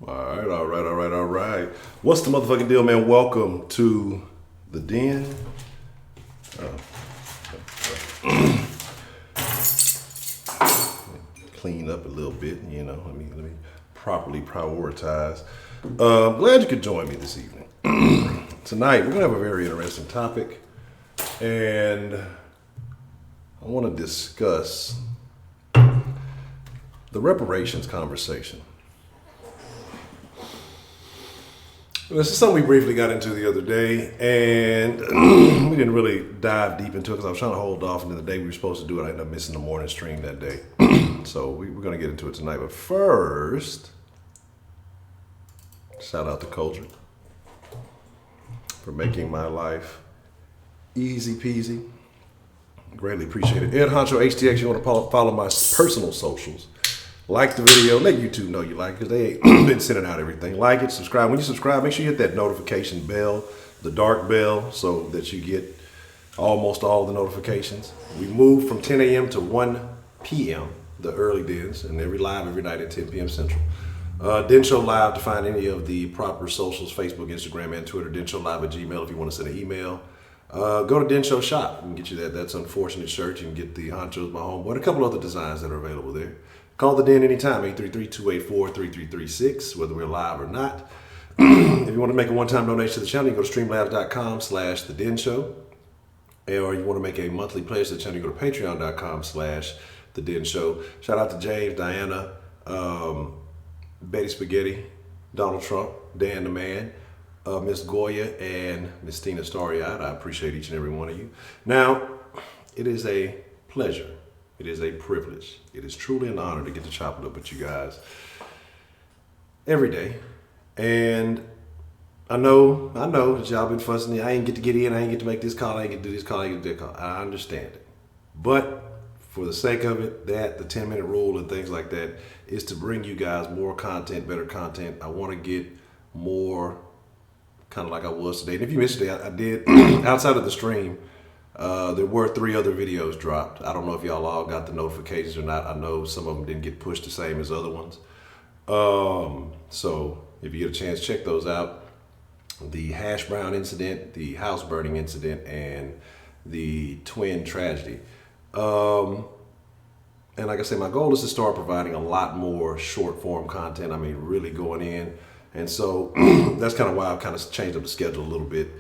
All right. What's the motherfucking deal, man? Welcome to the den. Clean up a little bit, you know. Let me properly prioritize. Glad you could join me this evening. Tonight, we're gonna have a very interesting topic, and I want to discuss the reparations conversation. This is something we briefly got into the other day, and we didn't really dive deep into it because I was trying to hold off into the day we were supposed to do it. I ended up missing the morning stream that day. So we're going to get into it tonight. But first, shout out to Culture for making my life easy peasy. Greatly appreciate it. Ed Honcho HTX, you want to follow my personal socials. Like the video, let YouTube know you like it because they ain't been sending out everything. Like it, subscribe. When you subscribe, make sure you hit that notification bell, the dark bell, so that you get almost all the notifications. We moved from 10 a.m. to 1 p.m., the early dens, and every night at 10 p.m. Central. Den Show Live to find any of the proper socials, Facebook, Instagram, and Twitter. Den Show Live at Gmail if you want to send an email. Go to Den Show Shop. We can get you that. That's Unfortunate shirt. You can get the Honcho's My Home, and a couple other designs that are available there. Call the Den anytime, 833-284-3336, whether we're live or not. If you want to make a one-time donation to the channel, you go to streamlabs.com/The Den Show. Or you want to make a monthly pledge to the channel, you go to patreon.com/The Den Show. Shout out to James, Diana, Betty Spaghetti, Donald Trump, Dan the Man, Miss Goya, and Miss Tina Starry-Eyed. I appreciate each and every one of you. Now, it is a pleasure. It is a privilege. It is truly an honor to get to chop it up with you guys every day. And I know that y'all been fussing. I ain't get to get in. I ain't get to make this call. I ain't get to do this call. I ain't get to do that call. I understand it. But for the sake of it, the 10-minute rule and things like that is to bring you guys more content, better content. I want to get more kind of like I was today. And if you missed it, I did outside of the stream. There were 3 other videos dropped. I don't know if y'all all got the notifications or not. I know some of them didn't get pushed the same as other ones. So if you get a chance, check those out. The hash brown incident, the house burning incident, and the twin tragedy. And like I said, my goal is to start providing a lot more short form content. I mean, really going in. And so that's kind of why I've kind of changed up the schedule a little bit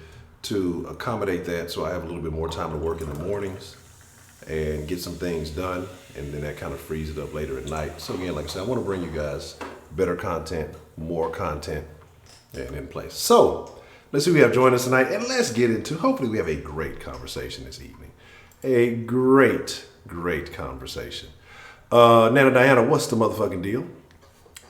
to accommodate that, so I have a little bit more time to work in the mornings and get some things done, and then that kind of frees it up later at night. So again, like I said, I want to bring you guys better content, more content, and in place. So let's see who we have joining us tonight, and let's get into, hopefully we have a great conversation this evening. A great conversation. Nana Diana, what's the motherfucking deal?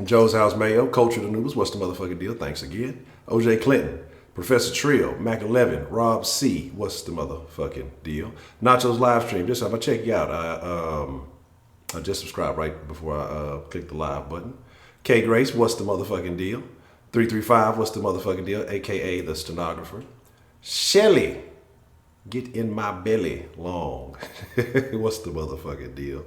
Joe's House Mayo, Culture the Noodles, what's the motherfucking deal? Thanks again. OJ Clinton, Professor Trio, Mac 11, Rob C. What's the motherfucking deal? Nacho's live stream. Just I'm gonna check you out. I just subscribed right before I clicked the live button. K Grace, what's the motherfucking deal? 335, what's the motherfucking deal? AKA the stenographer. Shelly, get in my belly long. What's the motherfucking deal?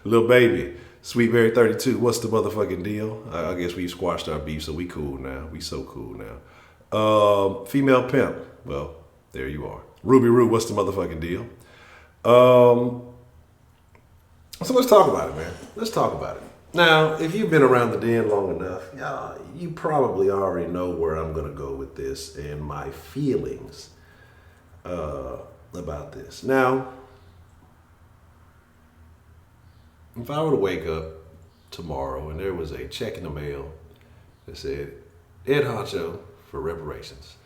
Little baby, Sweetberry 32, what's the motherfucking deal? I guess we squashed our beef, so we cool now. We so cool now. Female pimp. Well, there you are. Ruby Roo, what's the motherfucking deal? So let's talk about it, man. Let's talk about it. Now, if you've been around the den long enough, you probably already know where I'm going to go with this and my feelings about this. Now, if I were to wake up tomorrow and there was a check in the mail that said, Ed Honcho for reparations,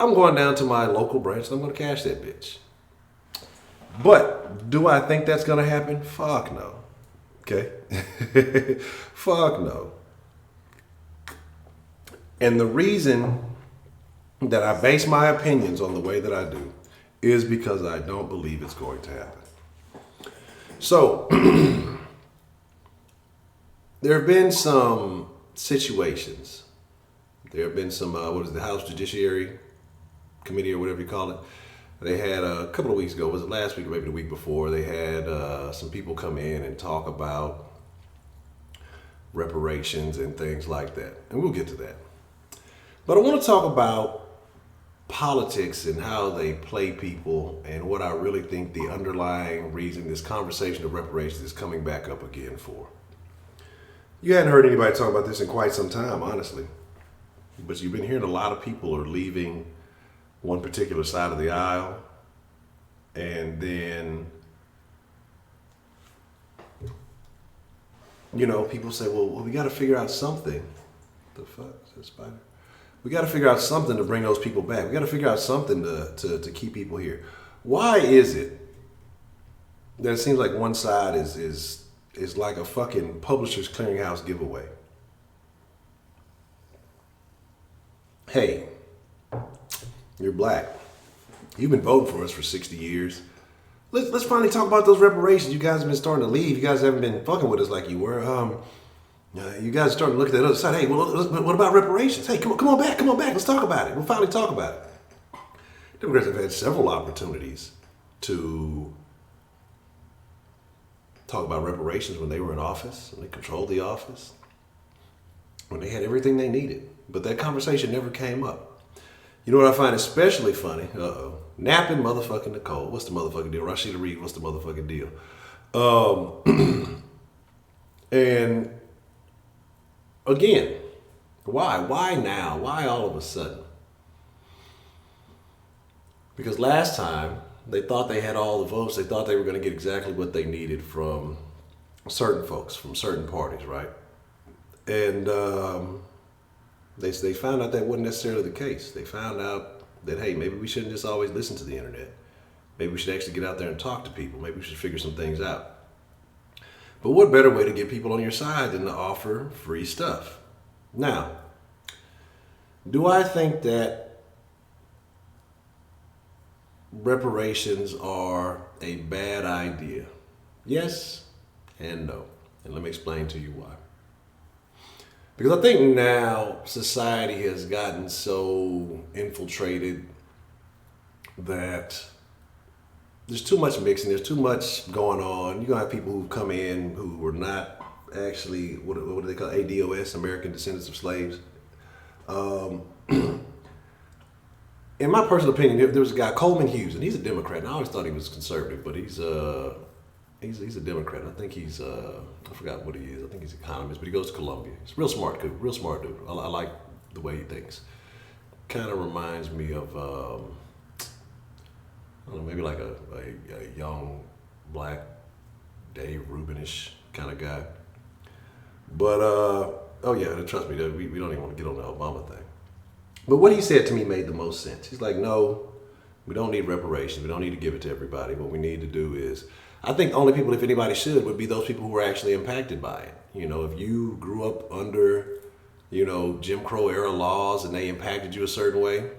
I'm going down to my local branch and I'm going to cash that bitch. But do I think that's going to happen? Fuck no. Okay? Fuck no. And the reason that I base my opinions on the way that I do is because I don't believe it's going to happen. So, there have been some situations. There have been some, the House Judiciary Committee or whatever you call it. They had a couple of weeks ago, was it last week or maybe the week before, they had some people come in and talk about reparations and things like that. And we'll get to that. But I want to talk about politics and how they play people and what I really think the underlying reason this conversation of reparations is coming back up again for. You hadn't heard anybody talk about this in quite some time, honestly. But you've been hearing a lot of people are leaving one particular side of the aisle, and then, you know, people say, well, we got to figure out something. The fuck is that spider? We got to figure out something to bring those people back. We got to figure out something to keep people here. Why is it that it seems like one side is like a fucking Publishers Clearinghouse giveaway? Hey, you're black. You've been voting for us for 60 years. Let's finally talk about those reparations. You guys have been starting to leave. You guys haven't been fucking with us like you were. You guys are starting to look at that other side. Hey, well, what about reparations? Hey, come on back. Let's talk about it. We'll finally talk about it. Democrats have had several opportunities to talk about reparations when they were in office, when they controlled the office, when they had everything they needed. But that conversation never came up. You know what I find especially funny? Napping motherfucking Nicole. What's the motherfucking deal? Rashida Reed, what's the motherfucking deal? And again, why? Why now? Why all of a sudden? Because last time, they thought they had all the votes. They thought they were going to get exactly what they needed from certain folks, from certain parties, right? And they found out that wasn't necessarily the case. They found out that, hey, maybe we shouldn't just always listen to the internet. Maybe we should actually get out there and talk to people. Maybe we should figure some things out. But what better way to get people on your side than to offer free stuff? Now, do I think that reparations are a bad idea? Yes and no. And let me explain to you why. Because I think now society has gotten so infiltrated that there's too much mixing, there's too much going on. You're going to have people who come in who were not actually, what do they call it? ADOS, American Descendants of Slaves. In my personal opinion, there was a guy, Coleman Hughes, and he's a Democrat. And I always thought he was conservative, but he's a Democrat. I think he's, I forgot what he is. I think he's an economist, but he goes to Columbia. He's real smart dude. I like the way he thinks. Kind of reminds me of, I don't know, maybe like a young, black, Dave Rubin-ish kind of guy. But, oh yeah, trust me, we don't even want to get on the Obama thing. But what he said to me made the most sense. He's like, no, we don't need reparations. We don't need to give it to everybody. What we need to do is, I think the only people, if anybody should, would be those people who were actually impacted by it. You know, if you grew up under, you know, Jim Crow era laws and they impacted you a certain way,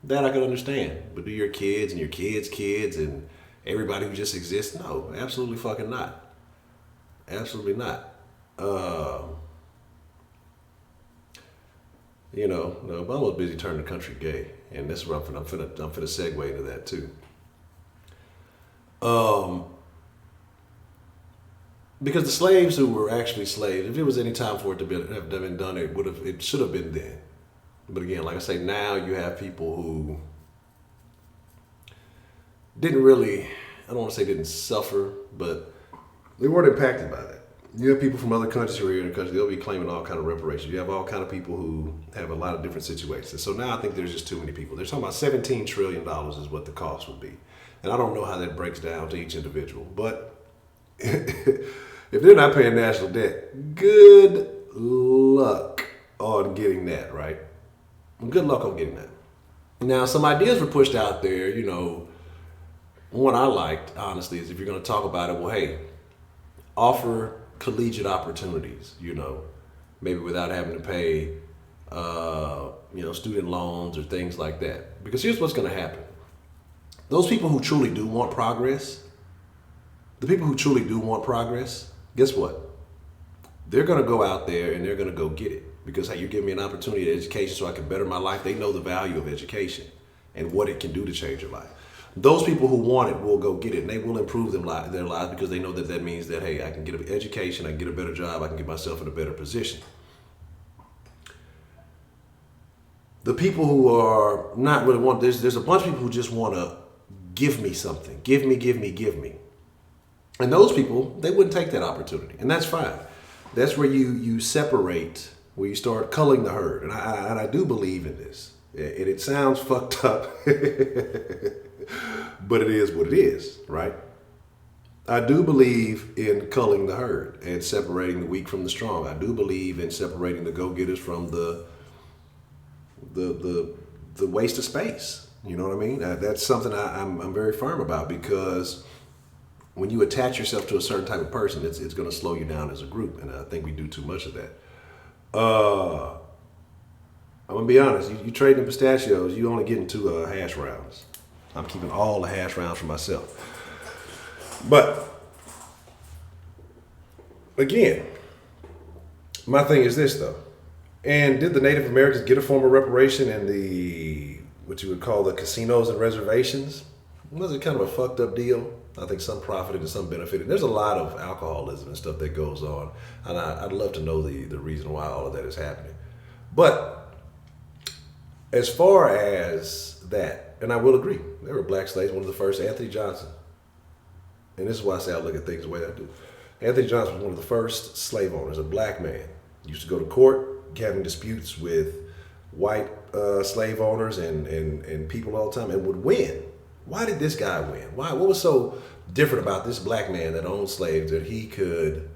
that I could understand. But do your kids and your kids' kids and everybody who just exists? No, absolutely fucking not. Absolutely not. You know, Obama was busy turning the country gay, and this is where I'm finna segue into that too. Because the slaves who were actually slaves, if it was any time for it to have been done, it should have been then. But again, like I say, now you have people who didn't really, I don't want to say didn't suffer, but they weren't impacted by that. You have people from other countries who are here in the country, they'll be claiming all kind of reparations. You have all kind of people who have a lot of different situations. So now I think there's just too many people. They're talking about $17 trillion is what the cost would be. And I don't know how that breaks down to each individual. But if they're not paying national debt, good luck on getting that, right? Good luck on getting that. Now, some ideas were pushed out there, you know. One I liked, honestly, is if you're going to talk about it, well, hey, offer collegiate opportunities, you know, maybe without having to pay, you know, student loans or things like that. Because here's what's going to happen. Those people who truly do want progress, guess what? They're going to go out there and they're going to go get it. Because, hey, you're giving me an opportunity at education so I can better my life. They know the value of education and what it can do to change your life. Those people who want it will go get it, and they will improve their lives because they know that that means that, hey, I can get an education, I can get a better job, I can get myself in a better position. The people who are not really want, there's a bunch of people who just want to give me something, give me. And those people, they wouldn't take that opportunity, and that's fine. That's where you separate, where you start culling the herd, and I do believe in this. It sounds fucked up, but it is what it is, right? I do believe in culling the herd and separating the weak from the strong. I do believe in separating the go-getters from the waste of space. You know what I mean? That's something I'm very firm about, because when you attach yourself to a certain type of person, it's going to slow you down as a group, and I think we do too much of that. I'm going to be honest. You trading pistachios, you only getting 2 hash rounds. I'm keeping all the hash rounds for myself. But again, my thing is this though. And did the Native Americans get a form of reparation in the, what you would call the casinos and reservations? Was it kind of a fucked up deal? I think some profited and some benefited. There's a lot of alcoholism and stuff that goes on. And I'd love to know the reason why all of that is happening. But as far as that, and I will agree, there were black slaves. One of the first, Anthony Johnson. And this is why I say I look at things the way I do. Anthony Johnson was one of the first slave owners, a black man. He used to go to court, having disputes with white slave owners and people all the time, and would win. Why did this guy win? What was so different about this black man that owned slaves that he could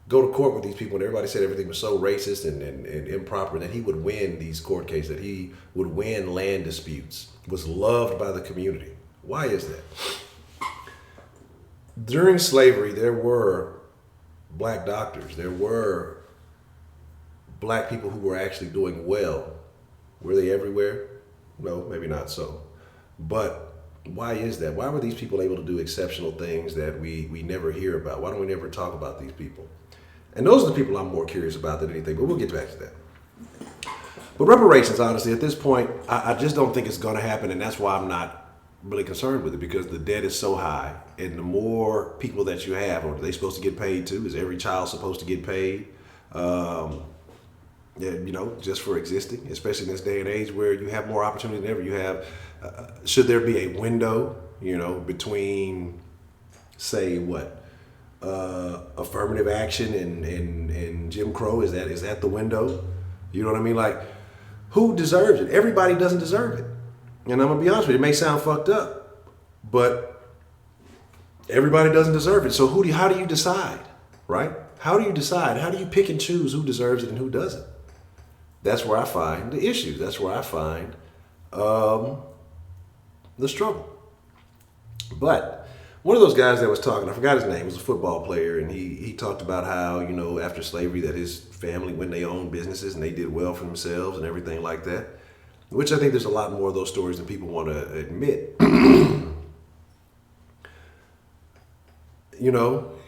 go to court with these people and everybody said everything was so racist and improper, and that he would win these court cases, that he would win land disputes, was loved by the community? Why is that? During slavery, there were black doctors. There were black people who were actually doing well. Were they everywhere? No, maybe not so. But why is that? Why were these people able to do exceptional things that we never hear about? Why don't we never talk about these people? And those are the people I'm more curious about than anything, but we'll get back to that. But reparations, honestly, at this point, I just don't think it's going to happen, and that's why I'm not really concerned with it, because the debt is so high, and the more people that you have, are they supposed to get paid too? Is every child supposed to get paid? Just for existing, especially in this day and age where you have more opportunity than ever. You have, should there be a window, between, say, affirmative action and Jim Crow? Is that the window? You know what I mean? Like, who deserves it? Everybody doesn't deserve it. And I'm gonna be honest with you, it may sound fucked up, but everybody doesn't deserve it. So how do you decide, right? How do you decide? How do you pick and choose who deserves it and who doesn't? That's where I find the issues. That's where I find the struggle. But one of those guys that was talking, I forgot his name, was a football player, and he talked about how, after slavery, that his family, when they owned businesses and they did well for themselves and everything like that, which I think there's a lot more of those stories than people want to admit.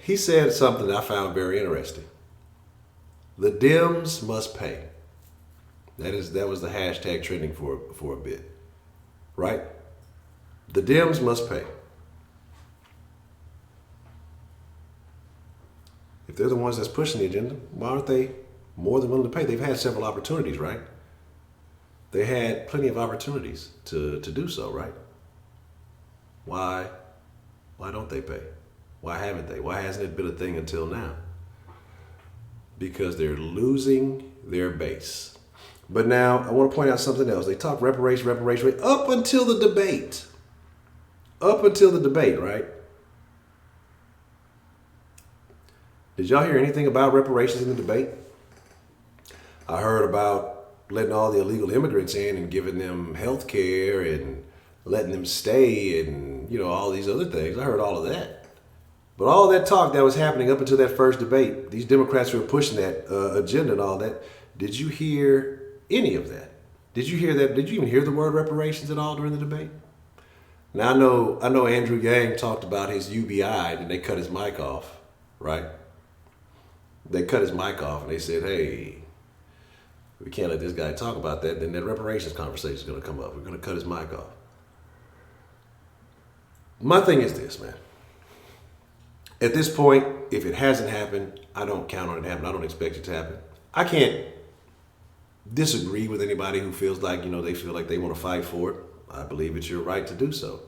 He said something that I found very interesting. The Dems must pay. That was the hashtag trending for a bit, right? The Dems must pay. If they're the ones that's pushing the agenda, why aren't they more than willing to pay? They've had several opportunities, right? They had plenty of opportunities to do so, right? Why don't they pay? Why haven't they? Why hasn't it been a thing until now? Because they're losing their base. But now I want to point out something else. They talk reparation, up until the debate. Up until the debate, right? Did y'all hear anything about reparations in the debate? I heard about letting all the illegal immigrants in and giving them health care and letting them stay and, all these other things. I heard all of that. But all that talk that was happening up until that first debate, these Democrats who were pushing that agenda and all that, did you hear any of that? Did you hear that? Did you even hear the word reparations at all during the debate? Now, I know Andrew Yang talked about his UBI and they cut his mic off, right? They cut his mic off and they said, hey, we can't let this guy talk about that. Then that reparations conversation is going to come up. We're going to cut his mic off. My thing is this, man. At this point, if it hasn't happened, I don't count on it happening. I don't expect it to happen. I can't disagree with anybody who feels like, they feel like they want to fight for it. I believe it's your right to do so.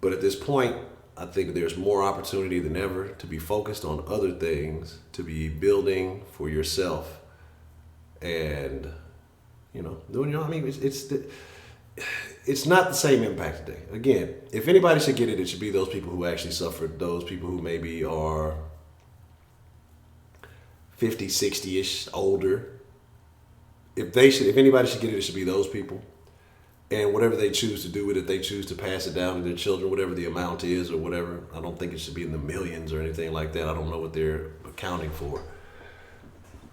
But at this point, I think there's more opportunity than ever to be focused on other things, to be building for yourself and, doing your own. I mean, it's not the same impact today. Again, if anybody should get it, it should be those people who actually suffered, those people who maybe are 50, 60-ish, older. If anybody should get it, it should be those people. And whatever they choose to do with it, they choose to pass it down to their children, whatever the amount is or whatever. I don't think it should be in the millions or anything like that. I don't know what they're accounting for.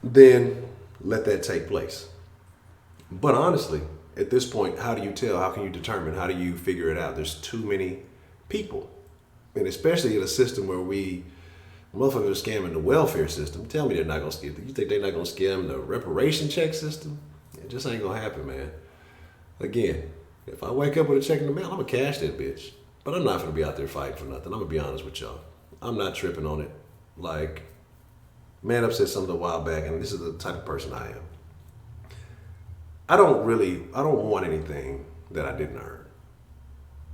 Then let that take place. But honestly, at this point, how do you tell? How can you determine? How do you figure it out? There's too many people. And especially in a system where motherfuckers are scamming the welfare system. Tell me they're not going to scam. You think they're not going to scam the reparation check system? It just ain't going to happen, man. Again, if I wake up with a check in the mail, I'm going to cash that bitch. But I'm not going to be out there fighting for nothing. I'm going to be honest with y'all. I'm not tripping on it. Like, Man Up said something a while back, and this is the type of person I am. I don't want anything that I didn't earn.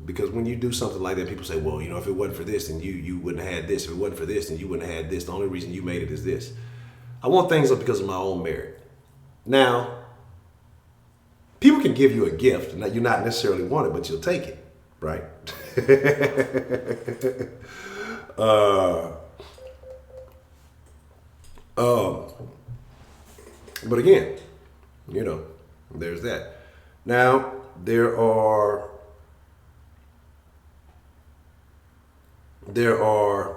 Because when you do something like that, people say, well, if it wasn't for this, then you wouldn't have had this. If it wasn't for this, then you wouldn't have had this. The only reason you made it is this. I want things up because of my own merit. Now, people can give you a gift, and you not necessarily want it, but you'll take it, right? But again, there's that. Now, there are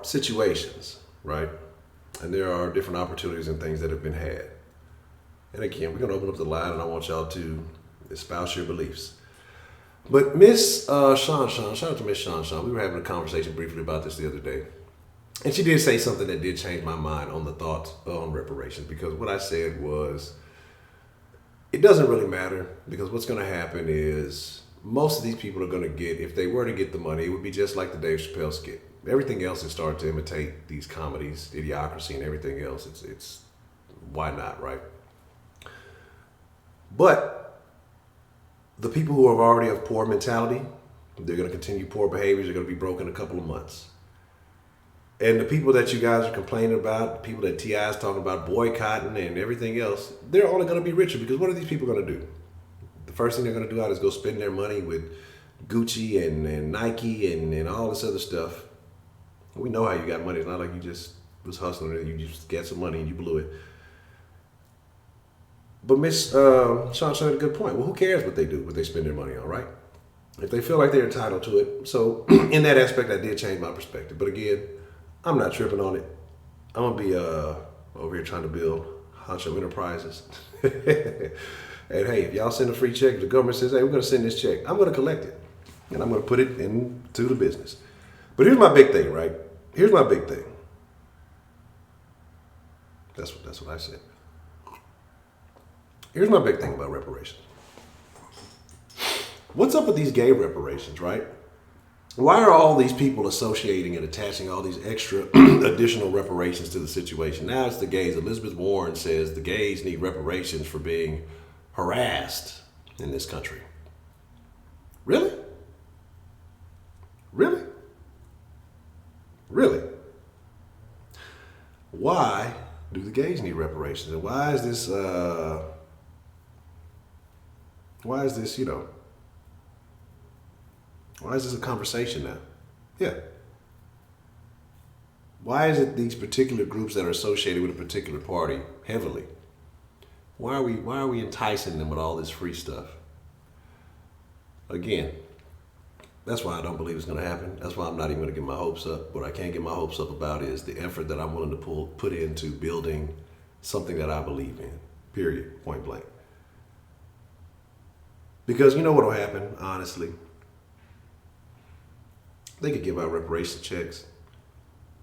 situations, right? And there are different opportunities and things that have been had. And again, we're going to open up the line, and I want y'all to espouse your beliefs. But Miss Sean, shout out to Miss Sean. We were having a conversation briefly about this the other day. And she did say something that did change my mind on the thoughts on reparations. Because what I said was, it doesn't really matter, because what's going to happen is most of these people are going to get, if they were to get the money, it would be just like the Dave Chappelle skit. Everything else has started to imitate these comedies, Idiocracy and everything else. It's why not, right? But the people who are already of poor mentality, they're going to continue poor behaviors. They're going to be broke in a couple of months. And the people that you guys are complaining about, the people that T.I. is talking about boycotting and everything else, they're only going to be richer, because what are these people going to do? The first thing they're going to do is go spend their money with Gucci and Nike and all this other stuff. We know how you got money. It's not like you just was hustling and you just got some money and you blew it. But Miss Sean had a good point. Well, who cares what they do, what they spend their money on, right? If they feel like they're entitled to it. So in that aspect, I did change my perspective. But again, I'm not tripping on it. I'm going to be over here trying to build Honcho Enterprises. And hey, if y'all send a free check, if the government says, hey, we're going to send this check, I'm going to collect it. And I'm going to put it into the business. But here's my big thing, right? Here's my big thing. That's what I said. Here's my big thing about reparations. What's up with these gay reparations, right? Why are all these people associating and attaching all these extra additional reparations to the situation? Now it's the gays. Elizabeth Warren says the gays need reparations for being harassed in this country. Really? Really? Really? Why do the gays need reparations? And why is this, why is this a conversation now? Yeah. Why is it these particular groups that are associated with a particular party heavily? Why are we enticing them with all this free stuff? Again, that's why I don't believe it's going to happen. That's why I'm not even going to get my hopes up. What I can't get my hopes up about is the effort that I'm willing to put into building something that I believe in. Period. Point blank. Because you know what will happen, honestly? They could give out reparation checks.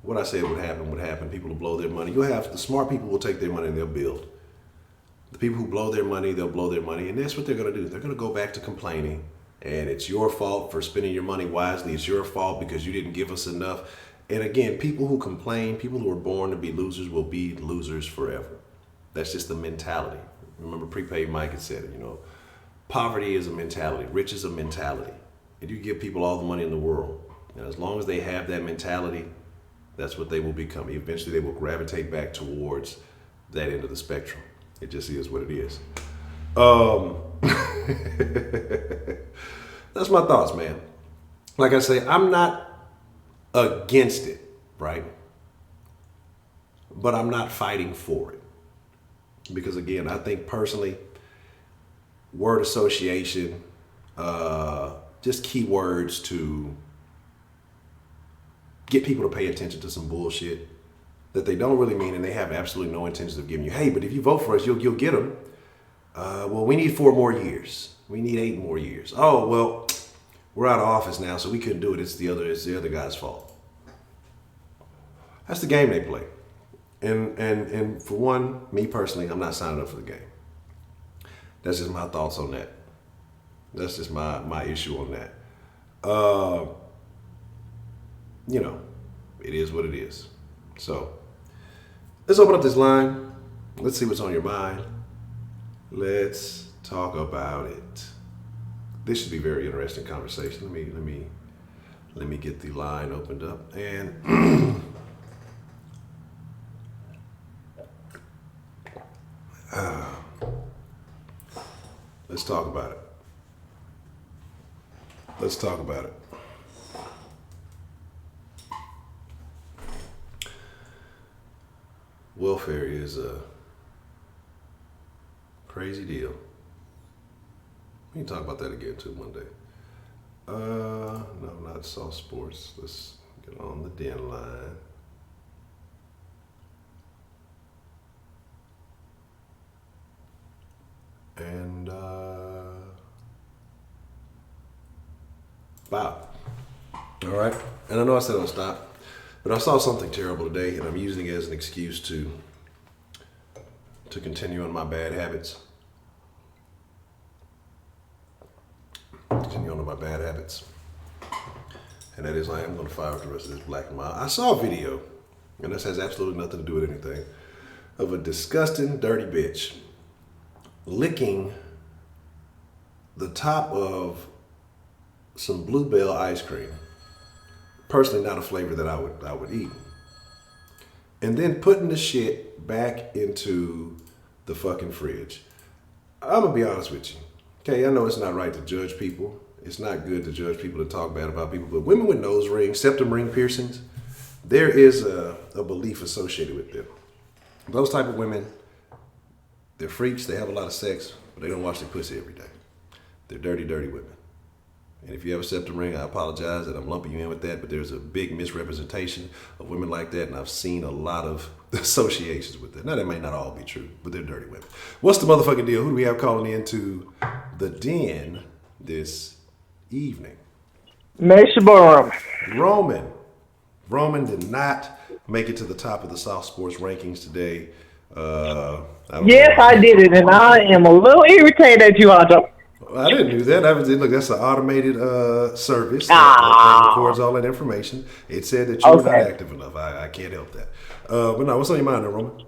What I said would happen. People will blow their money. You'll have the smart people will take their money and they'll build. The people who blow their money, they'll blow their money. And that's what they're going to do. They're going to go back to complaining. and it's your fault for spending your money wisely. It's your fault because you didn't give us enough. And again, people who complain, people who are born to be losers will be losers forever. That's just the mentality. Remember, Prepaid Mike had said it, poverty is a mentality, rich is a mentality. And you give people all the money in the world. And as long as they have that mentality, that's what they will become. Eventually, they will gravitate back towards that end of the spectrum. It just is what it is. That's my thoughts, man. Like I say, I'm not against it, right? But I'm not fighting for it. Because again, I think personally, word association, just keywords to get people to pay attention to some bullshit that they don't really mean, and they have absolutely no intentions of giving you. Hey, but if you vote for us, you'll get them. Well, we need 4 more years. We need 8 more years. Oh, well, we're out of office now, so we couldn't do it. It's the other guy's fault. That's the game they play. And for one, me personally, I'm not signing up for the game. That's just my thoughts on that. That's just my issue on that. It is what it is. So let's open up this line. Let's see what's on your mind. Let's talk about it. This should be a very interesting conversation. Let me get the line opened up and let's talk about it. Let's talk about it. Welfare is a crazy deal. We can talk about that again too one day. No, not soft sports. Let's get on the den line. And Bob. All right. And I know I said I'll stop. But I saw something terrible today, and I'm using it as an excuse to continue on my bad habits. Continue on my bad habits. And that is, I am going to fire up the rest of this black and mild. I saw a video, and this has absolutely nothing to do with anything, of a disgusting, dirty bitch licking the top of some Bluebell ice cream. Personally, not a flavor that I would eat. And then putting the shit back into the fucking fridge. I'm gonna be honest with you. Okay, I know it's not right to judge people. It's not good to judge people, to talk bad about people. But women with nose rings, septum ring piercings, there is a belief associated with them. Those type of women, they're freaks. They have a lot of sex, but they don't wash their pussy every day. They're dirty, dirty women. And if you have a septum ring, I apologize that I'm lumping you in with that, but there's a big misrepresentation of women like that, and I've seen a lot of associations with that. Now, that may not all be true, but they're dirty women. What's the motherfucking deal? Who do we have calling into the den this evening? Roman. Roman did not make it to the top of the soft sports rankings today. Yes, I did it, and I am a little irritated at you, Honcho. I didn't do that. Look, that's an automated service that records all that information. It said that you were not active enough. I can't help that. But no, what's on your mind, Roman?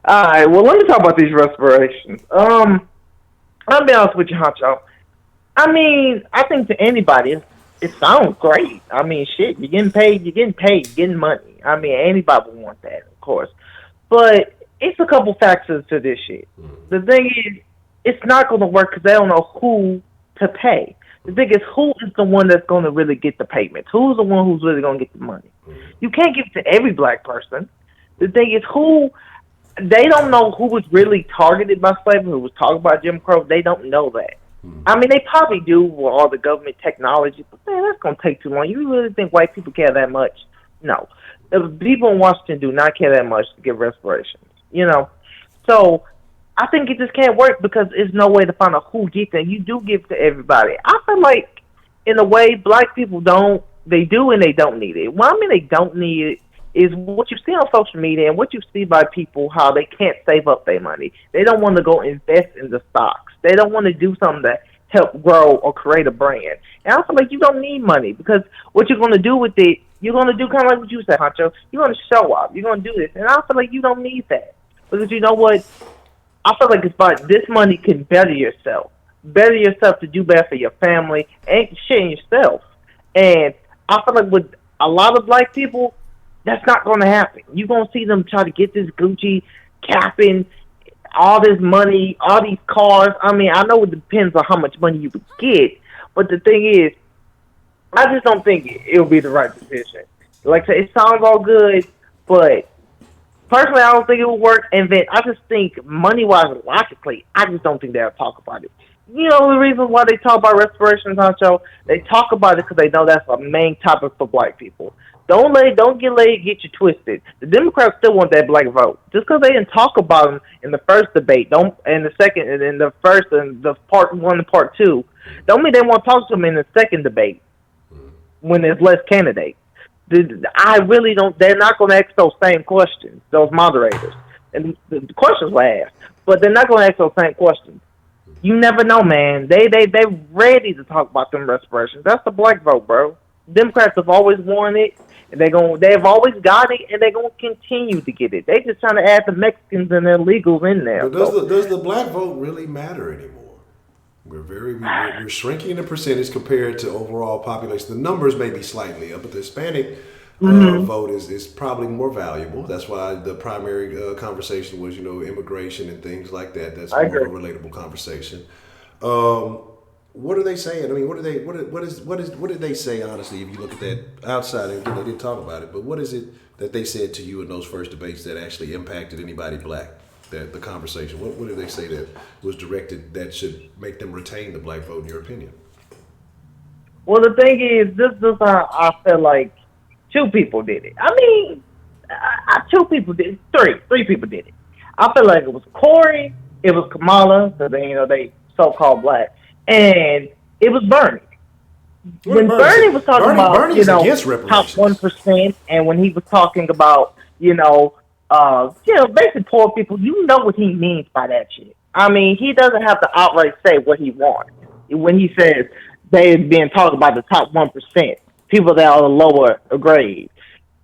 All right. Well, let me talk about these respirations. I'll be honest with you, Honcho. I mean, I think to anybody, it sounds great. I mean, shit, you're getting paid, you're getting money. I mean, anybody would want that, of course. But it's a couple factors to this shit. The thing is, it's not going to work because they don't know who to pay. The thing is, who is the one that's going to really get the payments? Who's the one who's really going to get the money? You can't give it to every black person. The thing is, they don't know who was really targeted by slavery, who was talking about Jim Crow. They don't know that. I mean, they probably do with all the government technology, but man, that's going to take too long. You really think white people care that much? No. The people in Washington do not care that much to give reparations, So I think it just can't work because there's no way to find out who gets it. You do give to everybody. I feel like, in a way, black people they do and they don't need it. What I mean they don't need it is what you see on social media and what you see by people, how they can't save up their money. They don't want to go invest in the stocks. They don't want to do something to help grow or create a brand. And I feel like you don't need money because what you're going to do with it, you're going to do kind of like what you said, Honcho. You're going to show up. You're going to do this. And I feel like you don't need that. Because you know what? I feel like it's about this money can better yourself. Better yourself to do better for your family and shit in yourself. And I feel like with a lot of black people, that's not going to happen. You're going to see them try to get this Gucci capping, all this money, all these cars. I mean, I know it depends on how much money you would get, but the thing is, I just don't think it'll be the right decision. Like I said, it sounds all good, but personally, I don't think it will work. And then I just think money-wise, logically, I just don't think they'll talk about it. You know the reason why they talk about reparations, Honcho? They talk about it because they know that's a main topic for black people. Don't get you twisted. The Democrats still want that black vote. Just because they didn't talk about them in the first debate, and the second, and in the first, and the part 1 and part 2, don't mean they won't talk to them in the second debate when there's less candidates. I really don't. They're not going to ask those same questions, those moderators, and the questions were asked, but they're not going to ask those same questions. You never know, man. They're ready to talk about them reparations. That's the black vote, bro. Democrats have always won it, and they've always got it, and they're gonna continue to get it. They just trying to add the Mexicans and the illegals in there. But does the black vote really matter anymore? We're shrinking the percentage compared to overall population. The numbers may be slightly up, but the Hispanic vote is probably more valuable. That's why the primary conversation was, immigration and things like that. That's more of a relatable conversation. What are they saying? I mean, what did they say? Honestly, if you look at that outside, and again, they didn't talk about it, but what is it that they said to you in those first debates that actually impacted anybody black? That the conversation. What did they say that was directed that should make them retain the black vote? In your opinion? Well, the thing is, this I feel like two people did it. I mean, two people did it. Three people did it. I feel like it was Corey, it was Kamala, because they so-called black, and it was Bernie. When Bernie was talking about top 1%, and when he was talking about basically poor people, you know what he means by that shit. I mean, he doesn't have to outright say what he wants when he says they being talked about the top 1%, people that are the lower grade.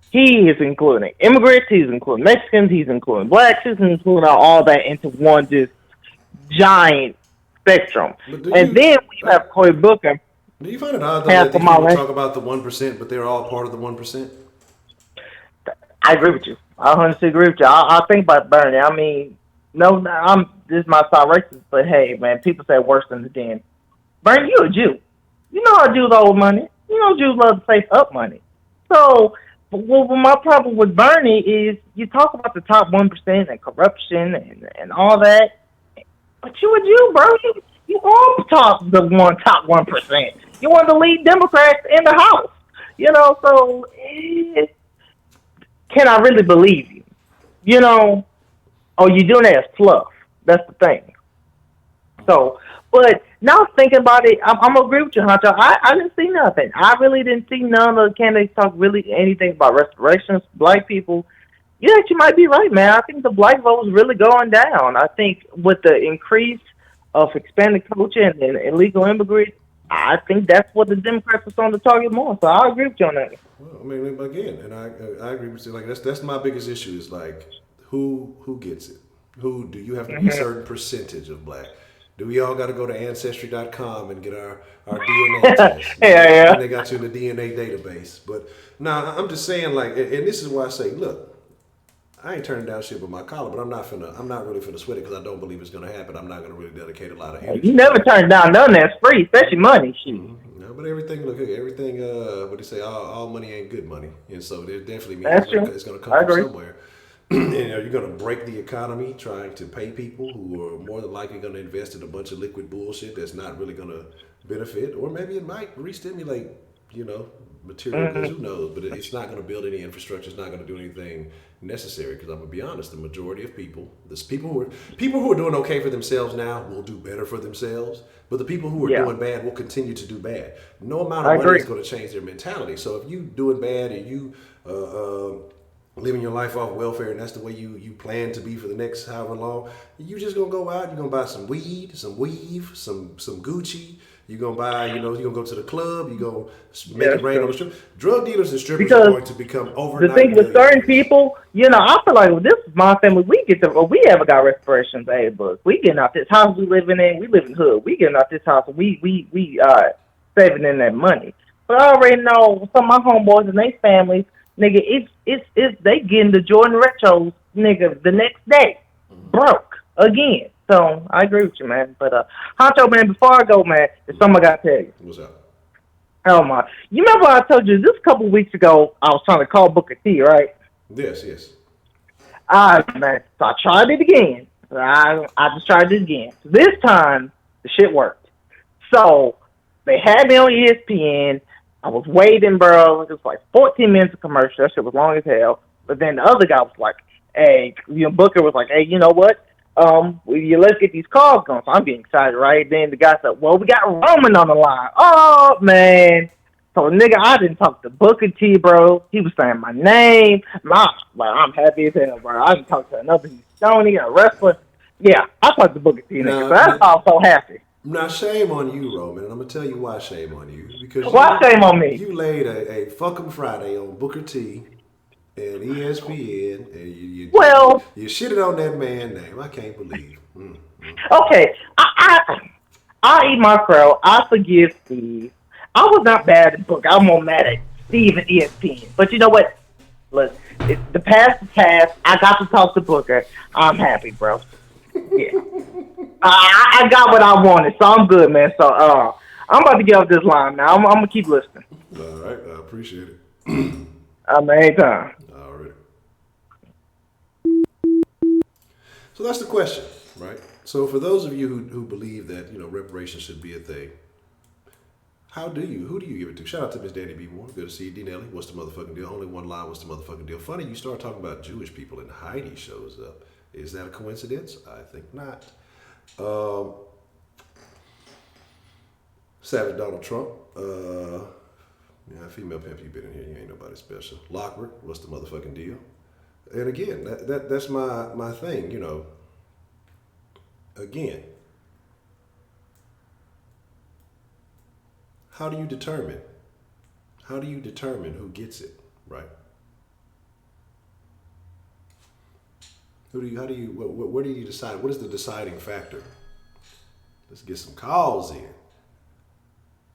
He is including immigrants, he's including Mexicans, he's including blacks, he's including all that into one just giant spectrum. And then we have Cory Booker. Do you find it odd though that these people talk about the 1%, but they're all part of the 1%? I agree with you. I 100% agree with you. I think about Bernie. I mean, this might sound racist, but hey, man, people say worse than the den. Bernie, you a Jew. You know how Jews owe money. You know Jews love to face up money. So, my problem with Bernie is you talk about the top 1% and corruption and all that, but you a Jew, bro. You all top 1%. You want to lead Democrats in the House. So can I really believe you? Or you doing that as fluff. That's the thing. So, but now thinking about it, I'm going to agree with you, Honcho. I didn't see nothing. I really didn't see none of the candidates talk really anything about reparations, black people. You actually might be right, man. I think the black vote is really going down. I think with the increase of Hispanic culture and illegal immigrants, I think that's what the Democrats are starting to target more. So I agree with you on that. Well, I mean, again, and I agree with you. Like that's my biggest issue is like who gets it? Who do you have to be a certain percentage of black? Do we all got to go to Ancestry.com and get our DNA test? Yeah. And they got you in the DNA database. But now I'm just saying, like, and this is why I say, look, I ain't turning down shit with my collar, but I'm not really finna sweat it because I don't believe it's gonna happen. I'm not gonna really dedicate a lot of energy. You never turn down none that's free, especially money. Shit. Mm-hmm. No, but everything, what do they say? All money ain't good money, and so there definitely means it's gonna come from somewhere. And you're gonna break the economy trying to pay people who are more than likely gonna invest in a bunch of liquid bullshit that's not really gonna benefit, or maybe it might re-stimulate, material goods. Who knows? But it's not gonna build any infrastructure. It's not gonna do anything necessary, because I'm gonna be honest, the majority of people who are doing okay for themselves now will do better for themselves, but the people who are doing bad will continue to do bad. No amount of money is going to change their mentality. So if you doing bad and you living your life off welfare, and that's the way you plan to be for the next however long, you just gonna go out, you're gonna buy some weed, some weave, some Gucci, you're gonna buy, you're gonna go to the club, you're gonna make Yeah, it rain on the strip. Drug dealers and strippers are because going to become the overnight thing with certain millionaires. people, I feel like with this is my family. We ever got reparations, hey, but we getting out this house we living in. We live in hood. We getting out this house. We saving in that money. But I already know some of my homeboys and their families, nigga. It's they getting the Jordan retros, nigga, the next day, broke again. So I agree with you, man. But Honcho, man, before I go, man, there's something I gotta tell you. What's up? Oh my! You remember I told you this a couple weeks ago? I was trying to call Booker T, right? Yes. Man. So I tried it again. I just tried it again. This time the shit worked. So they had me on ESPN. I was waiting, bro. It was like 14 minutes of commercial. That shit was long as hell. But then the other guy was like, "Hey," Booker was like, "Hey, you know what? Let's get these calls going." So I'm getting excited, right? Then the guy said, "Well, we got Roman on the line." Oh man. So nigga, I didn't talk to Booker T, bro. He was saying my name. I'm happy as hell, bro. I didn't talk to another Stony, a wrestler. Yeah, I talked to Booker T, nigga. So that's why I'm so happy. Now, shame on you, Roman, and I'm gonna tell you why shame on you. Because Why shame on me? you laid a fuck 'em Friday on Booker T and ESPN, and Well, you shitted on that man's name. I can't believe. okay. I eat my crow. I forgive Steve. I was not bad at Book. I'm more mad at Steve and ESPN. But you know what? Look, the past is past. I got to talk to Booker. I'm happy, bro. Yeah. I got what I wanted, so I'm good, man. So I'm about to get off this line now. I'm gonna keep listening. All right, I appreciate it. Anytime. All right. So that's the question, right? So for those of you who believe that reparations should be a thing, who do you give it to? Shout out to Miss Danny B. Moore. Good to see you. D. Nelly, what's the motherfucking deal? Only one line, what's the motherfucking deal? Funny, you start talking about Jewish people and Heidi shows up. Is that a coincidence? I think not. Savage Donald Trump. Female pimp, you been in here. You ain't nobody special. Lockwood, what's the motherfucking deal? And again, that's my thing, Again, how do you determine who gets it, right? Where do you decide? What is the deciding factor? Let's get some calls in.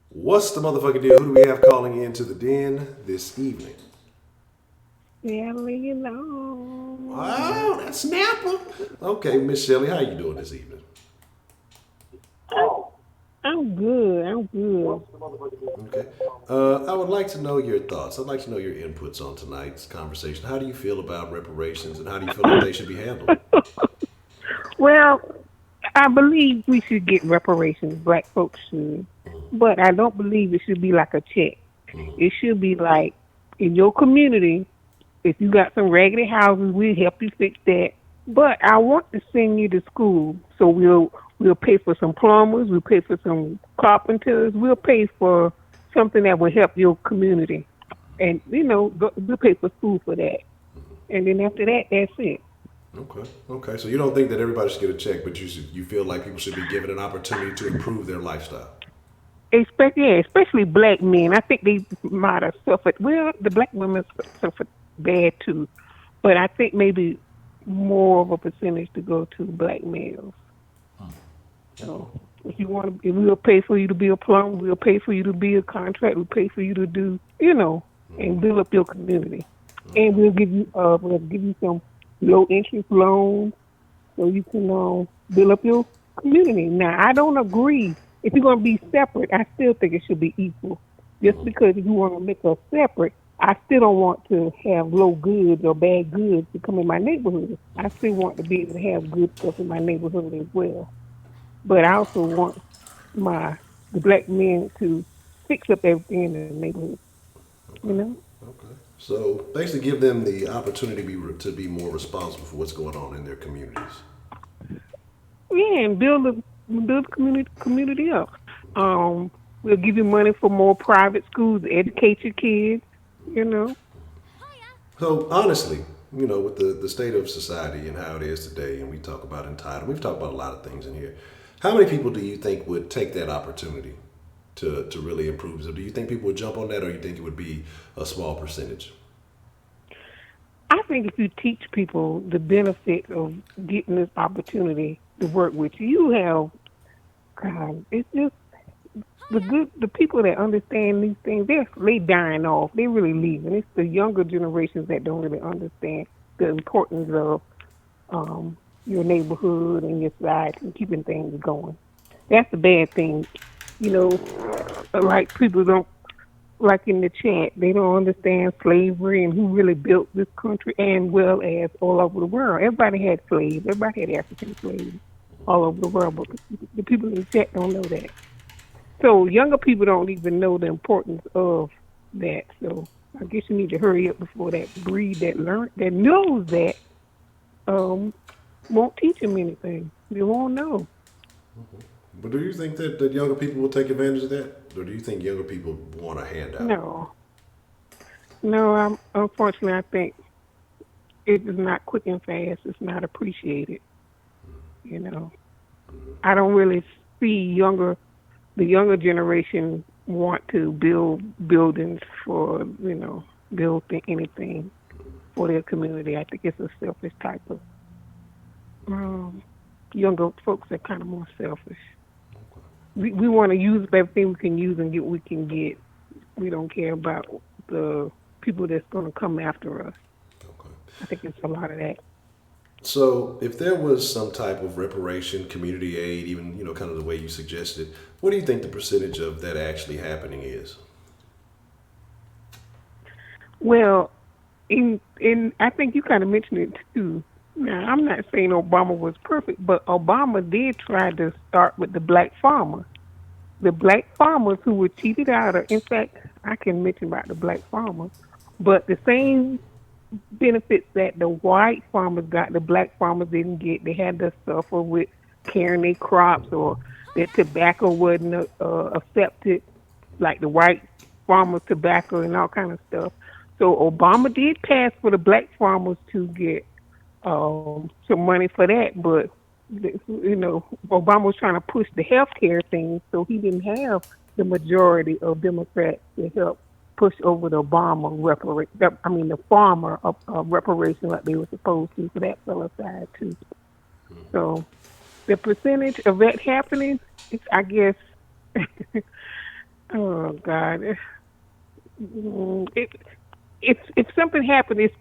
What's the motherfucking deal? Who do we have calling into the den this evening? Shelly alone. Oh, that's Snapper. Okay, Miss Shelley, how you doing this evening? I'm good. Okay. I would like to know your thoughts. I'd like to know your inputs on tonight's conversation. How do you feel about reparations, and how do you feel that they should be handled? Well, I believe we should get reparations. Black folks should. But I don't believe it should be like a check. It should be like, in your community, if you got some raggedy houses, we'll help you fix that. But I want to send you to school, so we'll pay for some plumbers, we'll pay for some carpenters, we'll pay for something that will help your community. And, we'll pay for school for that. And then after that, that's it. Okay. So you don't think that everybody should get a check, but you feel like people should be given an opportunity to improve their lifestyle? Especially black men. I think they might have suffered. Well, the black women suffered bad too, but I think maybe more of a percentage to go to black males. So if we'll pay for you to be a plumber, we'll pay for you to be a contractor, we'll pay for you to do, and build up your community. And we'll give you some low interest loans so you can build up your community. Now, I don't agree. If you're going to be separate, I still think it should be equal. Just because if you want to make us separate, I still don't want to have low goods or bad goods to come in my neighborhood. I still want to be able to have good stuff in my neighborhood as well. But I also want the black men to fix up everything in the neighborhood. Okay. So basically give them the opportunity to be more responsible for what's going on in their communities. Yeah, and build the community up. We'll give you money for more private schools to educate your kids, So honestly, with the state of society and how it is today, and we talk about entitlement, we've talked about a lot of things in here. How many people do you think would take that opportunity to really improve? So do you think people would jump on that, or you think it would be a small percentage? I think if you teach people the benefit of getting this opportunity to work with you, you have, God, it's just the people that understand these things, they dying off. They really leaving. It's the younger generations that don't really understand the importance of your neighborhood and your side and keeping things going. That's the bad thing. You know, like people don't, like in the chat, they don't understand slavery and who really built this country and well as all over the world. Everybody had slaves. Everybody had African slaves all over the world, but the people in the chat don't know that. So younger people don't even know the importance of that. So I guess you need to hurry up before that breed that knows that won't teach them anything. They won't know. But do you think that younger people will take advantage of that, or do you think younger people want a handout? No, no. Unfortunately, I think it is not quick and fast. It's not appreciated. You know, I don't really see the younger generation want to build buildings for, build anything for their community. I think it's a selfish type of younger folks that kind of more selfish. We want to use everything we can use and get what we can get. We don't care about the people that's going to come after us. Okay. I think it's a lot of that. So, if there was some type of reparation, community aid, even kind of the way you suggested, what do you think the percentage of that actually happening is? Well, in I think you kind of mentioned it too. Now, I'm not saying Obama was perfect, but Obama did try to start with the black farmer. The black farmers who were cheated out of, in fact, I can mention about the black farmers, but the same benefits that the white farmers got, the black farmers didn't get. They had to suffer with carrying their crops, or their tobacco wasn't accepted, like the white farmers' tobacco and all kind of stuff. So Obama did pass for the black farmers to get some money for that, but Obama was trying to push the health care thing, so he didn't have the majority of Democrats to help push over the Obama the farmer reparation like they were supposed to, so that fell aside too. So the percentage of that happening, it's, I guess, oh God, if something happened, it's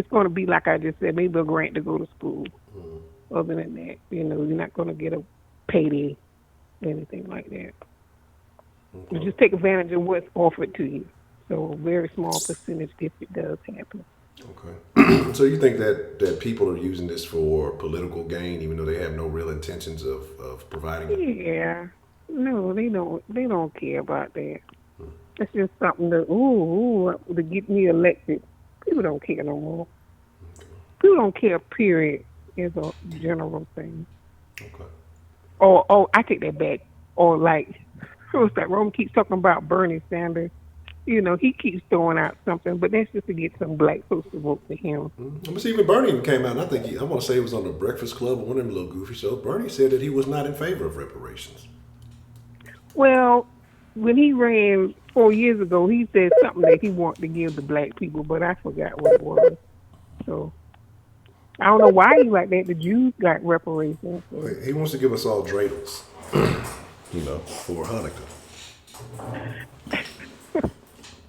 going to be like I just said, maybe a grant to go to school. Other than that, you're not going to get a payday, anything like that. Okay. You just take advantage of what's offered to you. So a very small percentage if it does happen. Okay. So you think that people are using this for political gain, even though they have no real intentions of providing it? Yeah. No, they don't care about that. It's just something to get me elected. People don't care no more. People don't care, period, is a general thing. Okay. Oh, I take that back. Or like, who's that? Rome keeps talking about Bernie Sanders. He keeps throwing out something, but that's just to get some black folks to vote for him. But see, even Bernie came out, and I think I want to say it was on the Breakfast Club or one of them little goofy shows. Bernie said that he was not in favor of reparations. Well, when he ran 4 years ago, he said something that he wanted to give the black people, but I forgot what it was. So I don't know why he like that. The Jews got reparations. So. He wants to give us all dreidels, for Hanukkah.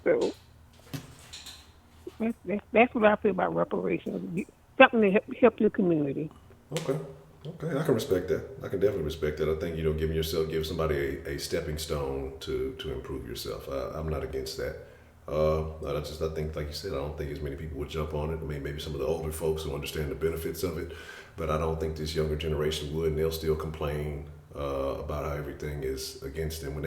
So that's what I feel about reparations. Something to help your community. Okay, I can respect that. I can definitely respect that. I think give somebody a stepping stone to improve yourself. I'm not against that. I think, like you said, I don't think as many people would jump on it. I mean, maybe some of the older folks who understand the benefits of it, but I don't think this younger generation would, and they'll still complain about how everything is against them.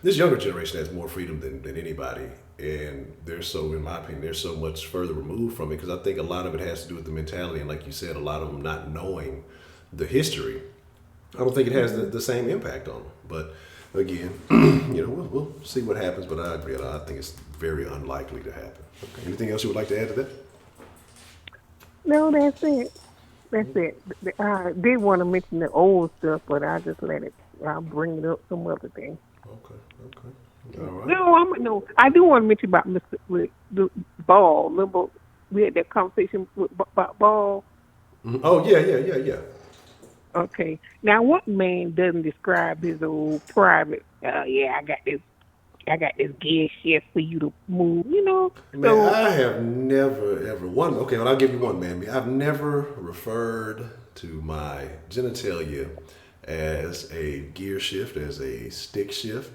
This younger generation has more freedom than anybody, and in my opinion, they're so much further removed from it, because I think a lot of it has to do with the mentality, and like you said, a lot of them not knowing the history. I don't think it has the same impact on them. But again, we'll see what happens. But I agree. I think it's very unlikely to happen. Okay. Anything else you would like to add to that? No, that's it. That's it. I did want to mention the old stuff, but I just let it. I'll bring it up some other day. Okay, okay. All right. No. I do want to mention about Mr. with the Ball. Remember, we had that conversation about Ball. Oh, yeah, yeah, yeah, yeah. Okay. Now, what man doesn't describe his old private? Yeah, I got this gear shift for you to move. Man, So I have never ever one. Okay, well, I'll give you one, man. I've never referred to my genitalia as a gear shift, as a stick shift.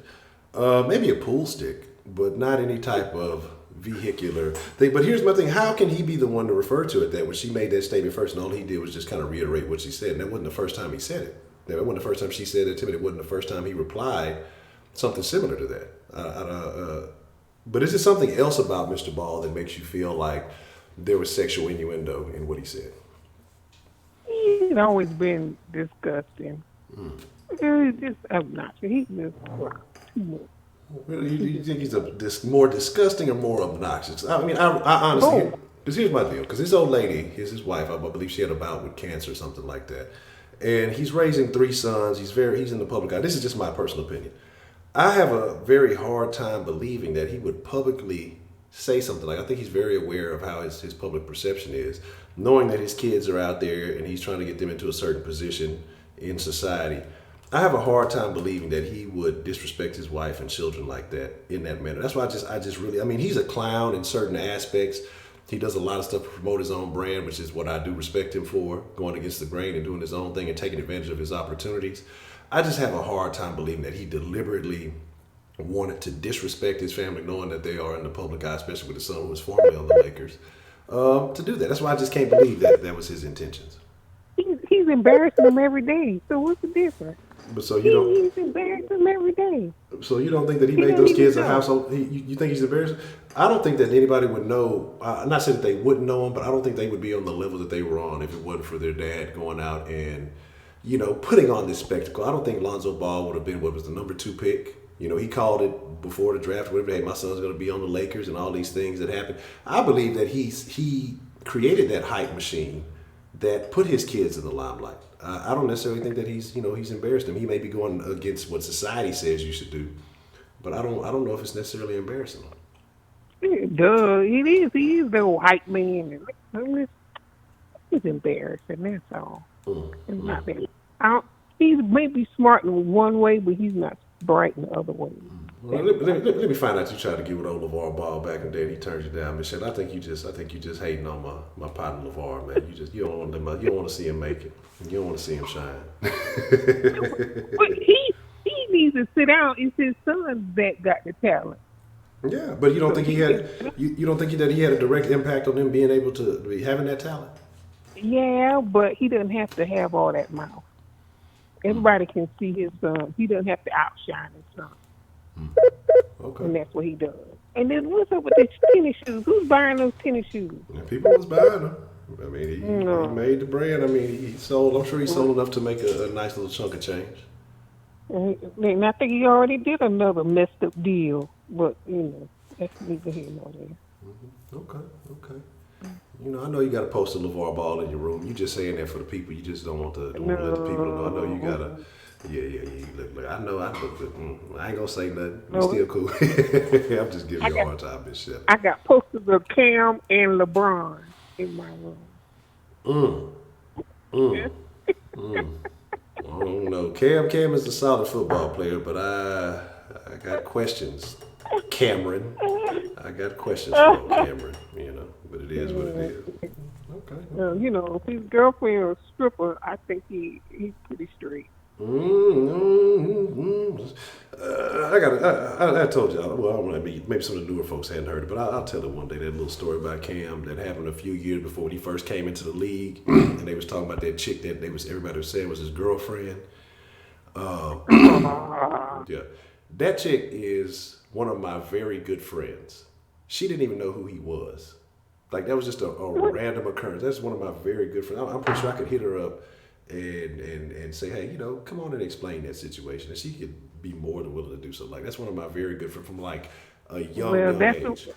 Maybe a pool stick, but not any type of vehicular thing. But here's my thing: how can he be the one to refer to it that when she made that statement first, and all he did was just kind of reiterate what she said, and that wasn't the first time he said it. That wasn't the first time she said it to me. It wasn't the first time he replied something similar to that. But is there something else about Mr. Ball that makes you feel like there was sexual innuendo in what he said? he's always been disgusting. He's just obnoxious. He's just too much. You think he's more disgusting or more obnoxious? I mean, I honestly, because here's my deal. Because this old lady, his wife, I believe she had a bout with cancer or something like that, and he's raising 3 sons. He's in the public eye. This is just my personal opinion. I have a very hard time believing that he would publicly say something like. I think he's very aware of how his public perception is, knowing that his kids are out there and he's trying to get them into a certain position in society. I have a hard time believing that he would disrespect his wife and children like that in that manner. That's why I just really, I mean, he's a clown in certain aspects. He does a lot of stuff to promote his own brand, which is what I do respect him for, going against the grain and doing his own thing and taking advantage of his opportunities. I just have a hard time believing that he deliberately wanted to disrespect his family, knowing that they are in the public eye, especially with his son who was formerly on the Lakers, to do that. That's why I just can't believe that was his intentions. He's embarrassing them every day. So what's the difference? But so you don't. He's embarrassing them every day. So you don't think that he made those kids a household? You think he's embarrassing? I don't think that anybody would know. I'm not saying that they wouldn't know him, but I don't think they would be on the level that they were on if it wasn't for their dad going out and, putting on this spectacle. I don't think Lonzo Ball would have been what was the number 2 pick. He called it before the draft, whatever. Hey, my son's going to be on the Lakers and all these things that happened. I believe that he created that hype machine that put his kids in the limelight. I don't necessarily think that he's embarrassed them. He may be going against what society says you should do, but I don't know if it's necessarily embarrassing him. Duh, it is. He is the old hype man. He's embarrassing. That's all. It's not that. He's maybe smart in one way, but he's not bright in the other way. Well, let me find out you tried to get with old LeVar Ball back in the day and he turned you down, Michelle. I think you just hating on my partner LeVar, man. You don't want to see him make it. You don't want to see him shine. But he needs to sit down. It's his son that got the talent. Yeah, but you don't think he had you don't think that he had a direct impact on him being able to be having that talent? Yeah, but he doesn't have to have all that mouth. Everybody can see his son. He doesn't have to outshine his son. Okay. And that's what he does. And then what's up with the tennis shoes? Who's buying those tennis shoes? Yeah, people was buying them. I mean, he made the brand. I mean, he sold. I'm sure he sold enough to make a nice little chunk of change. And I think he already did another messed up deal, but that's neither here nor there. Okay. I know you got a poster of LeVar Ball in your room. You just saying that for the people. You just don't want to let the people know. I know you got a. Yeah. Look, I know. I ain't gonna say nothing. You still cool. I'm just giving you a hard time, this shit. I got posters of Cam and LeBron in my room. I don't know. Cam is a solid football player, but I got questions. Cameron, I got questions for Cameron. But it is what it is. Okay. If his girlfriend was a stripper, I think he's pretty straight. I told y'all. Well, I don't know, maybe some of the newer folks hadn't heard it, but I'll tell it one day. That little story about Cam that happened a few years before when he first came into the league, and they was talking about that chick that everybody was saying was his girlfriend. Yeah, that chick is one of my very good friends. She didn't even know who he was. Like, that was just a random occurrence. That's one of my very good friends. I'm pretty sure I could hit her up and say, hey, come on and explain that situation. And she could be more than willing to do so. Like, that's one of my very good friends from like a young age.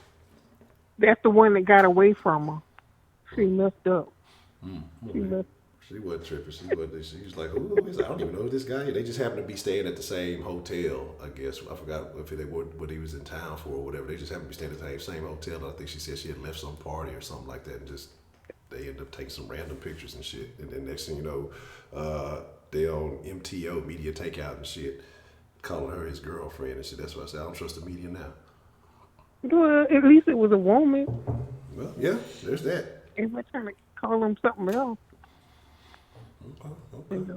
That's the one that got away from her. She messed up. She wasn't tripping. She wasn't. She was like, "Who is? I don't even know who this guy is." They just happened to be staying at the same hotel. I guess I forgot if they were what he was in town for or whatever. They just happened to be staying at the same hotel. And I think she said she had left some party or something like that, and just they ended up taking some random pictures and shit. And then next thing you know, they on MTO Media Takeout and shit, calling her his girlfriend and shit. That's why I said I don't trust the media now. Well, at least it was a woman. Well, yeah, there's that. Everybody trying to call him something else. Okay. Yeah.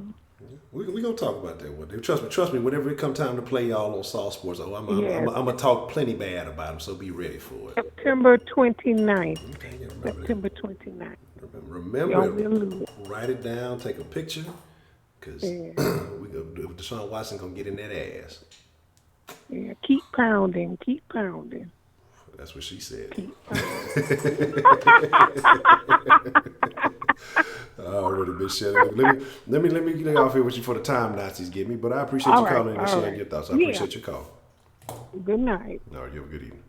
We gonna talk about that one day. Trust me. Whenever it come time to play y'all on Soft Sports, I'm gonna talk plenty bad about them. So be ready for it. September 29th. Okay, yeah, remember September 29th. Remember, write it down, take a picture, cause Deshaun Watson gonna get in that ass. Yeah, keep pounding. That's what she said. Keep pounding. Already been sharing. Let me get off here with you for the time Nazis give me, but I appreciate you calling in and sharing your thoughts. I appreciate your call. Good night. All right, you have a good evening.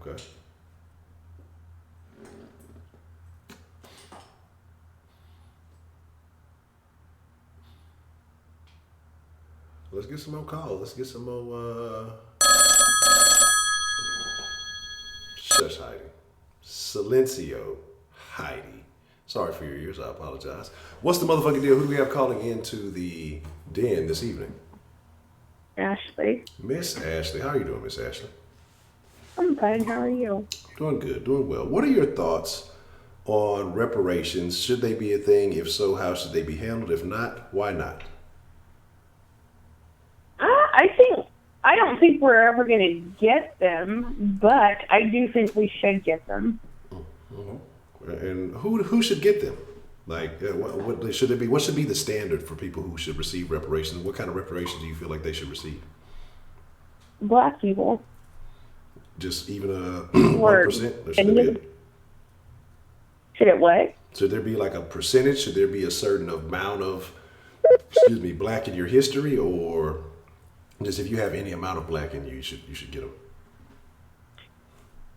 Okay. Let's get some more calls. Let's get some more. Shush, Heidi. Silencio, Heidi. Sorry for your ears. I apologize. What's the motherfucking deal? Who do we have calling into the den this evening? Ashley. Miss Ashley. How are you doing, Miss Ashley? I'm fine. How are you? Doing good. Doing well. What are your thoughts on reparations? Should they be a thing? If so, how should they be handled? If not, why not? I don't think we're ever going to get them, but I do think we should get them. Mm-hmm. And who should get them? Like, what should it be? What should be the standard for people who should receive reparations? What kind of reparations do you feel like they should receive? Black people. Just even a 1%? Should it what? Should there be like a percentage? Should there be a certain amount of, black in your history, or just if you have any amount of black in you, you should get them?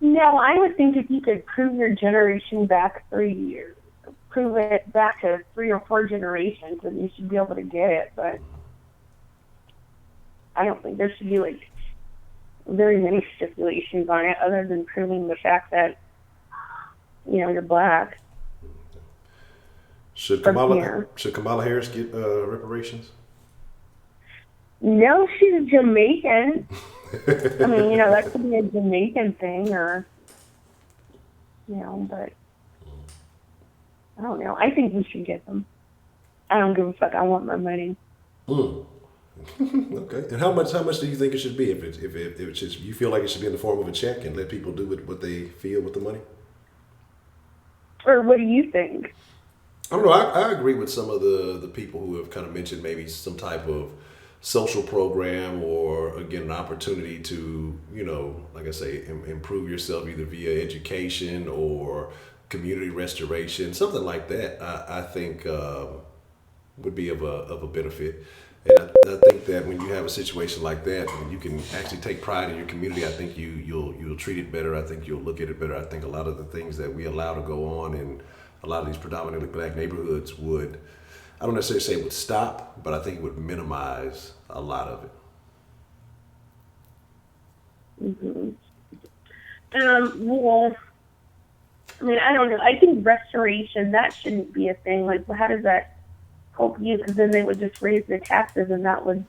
No, I would think if you could prove your generation back 3 years, prove it back to 3 or 4 generations, then you should be able to get it. But I don't think there should be like very many stipulations on it, other than proving the fact that you're black. Should Kamala Harris get reparations? No, she's Jamaican. I mean, that could be a Jamaican thing, or but I don't know. I think we should get them. I don't give a fuck. I want my money. Okay. And how much do you think it should be? If it's just, you feel like it should be in the form of a check and let people do what they feel with the money? Or what do you think? I don't know. I agree with some of the people who have kind of mentioned maybe some type of social program, or again an opportunity to like I say, improve yourself either via education or community restoration, something like that. I think would be of a benefit. And I think that when you have a situation like that, when you can actually take pride in your community, I think you'll treat it better. I think you'll look at it better. I think a lot of the things that we allow to go on in a lot of these predominantly black neighborhoods would, I don't necessarily say it would stop, but I think it would minimize a lot of it. Well, I mean, I don't know. I think restoration, that shouldn't be a thing. Like, how does that help you? Because then they would just raise the taxes, and that would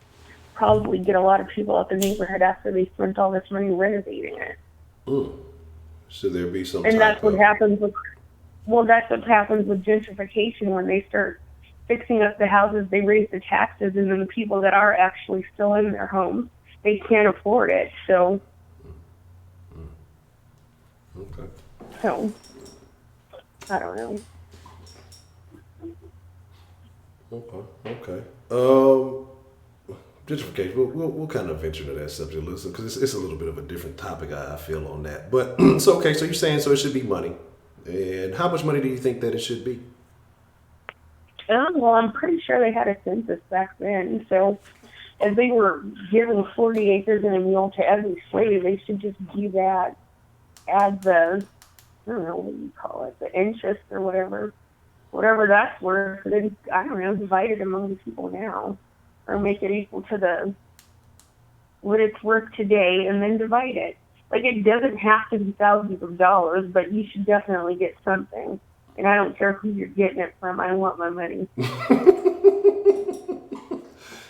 probably get a lot of people out the neighborhood after they spent all this money renovating it. Should there be some? And that's what happens with. Well, that's what happens with gentrification. When they start fixing up the houses, they raise the taxes, and then the people that are actually still in their homes, they can't afford it. So. Okay. So. I don't know. Okay. Gentrification. We'll kind of venture into that subject, listen, because it's a little bit of a different topic. I feel on that, but so okay. So you're saying so it should be money, and how much money do you think that it should be? Well, I'm pretty sure they had a census back then. So if they were giving 40 acres and a mule to every slave, they should just do that as the, I don't know, what do you call it, the interest or whatever that's worth. Then, I don't know, divide it among the people now, or make it equal to the what it's worth today, and then divide it. Like, it doesn't have to be thousands of dollars, but you should definitely get something. And I don't care who you're getting it from. I want my money.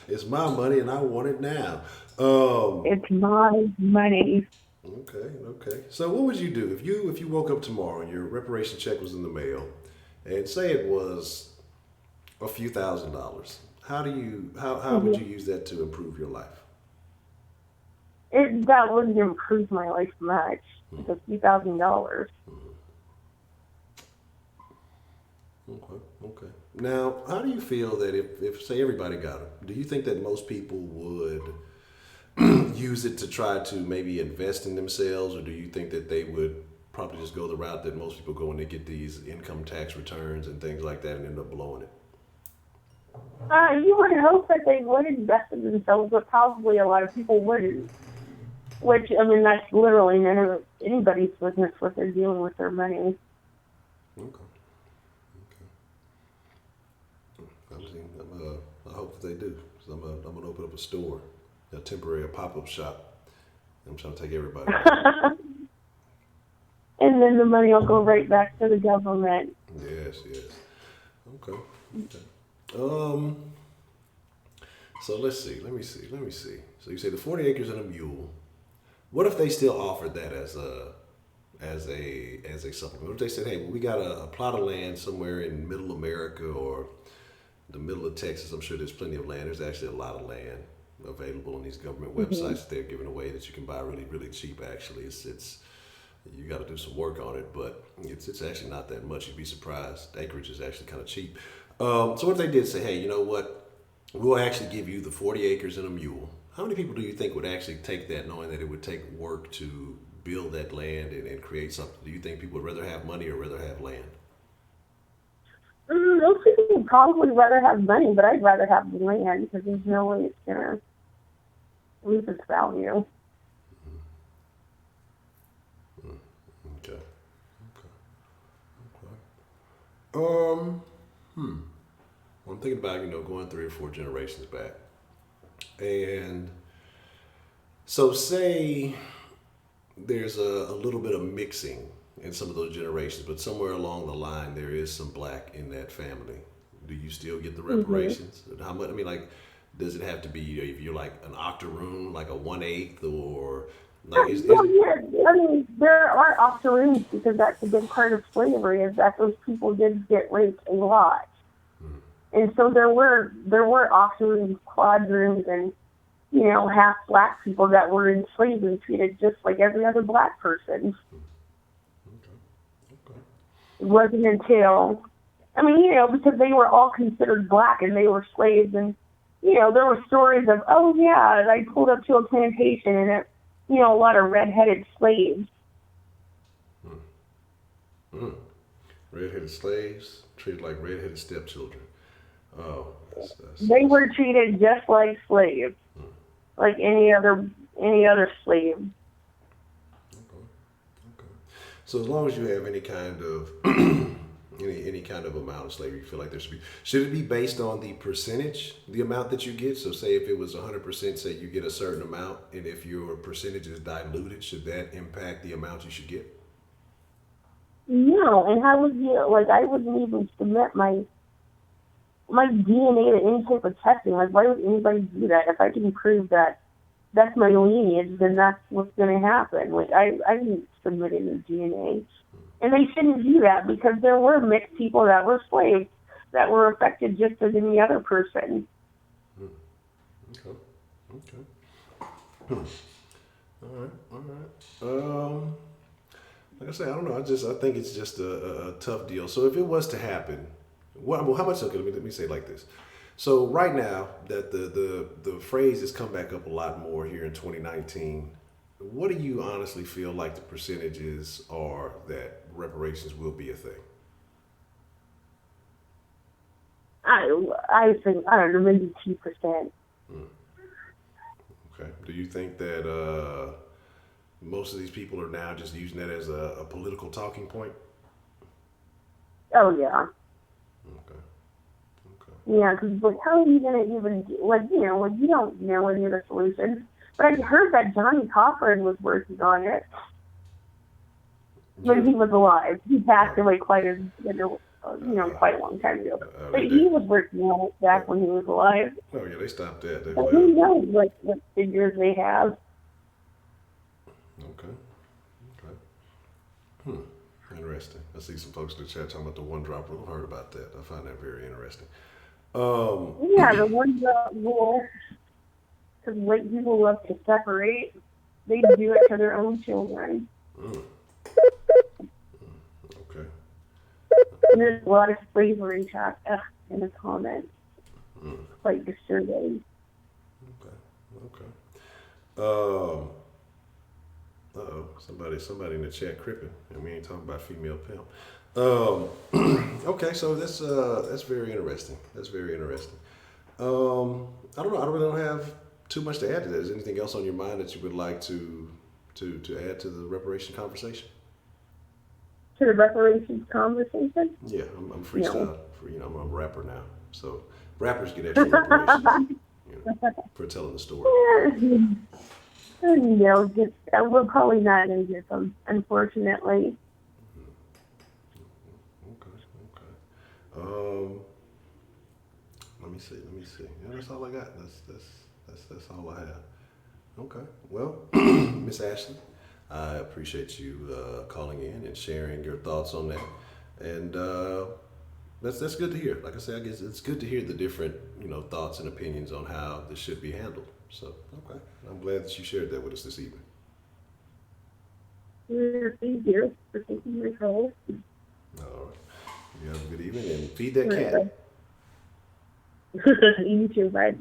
It's my money and I want it now. It's my money. Okay. So what would you do if you woke up tomorrow and your reparation check was in the mail, and say it was a few $1,000s? How would you use that to improve your life? That wouldn't improve my life much. It's a few $1,000s. Okay. Now, how do you feel that if say everybody got it, do you think that most people would use it to try to maybe invest in themselves, or do you think that they would probably just go the route that most people go when they get these income tax returns and things like that and end up blowing it? You would hope that they would invest in themselves, but probably a lot of people wouldn't. Which, I mean, that's literally none of anybody's business what they're doing with their money. Okay. I hope that they do. So I'm gonna open up a store, a temporary pop-up shop. I'm trying to take everybody. And then the money will go right back to the government. Yes. Okay. So let's see. Let me see. So you say the 40 acres and a mule. What if they still offered that as a supplement? What if they said, hey, well, we got a plot of land somewhere in middle America or the middle of Texas? I'm sure there's plenty of land. There's actually a lot of land available on these government websites that they're giving away that you can buy really, really cheap. Actually, it's you got to do some work on it, but it's actually not that much. You'd be surprised. Acreage is actually kind of cheap. So what if they did say, hey, you know what? We'll actually give you the 40 acres and a mule. How many people do you think would actually take that, knowing that it would take work to build that land and create something? Do you think people would rather have money or rather have land? Most people would probably rather have money, but I'd rather have the land because there's no way it's going to lose its value. Okay. I'm thinking about, going 3 or 4 generations back. And so say there's a little bit of mixing in some of those generations, but somewhere along the line there is some black in that family. Do you still get the reparations? How much? I mean, like, does it have to be if you're like an octoroon, like a 1/8, or like? I mean, there are octoroons because that's a big part of slavery is that those people did get raped a lot. And so there were octoroons, quadroons, and half black people that were enslaved and treated just like every other black person. Okay. It wasn't until, because they were all considered black and they were slaves, and there were stories of, oh yeah, I pulled up to a plantation and a lot of redheaded slaves. Redheaded slaves treated like redheaded stepchildren. Oh, They were treated just like slaves, like any other slave. Okay. So as long as you have any kind of any kind of amount of slavery, you feel like there should it be based on the percentage, the amount that you get? So say if it was 100%, say you get a certain amount, and if your percentage is diluted, should that impact the amount you should get? No, and how would you, I wouldn't even submit my DNA to any type of testing. Like, why would anybody do that? If I can prove that that's my lineage, then that's what's going to happen. Like, I didn't submit any DNA. And they shouldn't do that because there were mixed people that were slaves that were affected just as any other person. Okay. All right. Like I say, I don't know. I think it's just a tough deal. So if it was to happen, how much? Okay, let me say it like this. So right now that the phrase has come back up a lot more here in 2019, what do you honestly feel like the percentages are that reparations will be a thing? I think, I don't know, maybe 2%. Okay. Do you think that most of these people are now just using that as a political talking point? Oh, yeah. Okay. Okay. Yeah, because, like, how are you going to even, you don't know any of the solutions. But I heard that Johnny Cochran was working on it when he was alive. He passed away quite a long time ago. But he was working on it back when he was alive. Oh, yeah, they stopped that. But who knows, what figures they have. Okay. Okay. Interesting. I see some folks in the chat talking about the one drop rule. I've heard about that. I find that very interesting. Yeah, the one drop rule. Because white people love to separate. They do it to their own children. Okay. And there's a lot of slavery talk in the comments. Quite disturbing. Okay. Somebody in the chat cripping, and we ain't talking about female pimp. Okay, so that's very interesting. That's very interesting. I don't know. I really don't have too much to add to that. Is there anything else on your mind that you would like to add to the reparation conversation? To the reparations conversation? Yeah, I'm freestyle. I'm a rapper now, so rappers get extra reparations for telling the story. No, we're probably not going to get them, unfortunately. Okay. Let me see. Yeah, that's all I got. That's all I have. Okay. Well, Miss Ashley, I appreciate you calling in and sharing your thoughts on that, and that's good to hear. Like I said, I guess it's good to hear the different thoughts and opinions on how this should be handled. So, okay, I'm glad that you shared that with us this evening. Thank you for taking my call. All right. You have a good evening and feed that cat. You too, bye.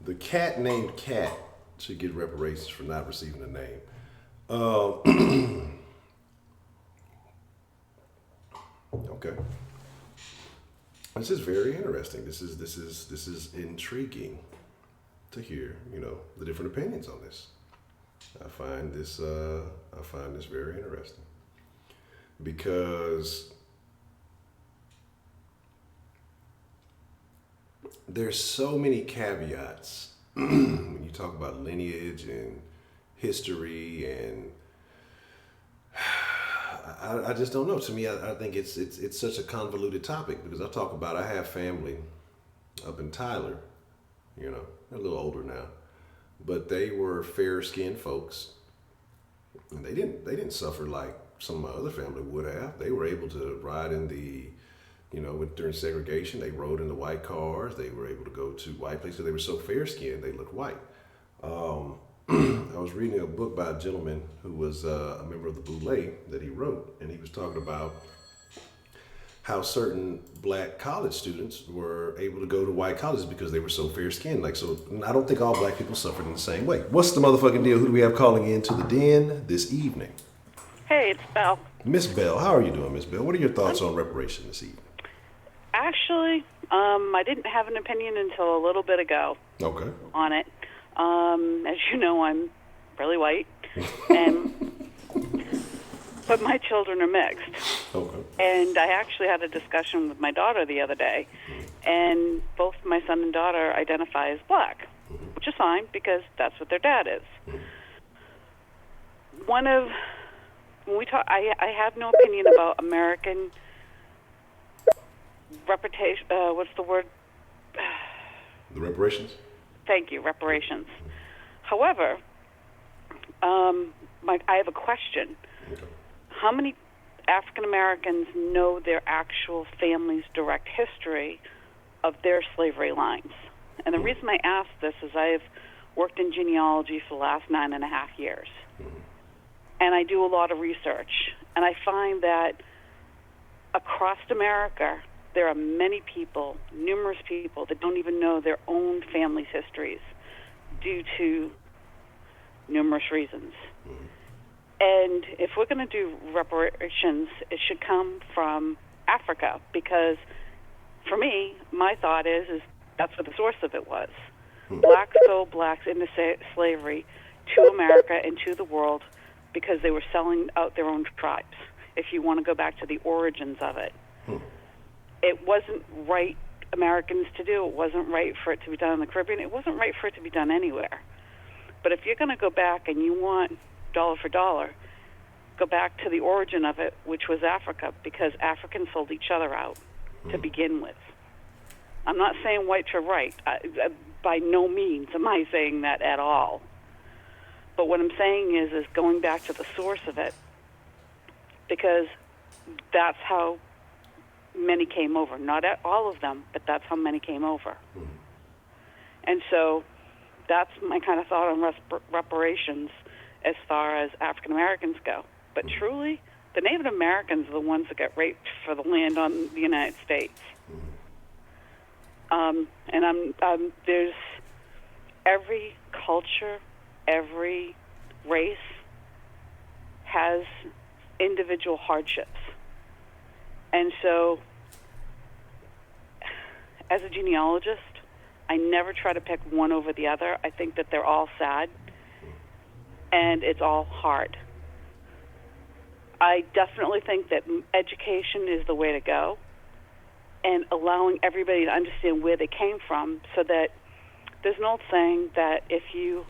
The cat named Cat should get reparations for not receiving a name. Okay. This is very interesting. This is intriguing to hear, the different opinions on this. I find this very interesting because there's so many caveats when you talk about lineage and history, and I just don't know. To me, I think it's such a convoluted topic because I have family up in Tyler, they're a little older now, but they were fair-skinned folks, and they didn't suffer like some of my other family would have. They were able to ride in during segregation, they rode in the white cars. They were able to go to white places. They were so fair-skinned, they looked white. I was reading a book by a gentleman who was a member of the Boule that he wrote, and he was talking about how certain black college students were able to go to white colleges because they were so fair-skinned. So I don't think all black people suffered in the same way. What's the motherfucking deal? Who do we have calling in to the den this evening? Hey, it's Belle. Miss Belle, how are you doing, Miss Belle? What are your thoughts on reparation this evening? Actually, I didn't have an opinion until a little bit ago. Okay. On it. As you know, I'm really white, but my children are mixed. Okay. And I actually had a discussion with my daughter the other day, and both my son and daughter identify as black, which is fine because that's what their dad is. When we talk, I have no opinion about American reputation. What's the word? The reparations? Thank you, reparations. However, I have a question. Okay. How many African Americans know their actual family's direct history of their slavery lines? And the reason I ask this is I've worked in genealogy for the last 9.5 years. And I do a lot of research. And I find that across America, there are many people, numerous people, that don't even know their own family's histories due to numerous reasons. And if we're going to do reparations, it should come from Africa, because for me, my thought is that's what the source of it was. Blacks sold blacks into slavery to America and to the world because they were selling out their own tribes, if you want to go back to the origins of it. It wasn't right Americans to do. It wasn't right for it to be done in the Caribbean. It wasn't right for it to be done anywhere. But if you're going to go back and you want dollar for dollar, go back to the origin of it, which was Africa, because Africans sold each other out to begin with. I'm not saying whites are right. By no means am I saying that at all. But what I'm saying is going back to the source of it, because that's how many came over. Not all of them, but that's how many came over. And so that's my kind of thought on reparations as far as African Americans go. But truly, the Native Americans are the ones that got raped for the land on the United States. And there's every culture, every race has individual hardships. And so, as a genealogist, I never try to pick one over the other. I think that they're all sad, and it's all hard. I definitely think that education is the way to go, and allowing everybody to understand where they came from, so that there's an old saying that if you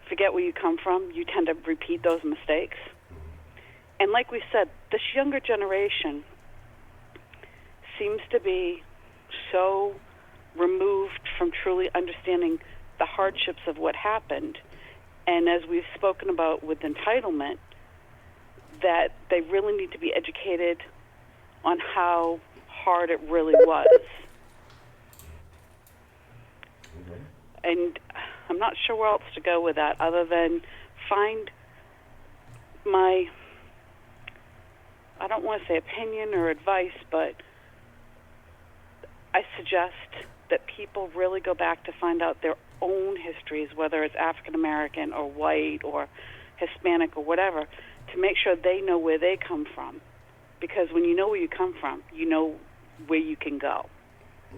forget where you come from, you tend to repeat those mistakes. And like we said, this younger generation seems to be so removed from truly understanding the hardships of what happened. And as we've spoken about with entitlement, that they really need to be educated on how hard it really was. And I'm not sure where else to go with that other than find my, I don't want to say opinion or advice, but I suggest that people really go back to find out their own histories, whether it's African American or white or Hispanic or whatever, to make sure they know where they come from. Because when you know where you come from, you know where you can go.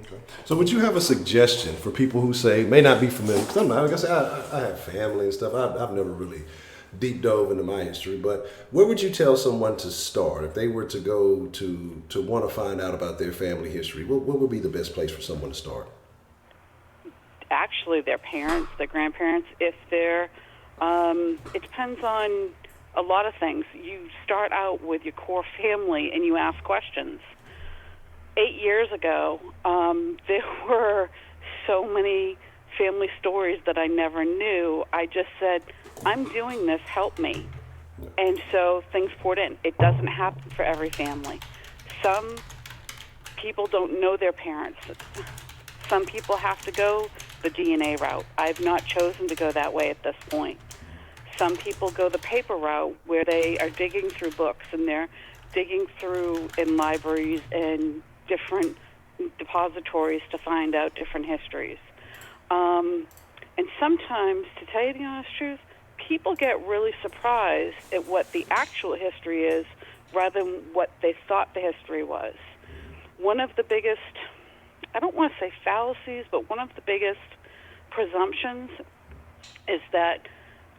Okay. So would you have a suggestion for people who say, may not be familiar, because I'm not, like I said, I have family and stuff. I've never really deep dove into my history, but where would you tell someone to start if they were to go to want to find out about their family history? What would be the best place for someone to start? Actually, their parents, their grandparents, if they're, it depends on a lot of things. You start out with your core family and you ask questions. 8 years ago, there were so many family stories that I never knew. I just said, I'm doing this, help me. And so things poured in. It doesn't happen for every family. Some people don't know their parents. Some people have to go the DNA route. I've not chosen to go that way at this point. Some people go the paper route where they are digging through books and they're digging through in libraries and different depositories to find out different histories. And sometimes, to tell you the honest truth, people get really surprised at what the actual history is rather than what they thought the history was. One of the biggest, I don't want to say fallacies, but one of the biggest presumptions is that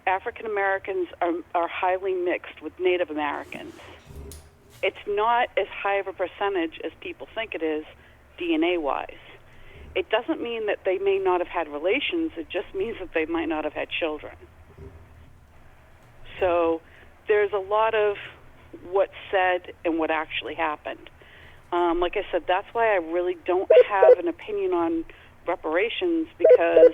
African Americans are highly mixed with Native Americans. It's not as high of a percentage as people think it is, DNA-wise. It doesn't mean that they may not have had relations. It just means that they might not have had children. So there's a lot of what's said and what actually happened. Like I said, that's why I really don't have an opinion on reparations, because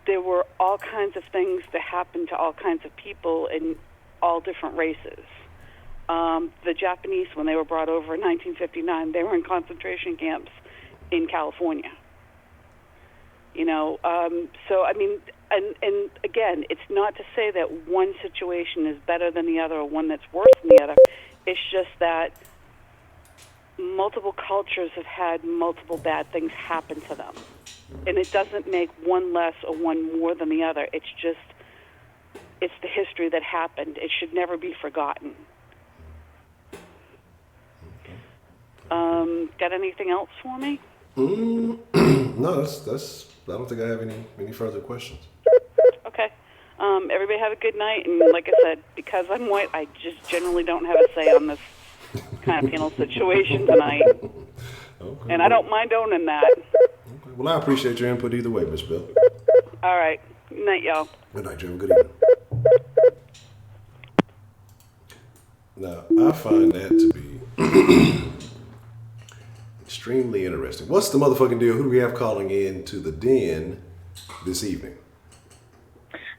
there were all kinds of things that happened to all kinds of people in all different races. The Japanese, when they were brought over in 1959, they were in concentration camps in California. You know, so I mean, and again, it's not to say that one situation is better than the other or one that's worse than the other. It's just that multiple cultures have had multiple bad things happen to them. And it doesn't make one less or one more than the other. It's just, it's the history that happened. It should never be forgotten. Got anything else for me? No, that's. I don't think I have any further questions. Okay. Everybody have a good night. And like I said, because I'm white, I just generally don't have a say on this kind of panel situation tonight. Okay. And I don't mind owning that. Okay. Well, I appreciate your input either way, Miss Bill. All right. Good night, y'all. Good night, Jim. Good evening. Now, I find that to be extremely interesting. What's the motherfucking deal? Who do we have calling in to the den this evening?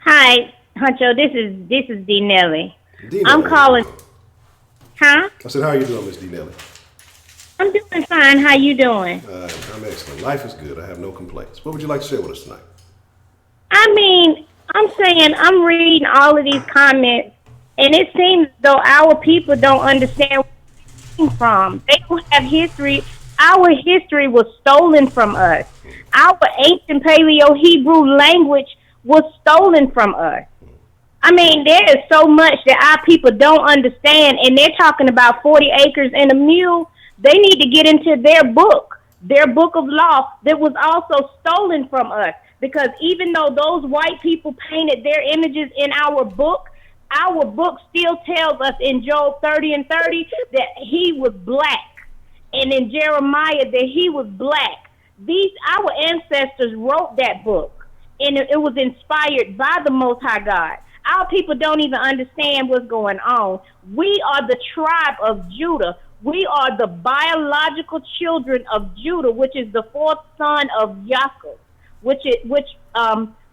Hi, Honcho. This is D. Nelly. D. I'm Nelly. calling. Huh? I said, how are you doing, Miss D. Nelly? I'm doing fine. How you doing? I'm excellent. Life is good. I have no complaints. What would you like to share with us tonight? I mean, I'm saying I'm reading all of these comments, and it seems as though our people don't understand where we're coming from. They don't have history. Our history was stolen from us. Our ancient Paleo-Hebrew language was stolen from us. I mean, there is so much that our people don't understand, and they're talking about 40 acres and a mule. They need to get into their book of law that was also stolen from us. Because even though those white people painted their images in our book still tells us in Job 30 and 30 that he was black. And in Jeremiah that he was black. Our ancestors wrote that book. And it was inspired by the Most High God. Our people don't even understand what's going on. We are the tribe of Judah. We are the biological children of Judah, which is the fourth son of Yaakov, which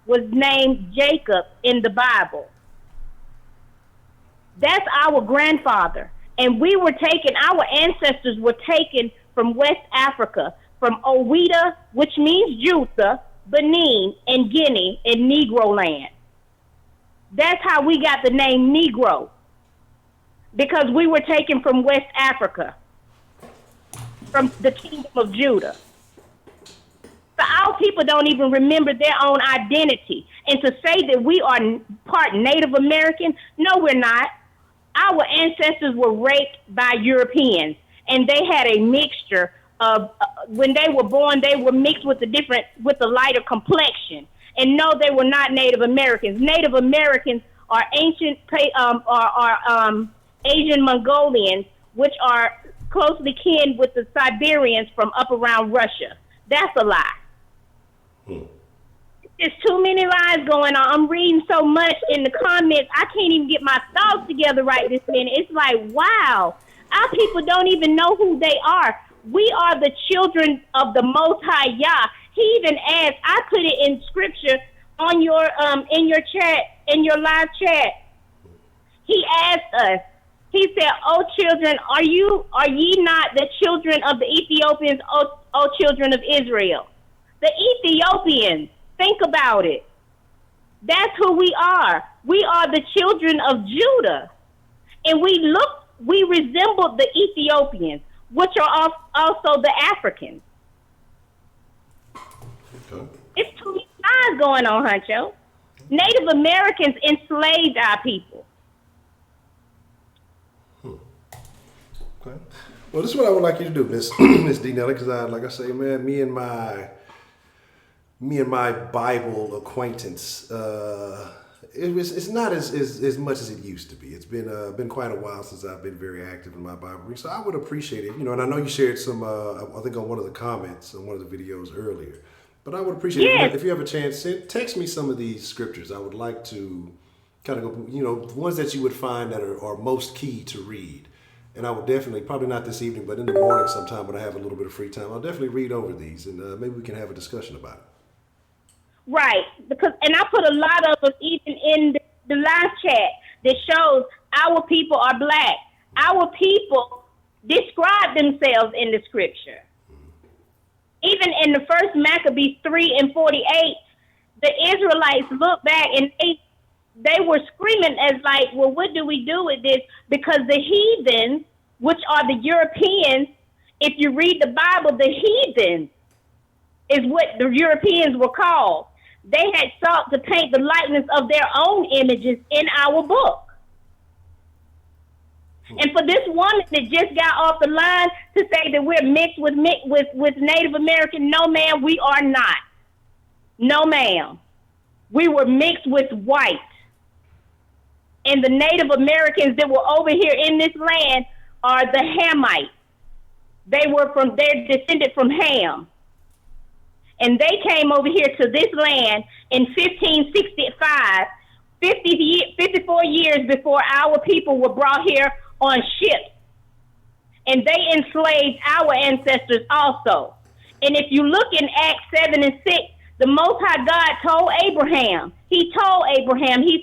was named Jacob in the Bible. That's our grandfather. And our ancestors were taken from West Africa, from Oweda, which means Judah, Benin, and Guinea, in Negro land. That's how we got the name Negro, because we were taken from West Africa, from the kingdom of Judah. So our people don't even remember their own identity. And to say that we are part Native American, no, we're not. Our ancestors were raped by Europeans, and they had a mixture of, when they were born, they were mixed with the lighter complexion. And no, they were not Native Americans. Native Americans are ancient, Asian Mongolians, which are closely kin with the Siberians from up around Russia. That's a lie. There's too many lies going on. I'm reading so much in the comments, I can't even get my thoughts together right this minute. It's like, wow, our people don't even know who they are. We are the children of the Most High Yah. He even asked, I put it in scripture on your in your chat, in your live chat. He asked us, he said, "O children, are ye not the children of the Ethiopians, O children of Israel?" The Ethiopians, think about it. That's who we are. We are the children of Judah. And we resemble the Ethiopians, which are also the Africans. Okay. It's too many lies going on, Honcho. Native Americans enslaved our people. Okay. Well, this is what I would like you to do, Miss D. Nelly, because like I say, man, me and my Bible acquaintance, it's not as much as it used to be. It's been quite a while since I've been very active in my Bible reading, so I would appreciate it, and I know you shared some, I think on one of the comments on one of the videos earlier, but I would appreciate it if you have a chance, text me some of these scriptures. I would like to kind of go, the ones that you would find that are most key to read. And I will definitely, probably not this evening, but in the morning sometime when I have a little bit of free time, I'll definitely read over these, and maybe we can have a discussion about it. Right, and I put a lot of them even in the live chat that shows our people are black. Our people describe themselves in the scripture. Even in the first Maccabees 3 and 48, the Israelites look back and they were screaming as like, well, what do we do with this? Because the heathens, which are the Europeans, if you read the Bible, the heathens is what the Europeans were called. they had sought to paint the likeness of their own images in our book. And for this woman that just got off the line to say that we're mixed with Native American, no, ma'am, we are not. No, ma'am. We were mixed with white. And the Native Americans that were over here in this land are the Hamites. They're descended from Ham. And they came over here to this land in 1565, 54 years before our people were brought here on ships. And they enslaved our ancestors also. And if you look in Acts 7 and 6, the Most High God told Abraham, he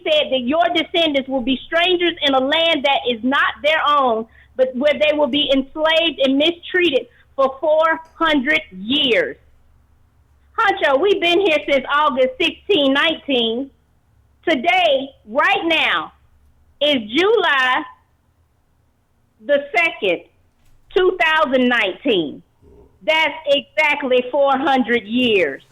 said that your descendants will be strangers in a land that is not their own, but where they will be enslaved and mistreated for 400 years. Honcho, we've been here since August 1619. Today, right now, is July the 2nd, 2019. That's exactly 400 years.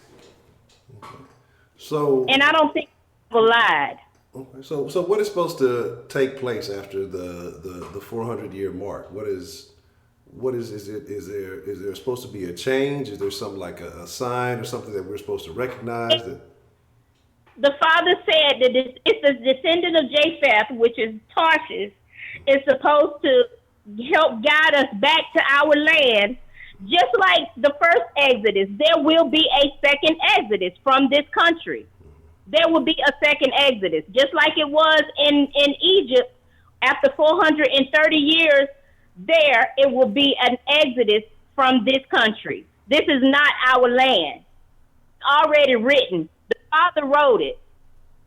So, and I don't think people lied. Okay. So what is supposed to take place after the 400-year mark? Is there supposed to be a change? Is there something like a sign or something that we're supposed to recognize? The father said that it's the descendant of Japheth, which is Tarshish, is supposed to help guide us back to our land. Just like the first Exodus, there will be a second Exodus from this country. There will be a second Exodus, just like it was in Egypt. After 430 years there, it will be an Exodus from this country. This is not our land. It's already written. The father wrote it.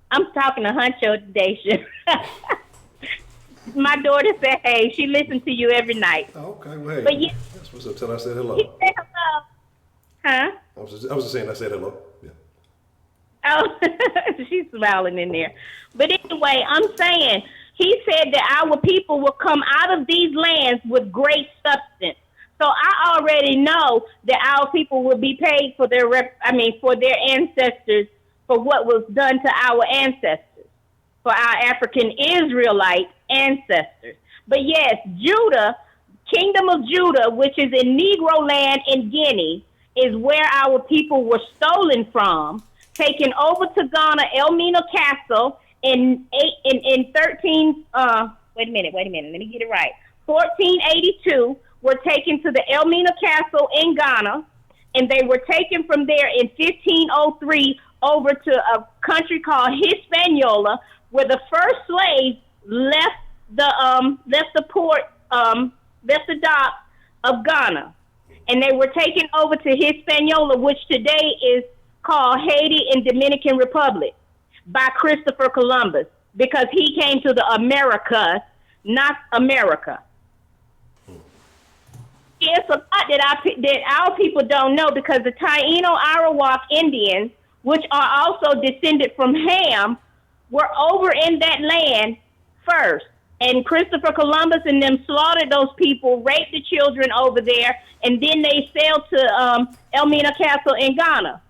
I'm talking to Honcho today. My daughter said, hey, she listens to you every night. Oh, okay, well, hey, but yeah, that's what's up. Tell her I said hello. He said hello. Huh? I was just saying I said hello. Yeah. Oh, she's smiling in there. But anyway, I'm saying, he said that our people will come out of these lands with great substance. So I already know that our people will be paid for their ancestors, for what was done to our ancestors, for our African Israelite ancestors. But yes, Judah, Kingdom of Judah, which is in Negro land in Guinea, is where our people were stolen from, taken over to Ghana, Elmina Castle in 1482, were taken to the Elmina Castle in Ghana, and they were taken from there in 1503 over to a country called Hispaniola, where the first slaves left the dock of Ghana, and they were taken over to Hispaniola, which today is called Haiti and Dominican Republic, by Christopher Columbus, because he came to the Americas, not America. It's a lot that our people don't know, because the Taino Arawak Indians, which are also descended from Ham, were over in that land first. And Christopher Columbus and them slaughtered those people, raped the children over there, and then they sailed to Elmina Castle in Ghana.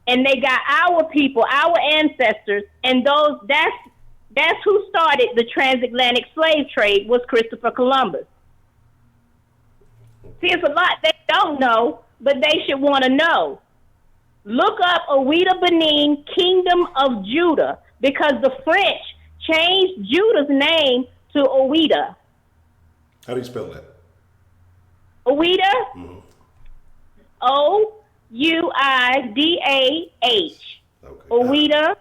And they got our people, our ancestors, and that's who started the transatlantic slave trade, was Christopher Columbus. See, it's a lot they don't know, but they should want to know. Look up Ouida Benin, Kingdom of Judah, because the French changed Judah's name to Ouida. How do you spell that? Ouida? Mm-hmm. Ouidah. Okay. Ouida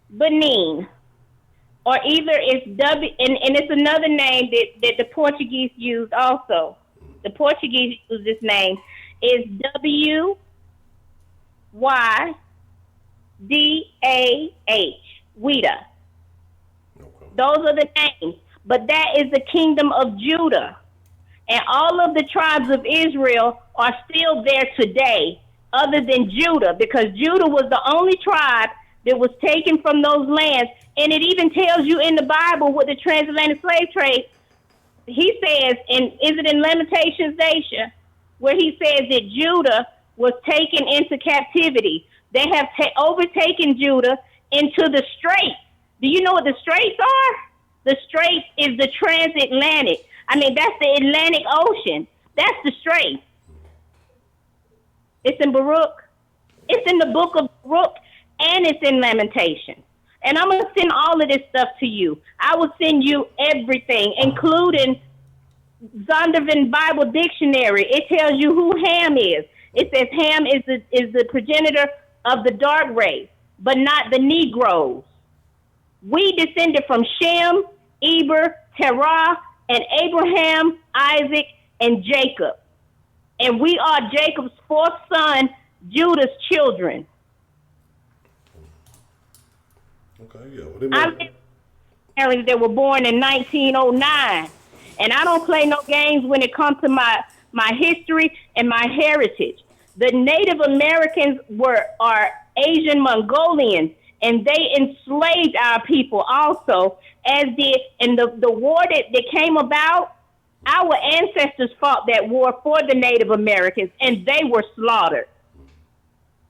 Benin. Or either it's W, and it's another name that the Portuguese used also. The Portuguese use this name is WYDAH. Ouida. Okay. Those are the names. But that is the Kingdom of Judah. And all of the tribes of Israel are still there today, other than Judah, because Judah was the only tribe that was taken from those lands. And it even tells you in the Bible with the transatlantic slave trade, he says, is it in Lamentations, Dacia, where he says that Judah was taken into captivity. They have overtaken Judah into the Straits. Do you know what the Straits are? The Straits is the transatlantic. I mean, that's the Atlantic Ocean. That's the Straits. It's in Baruch. It's in the book of Baruch, and it's in Lamentation. And I'm going to send all of this stuff to you. I will send you everything, including Zondervan Bible Dictionary. It tells you who Ham is. It says Ham is the progenitor of the dark race, but not the Negroes. We descended from Shem, Eber, Terah, and Abraham, Isaac, and Jacob. And we are Jacob's fourth son, Judah's children. Okay, yeah. Parents that were born in 1909. And I don't play no games when it comes to my history and my heritage. The Native Americans are Asian Mongolians, and they enslaved our people also, as did, and the war that came about, our ancestors fought that war for the Native Americans, and they were slaughtered.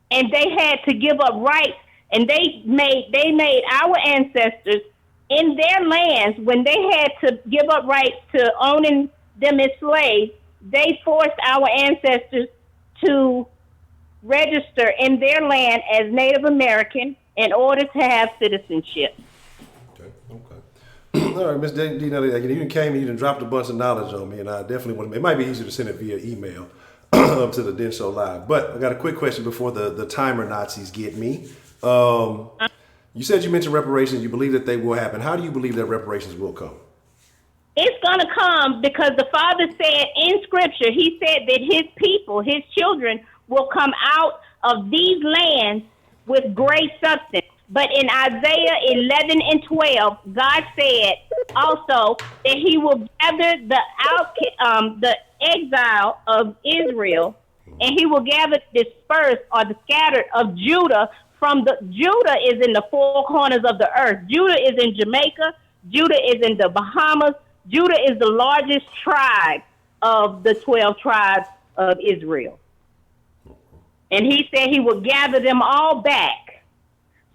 And they had to give up rights, and they made our ancestors in their lands, when they had to give up rights to owning them as slaves, they forced our ancestors to register in their land as Native American in order to have citizenship. Okay. All right, Ms. D. You came and you dropped a bunch of knowledge on me, and I definitely want to. It might be easier to send it via email up to the Den Show Live. But I got a quick question before the timer Nazis get me. You said you mentioned reparations. You believe that they will happen. How do you believe that reparations will come? It's going to come because the Father said in Scripture, He said that His people, His children, will come out of these lands with great substance. But in Isaiah 11 and 12, God said also that He will gather the exile of Israel, and He will gather dispersed or the scattered of Judah. Judah is in the four corners of the earth. Judah is in Jamaica. Judah is in the Bahamas. Judah is the largest tribe of the 12 tribes of Israel. And He said He will gather them all back.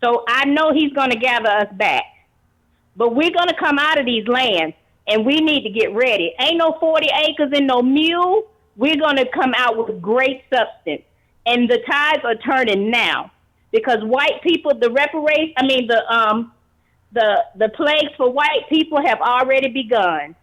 So I know He's going to gather us back. But we're going to come out of these lands, and we need to get ready. Ain't no 40 acres and no mule. We're going to come out with great substance. And the tides are turning now. Because white people, the plagues for white people have already begun.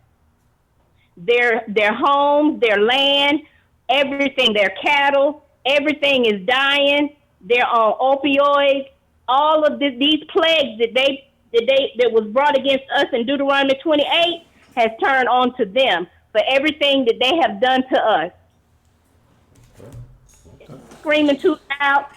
Their homes, their land, everything, their cattle, everything is dying. They're on opioids. All of these plagues that was brought against us in Deuteronomy 28 has turned on to them for everything that they have done to us. Screaming too loud.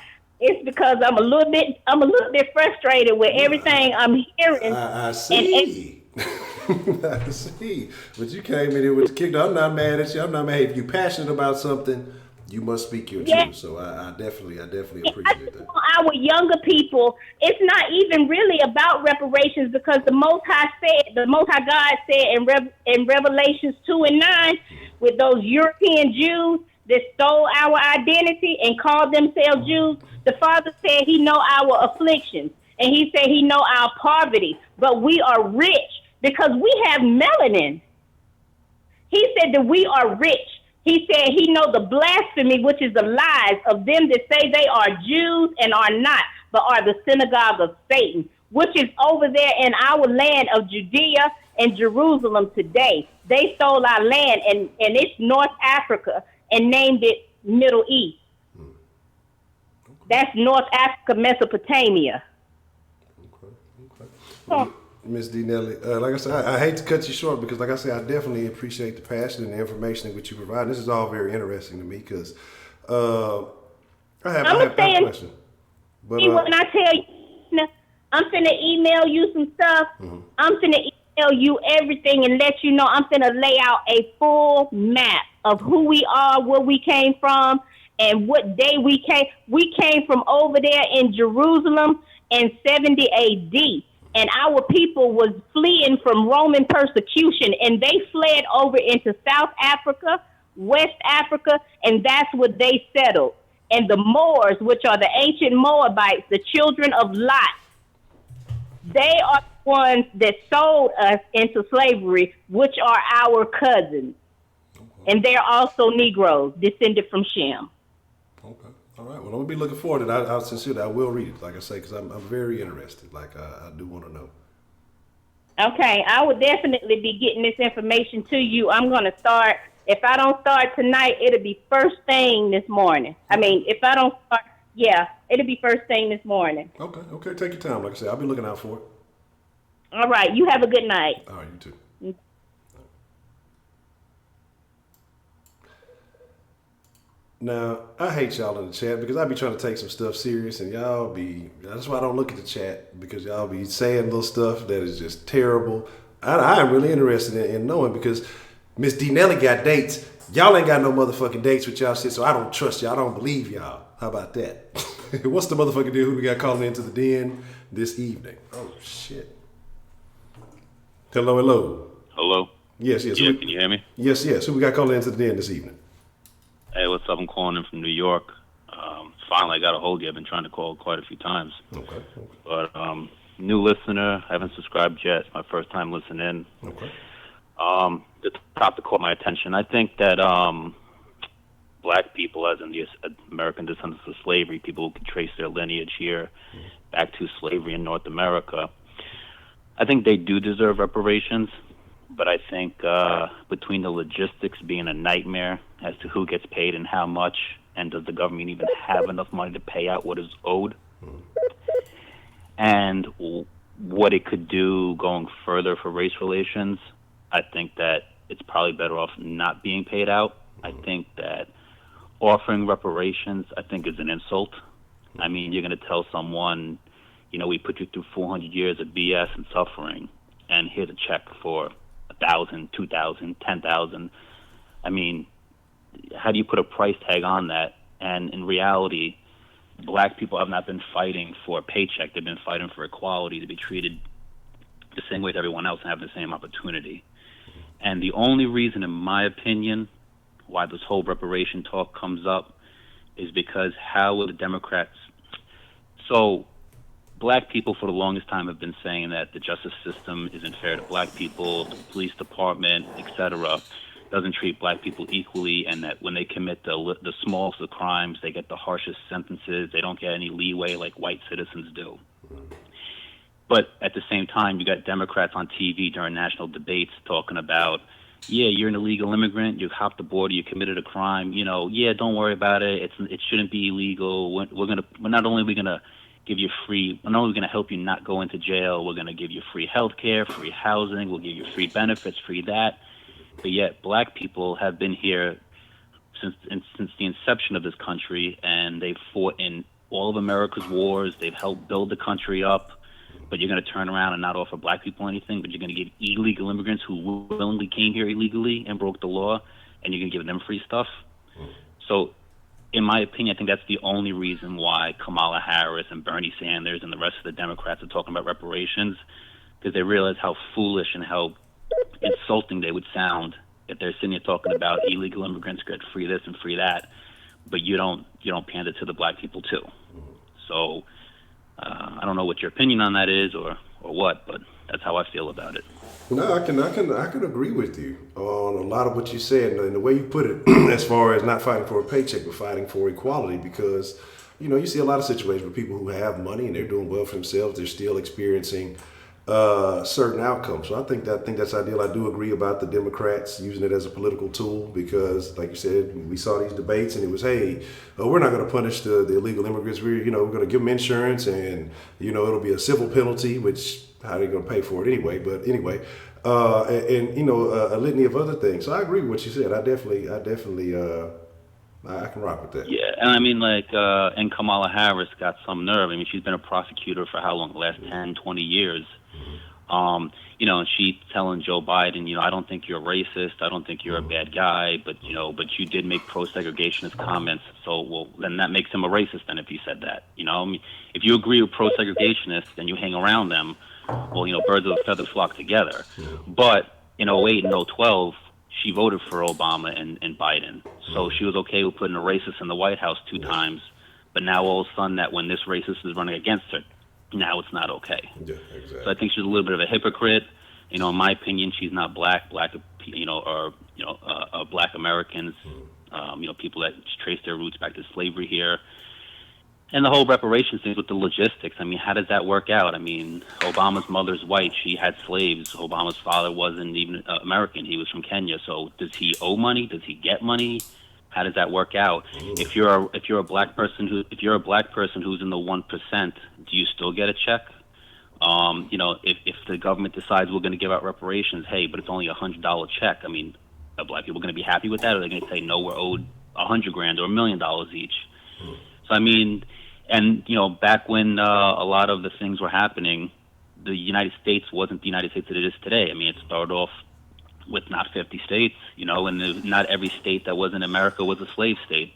It's because I'm a little bit frustrated with everything I'm hearing. I see. I see. But you came in here with the kick. I'm not mad at you. I'm not mad. If you're passionate about something, you must speak your truth. So I definitely appreciate that. Our younger people, it's not even really about reparations, because the Most High God said in Revelations 2 and 9, with those European Jews that stole our identity and called themselves Jews, the Father said He know our afflictions, and He said He know our poverty, but we are rich because we have melanin. He said that we are rich. He said He know the blasphemy, which is the lies of them that say they are Jews and are not, but are the synagogue of Satan, which is over there in our land of Judea and Jerusalem today. They stole our land, and it's North Africa, and named it Middle East. That's North Africa, Mesopotamia. Okay. Ms. D. Nelly, like I said, I hate to cut you short, because like I said, I definitely appreciate the passion and the information that you provide. This is all very interesting to me, because I have a question. But, when I tell you, I'm finna email you some stuff. Mm-hmm. I'm finna email you everything and let you know. I'm finna lay out a full map of who we are, where we came from, and what day we came. We came from over there in Jerusalem in 70 AD. And our people was fleeing from Roman persecution, and they fled over into South Africa, West Africa, and that's where they settled. And the Moors, which are the ancient Moabites, the children of Lot, they are the ones that sold us into slavery, which are our cousins. And they're also Negroes, descended from Shem. Okay. All right. Well, I'm gonna be looking forward to it. I'll sincerely, I will read it, like I say, because I'm very interested. Like I do want to know. Okay, I would definitely be getting this information to you. I'm going to start. If I don't start tonight, it'll be first thing this morning. I mean, if I don't start, yeah, it'll be first thing this morning. Okay. Okay. Take your time. Like I said, I'll be looking out for it. All right, you have a good night. All right. You too. Now, I hate y'all in the chat because I be trying to take some stuff serious and y'all be, that's why I don't look at the chat, because y'all be saying little stuff that is just terrible. I am really interested in knowing, because Miss D. Nelly got dates. Y'all ain't got no motherfucking dates with y'all shit, so I don't trust y'all. I don't believe y'all. How about that? What's the motherfucking deal? Who we got calling into the den this evening? Oh, shit. Hello, hello. Hello? Yes, yes. Yeah, can you hear me? Yes, yes. Who we got calling into the den this evening? Hey, what's up? I'm calling in from New York. Finally, I got a hold of you. I've been trying to call quite a few times. Okay. But new listener. I haven't subscribed yet. It's my first time listening. Okay. The topic caught my attention. I think that black people, as in the American descendants of slavery, people who can trace their lineage here back to slavery in North America, I think they do deserve reparations. But I think between the logistics being a nightmare as to who gets paid and how much, and does the government even have enough money to pay out what is owed, and what it could do going further for race relations, I think that it's probably better off not being paid out. I think that offering reparations, I think, is an insult. I mean, you're going to tell someone, you know, we put you through 400 years of BS and suffering, and here's a check for 1,000, 2,000, 10,000. I mean, how do you put a price tag on that? And in reality, black people have not been fighting for a paycheck. They've been fighting for equality, to be treated the same way as everyone else and have the same opportunity. And the only reason, in my opinion, why this whole reparation talk comes up is because how will the Democrats... So black people for the longest time have been saying that the justice system isn't fair to black people, the police department, etc., doesn't treat black people equally, and that when they commit the smallest of crimes, they get the harshest sentences. They don't get any leeway like white citizens do. But at the same time, you got Democrats on TV during national debates talking about, yeah, you're an illegal immigrant, you hopped the border, you committed a crime, you know, yeah, don't worry about it. It shouldn't be illegal. We're not only are we gonna give you free, not only are we gonna help you not go into jail, we're gonna give you free health care, free housing, we'll give you free benefits, free that. But yet, black people have been here since the inception of this country, and they've fought in all of America's wars. They've helped build the country up. But you're going to turn around and not offer black people anything, but you're going to give illegal immigrants who willingly came here illegally and broke the law, and you're going to give them free stuff. So, in my opinion, I think that's the only reason why Kamala Harris and Bernie Sanders and the rest of the Democrats are talking about reparations, because they realize how foolish and how insulting they would sound if they're sitting here talking about illegal immigrants get free this and free that, but you don't pander to the black people too. So I don't know what your opinion on that is or what, but that's how I feel about it. No, I can agree with you on a lot of what you said, and the way you put it, as far as not fighting for a paycheck but fighting for equality, because you see a lot of situations where people who have money and they're doing well for themselves, they're still experiencing certain outcomes. So I think that's ideal. I do agree about the Democrats using it as a political tool, because, like you said, we saw these debates and it was, hey, we're not going to punish the illegal immigrants. We're going to give them insurance, and it'll be a civil penalty, which how are they going to pay for it anyway? But anyway, and a litany of other things. So I agree with what you said. I definitely I can rock with that. Yeah, and I mean, and Kamala Harris got some nerve. I mean, she's been a prosecutor for how long? The last 10, 20 years. And she's telling Joe Biden, I don't think you're racist. I don't think you're a bad guy, but you did make pro-segregationist comments. So, well, then that makes him a racist then if he said that. I mean, if you agree with pro-segregationists and you hang around them, well, birds of a feather flock together. But in 08 and 012, she voted for Obama and Biden. So she was okay with putting a racist in the White House 2 times, but now all of a sudden that when this racist is running against her, now it's not okay. Yeah, exactly. So I think she's a little bit of a hypocrite. In my opinion, she's not black, black Americans, people that trace their roots back to slavery here. And the whole reparations thing with the logistics, I mean, how does that work out? I mean, Obama's mother's white. She had slaves. Obama's father wasn't even American. He was from Kenya. So does he owe money? Does he get money? How does that work out? If you're a black person who's in the 1%, do you still get a check? If the government decides we're going to give out reparations, hey, but it's only $100 check. I mean, are black people going to be happy with that? Or are they going to say, no, we're owed $100,000 or $1 million each? So I mean, and back when a lot of the things were happening, the United States wasn't the United States that it is today. I mean, it started off with not 50 states, and not every state that was in America was a slave state.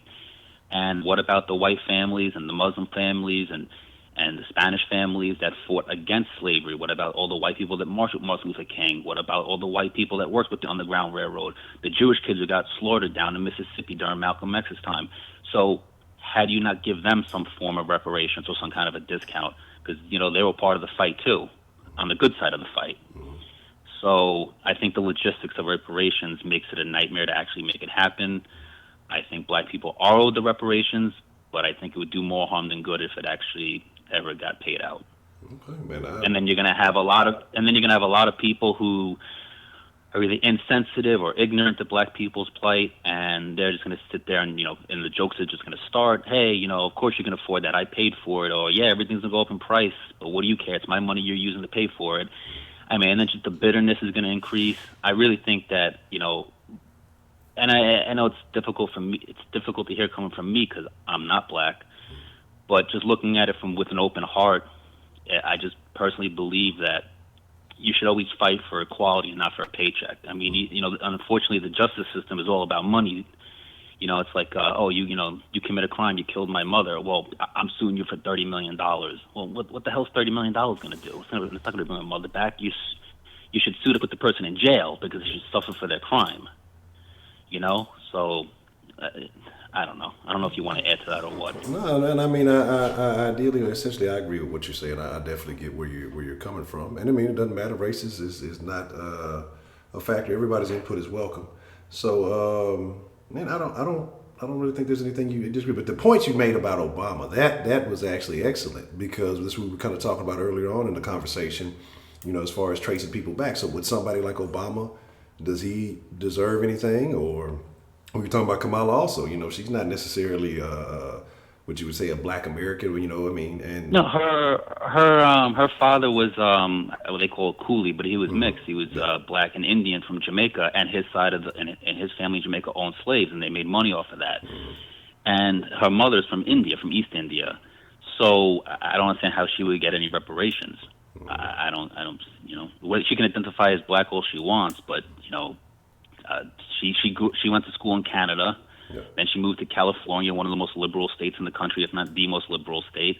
And what about the white families and the Muslim families and the Spanish families that fought against slavery? What about all the white people that marched with Martin Luther King? What about all the white people that worked with the Underground Railroad? The Jewish kids who got slaughtered down in Mississippi during Malcolm X's time. So how do you not give them some form of reparations or some kind of a discount? Because, they were part of the fight too, on the good side of the fight. So I think the logistics of reparations makes it a nightmare to actually make it happen. I think black people are owed the reparations, but I think it would do more harm than good if it actually ever got paid out. Okay, man. And then you're going to have a lot of people who are either insensitive or ignorant to black people's plight, and they're just going to sit there and and the jokes are just going to start. Hey, of course you can afford that. I paid for it. Or yeah, everything's going to go up in price. But what do you care? It's my money you're using to pay for it. I mean, and then just the bitterness is going to increase. I really think that and I know it's difficult for me. It's difficult to hear coming from me because I'm not black. But just looking at it with an open heart, I just personally believe that you should always fight for equality and not for a paycheck. I mean, unfortunately, the justice system is all about money. It's like, you commit a crime, you killed my mother. Well, I'm suing you for $30 million. Well, what the hell's $30 million going to do? It's not going to bring my mother back. You should sue to put the person in jail because they should suffer for their crime. So I don't know. I don't know if you want to add to that or what. No, and I mean, I ideally, essentially, I agree with what you're saying. I definitely get where you're coming from, and I mean, it doesn't matter. Racism is not a factor. Everybody's input is welcome. So, man, I don't really think there's anything you disagree. But the points you made about Obama, that was actually excellent because this we were kind of talking about earlier on in the conversation. As far as tracing people back. So, with somebody like Obama, does he deserve anything or? We were talking about Kamala also. She's not necessarily what you would say a black American. And no, her father was what they call a coolie, but he was mixed. He was black and Indian from Jamaica, and his side of and his family in Jamaica owned slaves, and they made money off of that. And her mother's from India, from East India. So I don't understand how she would get any reparations. I don't. She can identify as black all she wants, but she went to school in Canada. Yeah. Then she moved to California, one of the most liberal states in the country, if not the most liberal state.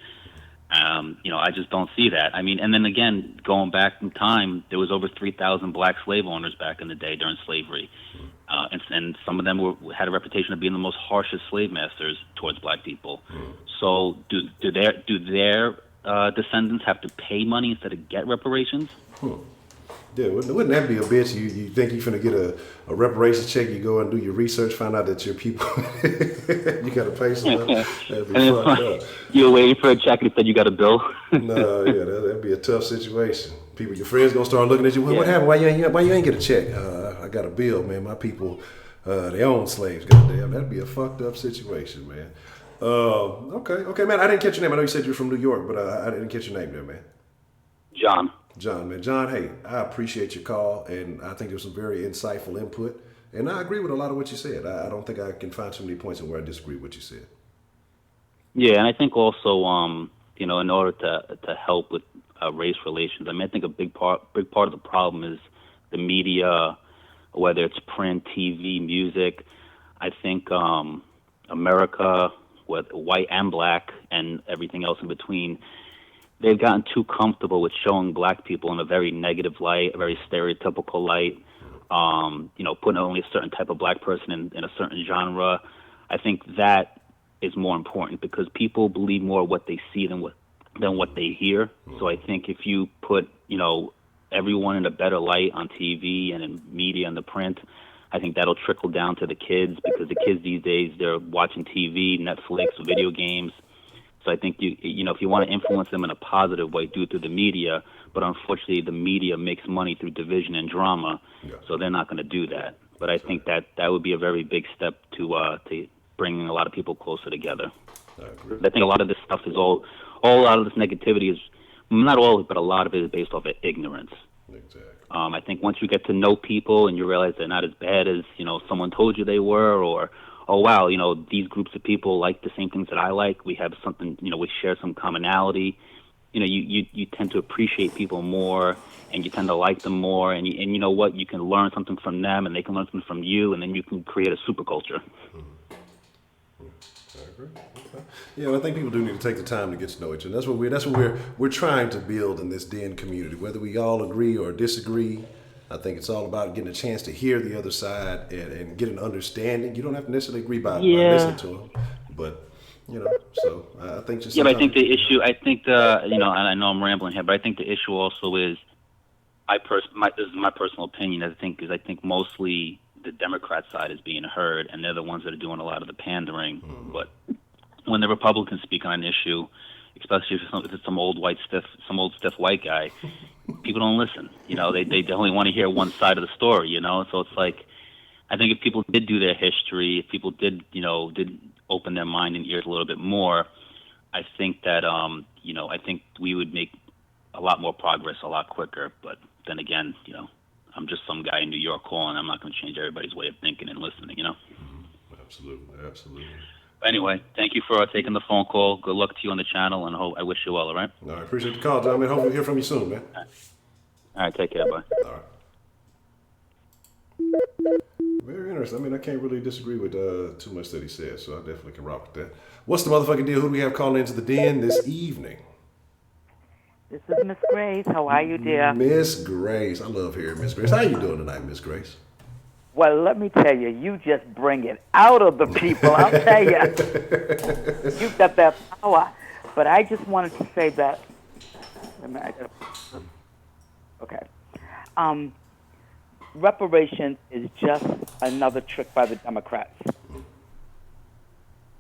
I just don't see that. I mean, and then again, going back in time, there was over 3,000 black slave owners back in the day during slavery. And some of them had a reputation of being the most harshest slave masters towards black people. So do their descendants have to pay money instead of get reparations? Yeah, wouldn't that be a bitch? You think you're finna get a reparations check, you go and do your research, find out that your people, you gotta pay some. That'd be fucked up. You're waiting for a check and said you got a bill. No, yeah, that'd be a tough situation. Your friends gonna start looking at you. What happened? Why you ain't get a check? I got a bill, man. My people, they own slaves. Goddamn, that'd be a fucked up situation, man. Okay, man. I didn't catch your name. I know you said you're from New York, but I didn't catch your name there, man. John, man. John, hey, I appreciate your call, and I think there's some very insightful input, and I agree with a lot of what you said. I don't think I can find too many points in where I disagree with what you said. Yeah, and I think also, in order to help with race relations, I mean, I think a big part of the problem is the media, whether it's print, TV, music. I think America, with white and black, and everything else in between, they've gotten too comfortable with showing black people in a very negative light, a very stereotypical light. putting only a certain type of black person in a certain genre. I think that is more important because people believe more what they see than what they hear. So I think if you put, everyone in a better light on TV and in media and the print, I think that'll trickle down to the kids because the kids these days, they're watching TV, Netflix, video games. So I think if you want to influence them in a positive way, do it through the media. But unfortunately, the media makes money through division and drama, so they're not going to do that. But I think that would be a very big step to bringing a lot of people closer together. I think a lot of this stuff is all a lot of this negativity is not all, but a lot of it is based off of ignorance. Exactly. I think once you get to know people and you realize they're not as bad as someone told you they were, or oh wow, these groups of people like the same things that I like. We have something, we share some commonality. You tend to appreciate people more, and you tend to like them more, and you know what, you can learn something from them, and they can learn something from you, and then you can create a super culture. I agree. Okay. Yeah, I think people do need to take the time to get to know each other. That's what we're trying to build in this den community. Whether we all agree or disagree, I think it's all about getting a chance to hear the other side and get an understanding. You don't have to necessarily agree by listening to them, but so I think just but I think the issue. I think and I know I'm rambling here, but I think the issue also is, this is my personal opinion. I think mostly the Democrat side is being heard, and they're the ones that are doing a lot of the pandering. But when the Republicans speak on an issue, especially if it's some old stiff white guy, people don't listen. They only want to hear one side of the story. So it's like, I think if people did do their history, if people did open their mind and ears a little bit more, I think that I think we would make a lot more progress a lot quicker. But then again, I'm just some guy in New York calling. I'm not going to change everybody's way of thinking and listening, Absolutely. But anyway, thank you for taking the phone call. Good luck to you on the channel, and I wish you well, all right? All right, appreciate the call, John, man. Hopefully hear from you soon, man. All right, take care, bye. All right. Very interesting. I can't really disagree with too much that he said, so I definitely can rock with that. What's the motherfucking deal? Who do we have calling into the den this evening? This is Miss Grace. How are you, dear? Miss Grace. I love hearing Miss Grace. How you doing tonight, Miss Grace? Well, let me tell you, you just bring it out of the people. I'll tell you. You've got that power. But I just wanted to say that. Okay. Reparations is just another trick by the Democrats.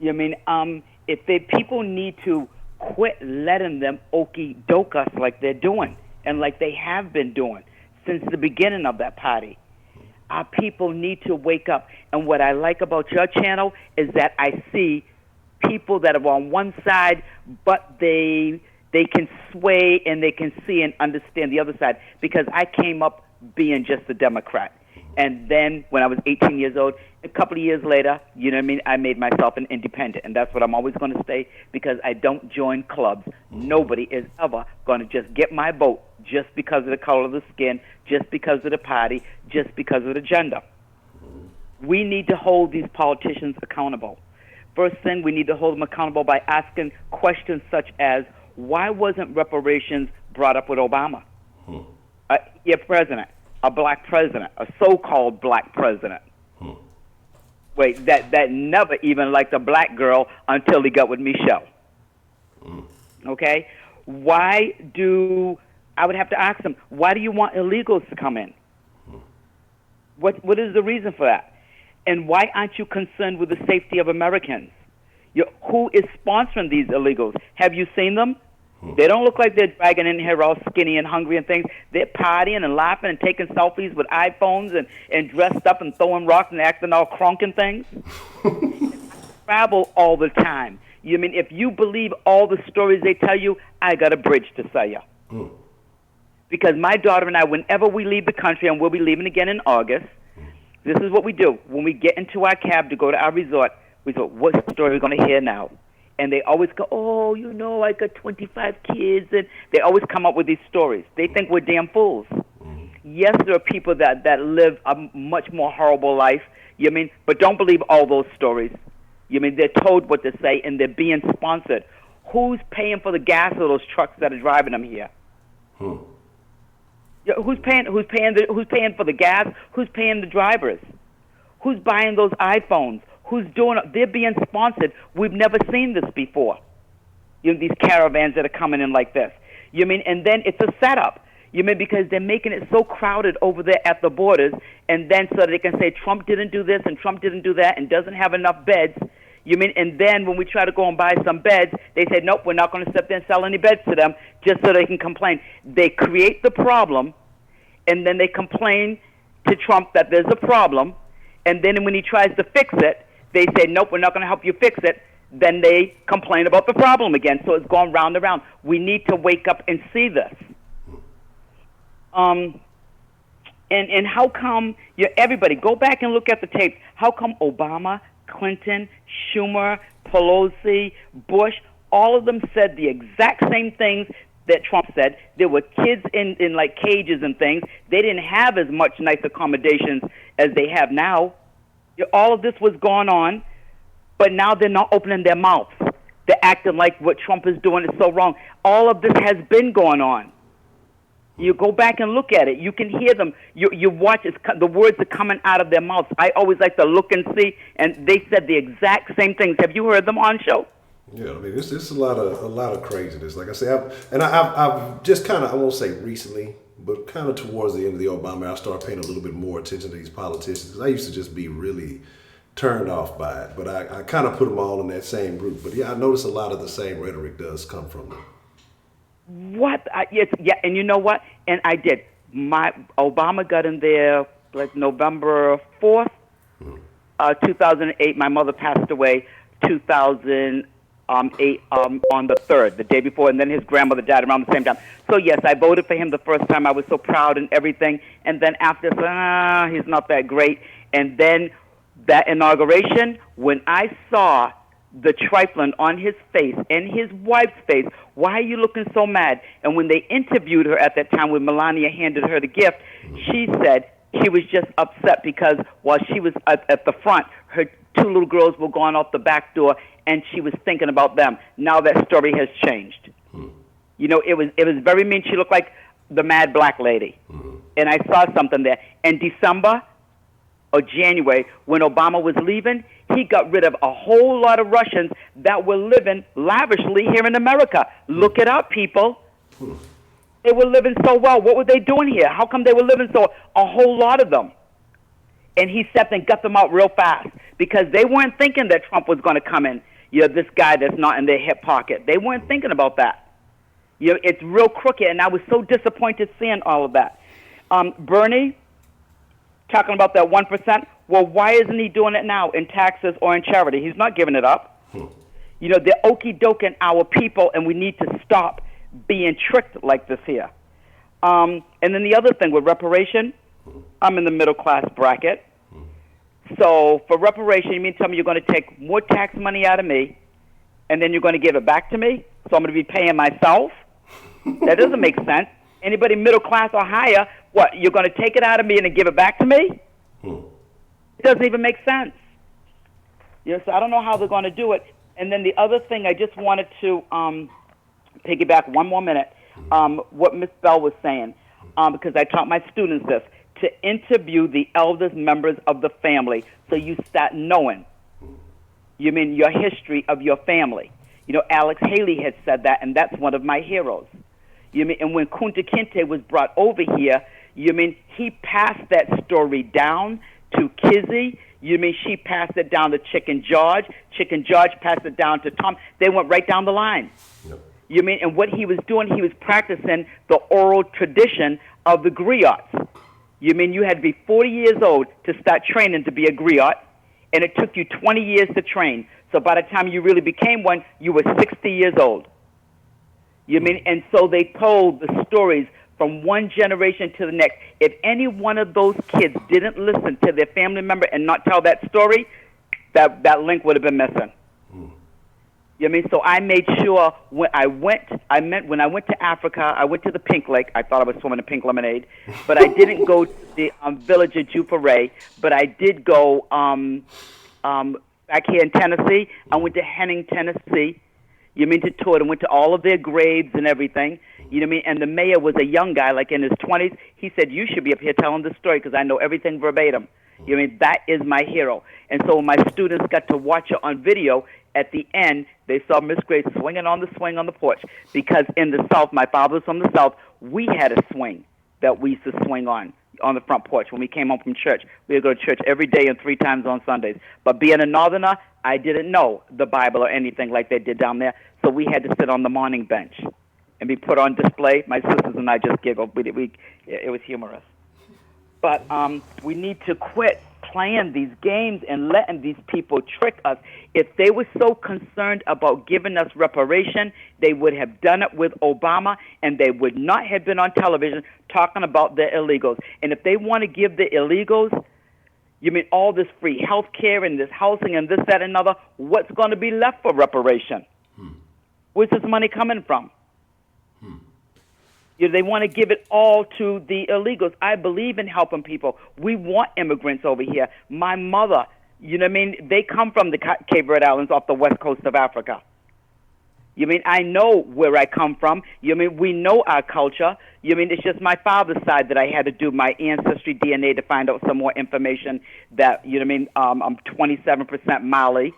If people need to quit letting them okey-doke us like they're doing and like they have been doing since the beginning of that party. Our people need to wake up. And what I like about your channel is that I see people that are on one side, but they can sway and they can see and understand the other side, because I came up being just a Democrat. And then when I was 18 years old, a couple of years later, I made myself an independent. And that's what I'm always going to stay, because I don't join clubs. Nobody is ever going to just get my vote just because of the color of the skin, just because of the party, just because of the gender. We need to hold these politicians accountable. First thing, we need to hold them accountable by asking questions such as, why wasn't reparations brought up with Obama? Your president. A black president, a so-called black president. Wait, that never even liked a black girl until he got with Michelle. Okay? I would have to ask him, why do you want illegals to come in? What is the reason for that? And why aren't you concerned with the safety of Americans? Who is sponsoring these illegals? Have you seen them? They don't look like they're dragging in here all skinny and hungry and things. They're partying and laughing and taking selfies with iPhones and dressed up and throwing rocks and acting all crunk and things. Travel all the time. If you believe all the stories they tell you, I got a bridge to sell you. Because my daughter and I, whenever we leave the country, and we'll be leaving again in August, this is what we do. When we get into our cab to go to our resort, we go, what story are we going to hear now? And they always go, I got 25 kids. And they always come up with these stories. They think we're damn fools. Yes, there are people that live a much more horrible life. But don't believe all those stories. They're told what to say, and they're being sponsored. Who's paying for the gas of those trucks that are driving them here? Yeah, who's paying for the gas? Who's paying the drivers? Who's buying those iPhones? Who's doing it? They're being sponsored. We've never seen this before. These caravans that are coming in like this. And then it's a setup. Because they're making it so crowded over there at the borders, and then so they can say Trump didn't do this and Trump didn't do that and doesn't have enough beds. And then when we try to go and buy some beds, they say, nope, we're not going to sit there and sell any beds to them just so they can complain. They create the problem, and then they complain to Trump that there's a problem, and then when he tries to fix it, they say, nope, we're not going to help you fix it. Then they complain about the problem again. So it's going round and round. We need to wake up and see this. And how come everybody go back and look at the tapes? How come Obama, Clinton, Schumer, Pelosi, Bush, all of them said the exact same things that Trump said? There were kids in like cages and things. They didn't have as much nice accommodations as they have now. All of this was going on, but now they're not opening their mouths. They're acting like what Trump is doing is so wrong. All of this has been going on. You go back and look at it. You can hear them. You watch. The words are coming out of their mouths. I always like to look and see, and they said the exact same things. Have you heard them on show? Yeah, I mean, it's a lot of craziness. Like I say, I've just kind of, I won't say recently, but kind of towards the end of the Obama, I started paying a little bit more attention to these politicians, because I used to just be really turned off by it. But I kind of put them all in that same group. But yeah, I notice a lot of the same rhetoric does come from them. What? Yeah, and you know what? And I did. My Obama got in there like November 4th, 2008. My mother passed away 2008 on the 3rd, the day before, and then his grandmother died around the same time. So yes, I voted for him the first time. I was so proud and everything. And then after, he's not that great. And then that inauguration, when I saw the trifling on his face and his wife's face, why are you looking so mad? And when they interviewed her at that time, when Melania handed her the gift, she said she was just upset because while she was at the front, her two little girls were going out the back door, and she was thinking about them. Now that story has changed. It was very mean. She looked like the mad black lady. And I saw something there. In December or January, when Obama was leaving, he got rid of a whole lot of Russians that were living lavishly here in America. Look it up, people. They were living so well. What were they doing here? How come they were living so? A whole lot of them. And he stepped and got them out real fast because they weren't thinking that Trump was going to come in. This guy that's not in their hip pocket. They weren't thinking about that. It's real crooked, and I was so disappointed seeing all of that. Bernie, talking about that 1%. Well, why isn't he doing it now in taxes or in charity? He's not giving it up. They're okey-doking our people, and we need to stop being tricked like this here. And then the other thing with reparation, I'm in the middle-class bracket. So for reparation, you mean tell me you're going to take more tax money out of me, and then you're going to give it back to me? So I'm going to be paying myself? That doesn't make sense. Anybody middle class or higher, what, you're going to take it out of me and then give it back to me? It doesn't even make sense. So I don't know how they're going to do it. And then the other thing, I just wanted to piggyback one more minute, what Miss Bell was saying, because I taught my students this, to interview the eldest members of the family so you start knowing, your history of your family. Alex Haley had said that, and that's one of my heroes. And when Kunta Kinte was brought over here, he passed that story down to Kizzy. She passed it down to Chicken George. Chicken George passed it down to Tom. They went right down the line. Yep. And what he was doing, he was practicing the oral tradition of the griots. You had to be 40 years old to start training to be a griot, and it took you 20 years to train. So by the time you really became one, you were 60 years old. And so they told the stories from one generation to the next. If any one of those kids didn't listen to their family member and not tell that story, that link would have been missing. So I made sure when I went to Africa, I went to the Pink Lake. I thought I was swimming in pink lemonade, but I didn't go to the village of Juparay. But I did go back here in Tennessee. I went to Henning, Tennessee. To tour and went to all of their graves and everything. You know what I mean? And the mayor was a young guy, like in his 20s. He said, you should be up here telling the story because I know everything verbatim. You know what I mean? That is my hero. And so when my students got to watch it on video, at the end, they saw Miss Grace swinging on the swing on the porch. Because in the South, my father was from the South, we had a swing that we used to swing on the front porch when we came home from church. We would go to church every day and 3 times on Sundays. But being a Northerner, I didn't know the Bible or anything like they did down there, so we had to sit on the morning bench and be put on display. My sisters and I just giggled. It was humorous. But we need to quit playing these games and letting these people trick us. If they were so concerned about giving us reparation, they would have done it with Obama, and they would not have been on television talking about the illegals. And if they want to give the illegals, you mean all this free health care and this housing and this, that, and another, what's going to be left for reparation? Where's this money coming from? You know, they want to give it all to the illegals. I believe in helping people. We want immigrants over here. My mother, you know what I mean? They come from the Cape Verde Islands off the west coast of Africa. You mean I know where I come from? You mean we know our culture? You mean it's just my father's side that I had to do my ancestry DNA to find out some more information that, you know what I mean, I'm 27% Mali.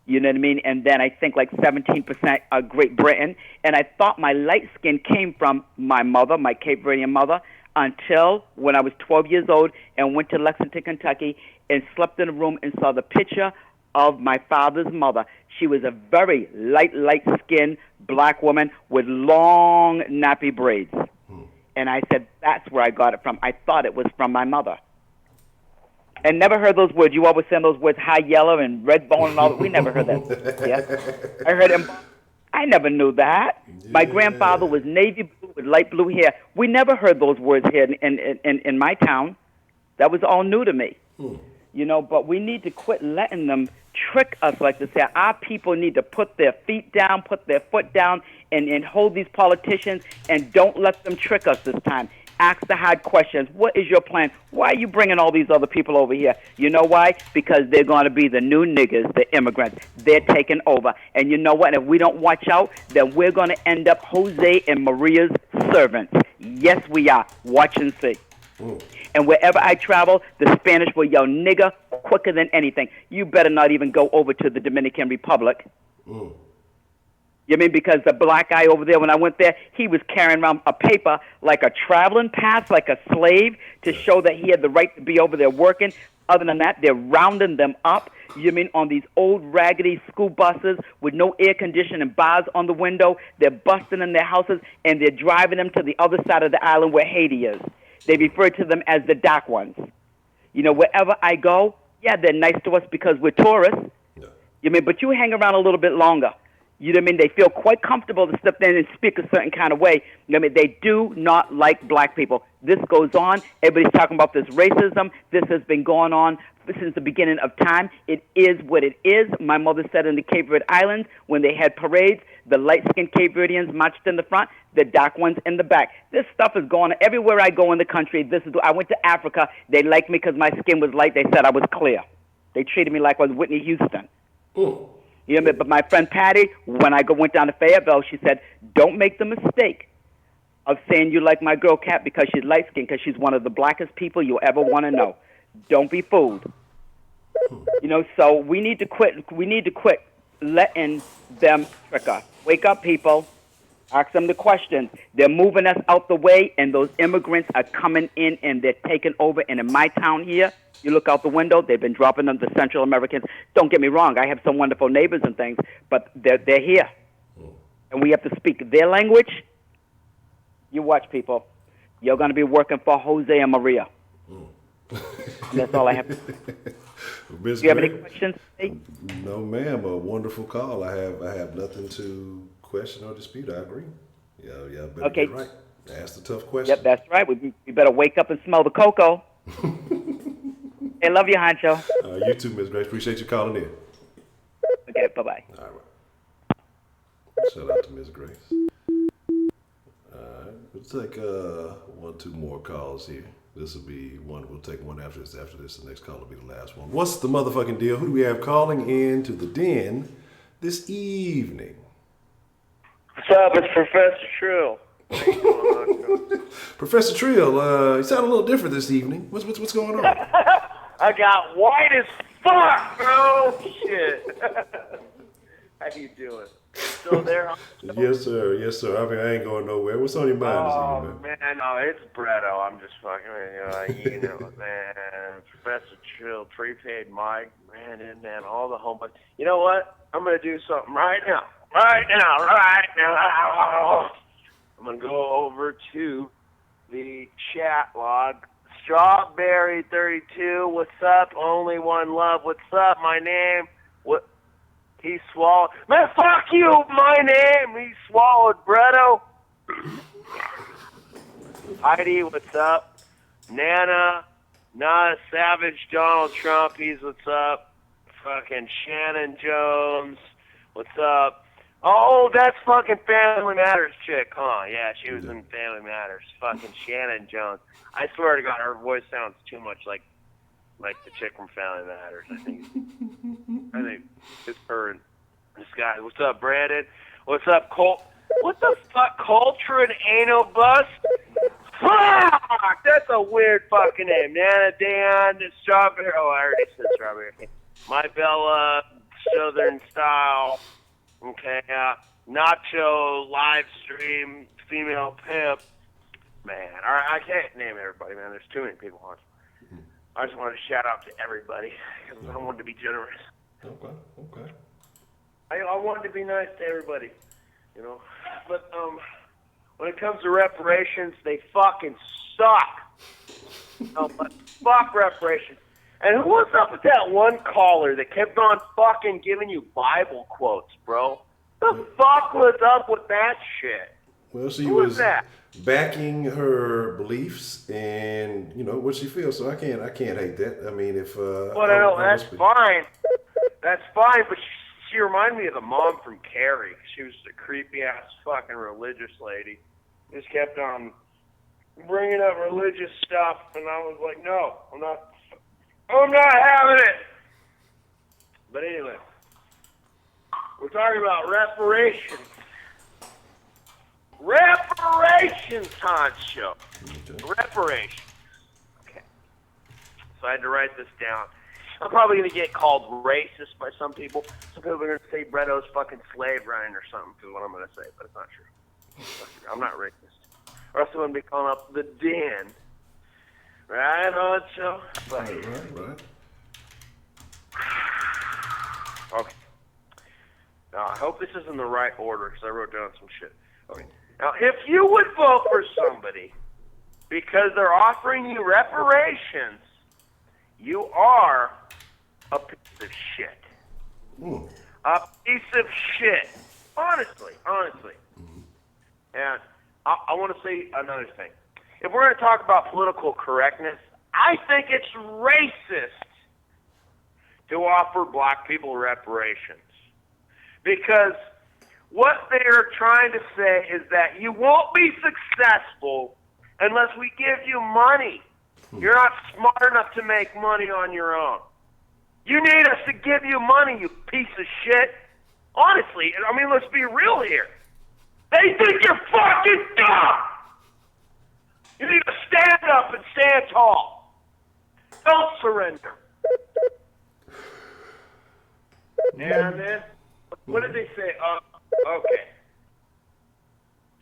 You know what I mean? And then I think like 17% Great Britain. And I thought my light skin came from my mother, my Cape Verdean mother, until when I was 12 years old and went to Lexington, Kentucky, and slept in a room and saw the picture of my father's mother. She was a very light-skinned black woman with long, nappy braids. And I said, that's where I got it from. I thought it was from my mother. And never heard those words. You always saying those words, high yellow and red bone and all that. We never heard that. Yeah, I heard him. I never knew that. Yeah. My grandfather was navy blue with light blue hair. We never heard those words here in my town. That was all new to me. You know, but we need to quit letting them trick us like this. Our people need to put their feet down, put their foot down, and hold these politicians, and don't let them trick us this time. Ask the hard questions. What is your plan? Why are you bringing all these other people over here? You know why? Because they're going to be the new niggers, the immigrants. They're taking over. And you know what? If we don't watch out, then we're going to end up Jose and Maria's servants. Yes, we are. Watch and see. And wherever I travel, the Spanish will yell nigger quicker than anything. You better not even go over to the Dominican Republic. You mean because the black guy over there, when I went there, he was carrying around a paper like a traveling pass, like a slave, to show that he had the right to be over there working. Other than that, they're rounding them up. You mean on these old raggedy school buses with no air conditioning, bars on the window. They're busting in their houses, and they're driving them to the other side of the island where Haiti is. They refer to them as the dark ones. You know, wherever I go, yeah, they're nice to us because we're tourists. You mean, but you hang around a little bit longer. You know what I mean? They feel quite comfortable to step in and speak a certain kind of way. You know what I mean? They do not like black people. This goes on. Everybody's talking about this racism. This has been going on since the beginning of time. It is what it is. My mother said in the Cape Verde Islands, when they had parades, the light-skinned Cape Verdeans marched in the front, the dark ones in the back. This stuff is going on. Everywhere I go in the country, I went to Africa. They liked me because my skin was light. They said I was clear. They treated me like I was Whitney Houston. You know, but my friend Patty, when I went down to Fayetteville, she said, don't make the mistake of saying you like my girl Kat because she's light-skinned, because she's one of the blackest people you'll ever want to know. Don't be fooled. You know, so we need to quit. We need to quit letting them trick us. Wake up, people. Ask them the questions. They're moving us out the way, and those immigrants are coming in, and they're taking over. And in my town here, you look out the window, they've been dropping them, the Central Americans. Don't get me wrong, I have some wonderful neighbors and things, but they're here. And we have to speak their language. You watch, people. You're going to be working for Jose and Maria. That's all I have. Do you have any questions? No, ma'am. A wonderful call. I have nothing to question or dispute. I agree. Yeah, better get right. Ask the tough questions. Yep, that's right. We better wake up and smell the cocoa. Hey, love you, Honcho. You too, Ms. Grace. Appreciate you calling in. Okay, bye-bye. All right. Shout out to Ms. Grace. All right. We'll take 1-2 more calls here. This will be one. We'll take one after this. After this, the next call will be the last one. What's the motherfucking deal? Who do we have calling in to the den this evening? What's up? It's Professor True. How you doing, Honcho? Professor Trill, you sound a little different this evening. What's going on? I got white as fuck, bro. Shit. How you doing? Still there? Yes, sir. Yes, sir. I mean, I ain't going nowhere. What's on your mind this evening, man? Man, no, it's Bretto. I'm just fucking with you. You know, man. Professor Trill, prepaid Mike, ran in, man, all the homework. You know what? I'm going to do something right now. Right now. I'm going to go over to the chat log. Strawberry 32, what's up? Only one love. What's up? My name. What? He swallowed. Man, fuck you. My name. He swallowed. Bretto. Heidi, what's up? Nana, not Savage, Donald Trump. He's what's up. Fucking Shannon Jones. What's up? Oh, that's fucking Family Matters chick, huh? Yeah, she was in Family Matters. Fucking Shannon Jones. I swear to God, her voice sounds too much like the chick from Family Matters. I think it's her and this guy. What's up, Brandon? What's up, Colt? What the fuck, Culture and Anal Bust? Fuck! That's a weird fucking name. Nana Dan, Strawberry. Oh, I already said Strawberry. My Bella, Southern Style. Okay, Nacho, live stream, female pimp. Man, all right, I can't name everybody, man. There's too many people on. I just wanted to shout out to everybody because I wanted to be generous. Okay. I wanted to be nice to everybody, you know. But when it comes to reparations, they fucking suck. No, but fuck reparations. And what's up with that one caller that kept on fucking giving you Bible quotes, bro? The fuck was up with that shit? Well, she Who was that? backing her beliefs and what she feels. So I can't hate that. I mean, if Well, no, that's fine. That's fine, but she reminded me of the mom from Carrie. She was a creepy ass fucking religious lady. Just kept on bringing up religious stuff, and I was like, no, I'm not having it. But anyway, we're talking about reparations. Reparations, Honcho. Reparations. Okay. So I had to write this down. I'm probably going to get called racist by some people. Some people are going to say Bretto's fucking slave running or something, is what I'm going to say, but it's not true. I'm not racist. Or else I'm going to be calling up the den. Right, Honcho? Right. Okay. Now, I hope this is in the right order because I wrote down some shit. Okay. Now, if you would vote for somebody because they're offering you reparations, you are a piece of shit. A piece of shit. Honestly. And I want to say another thing. If we're going to talk about political correctness, I think it's racist to offer black people reparations. Because what they're trying to say is that you won't be successful unless we give you money. You're not smart enough to make money on your own. You need us to give you money, you piece of shit. Honestly, I mean, let's be real here. They think you're fucking dumb. You need to stand up and stand tall. Don't surrender. And then, what did they say? Okay.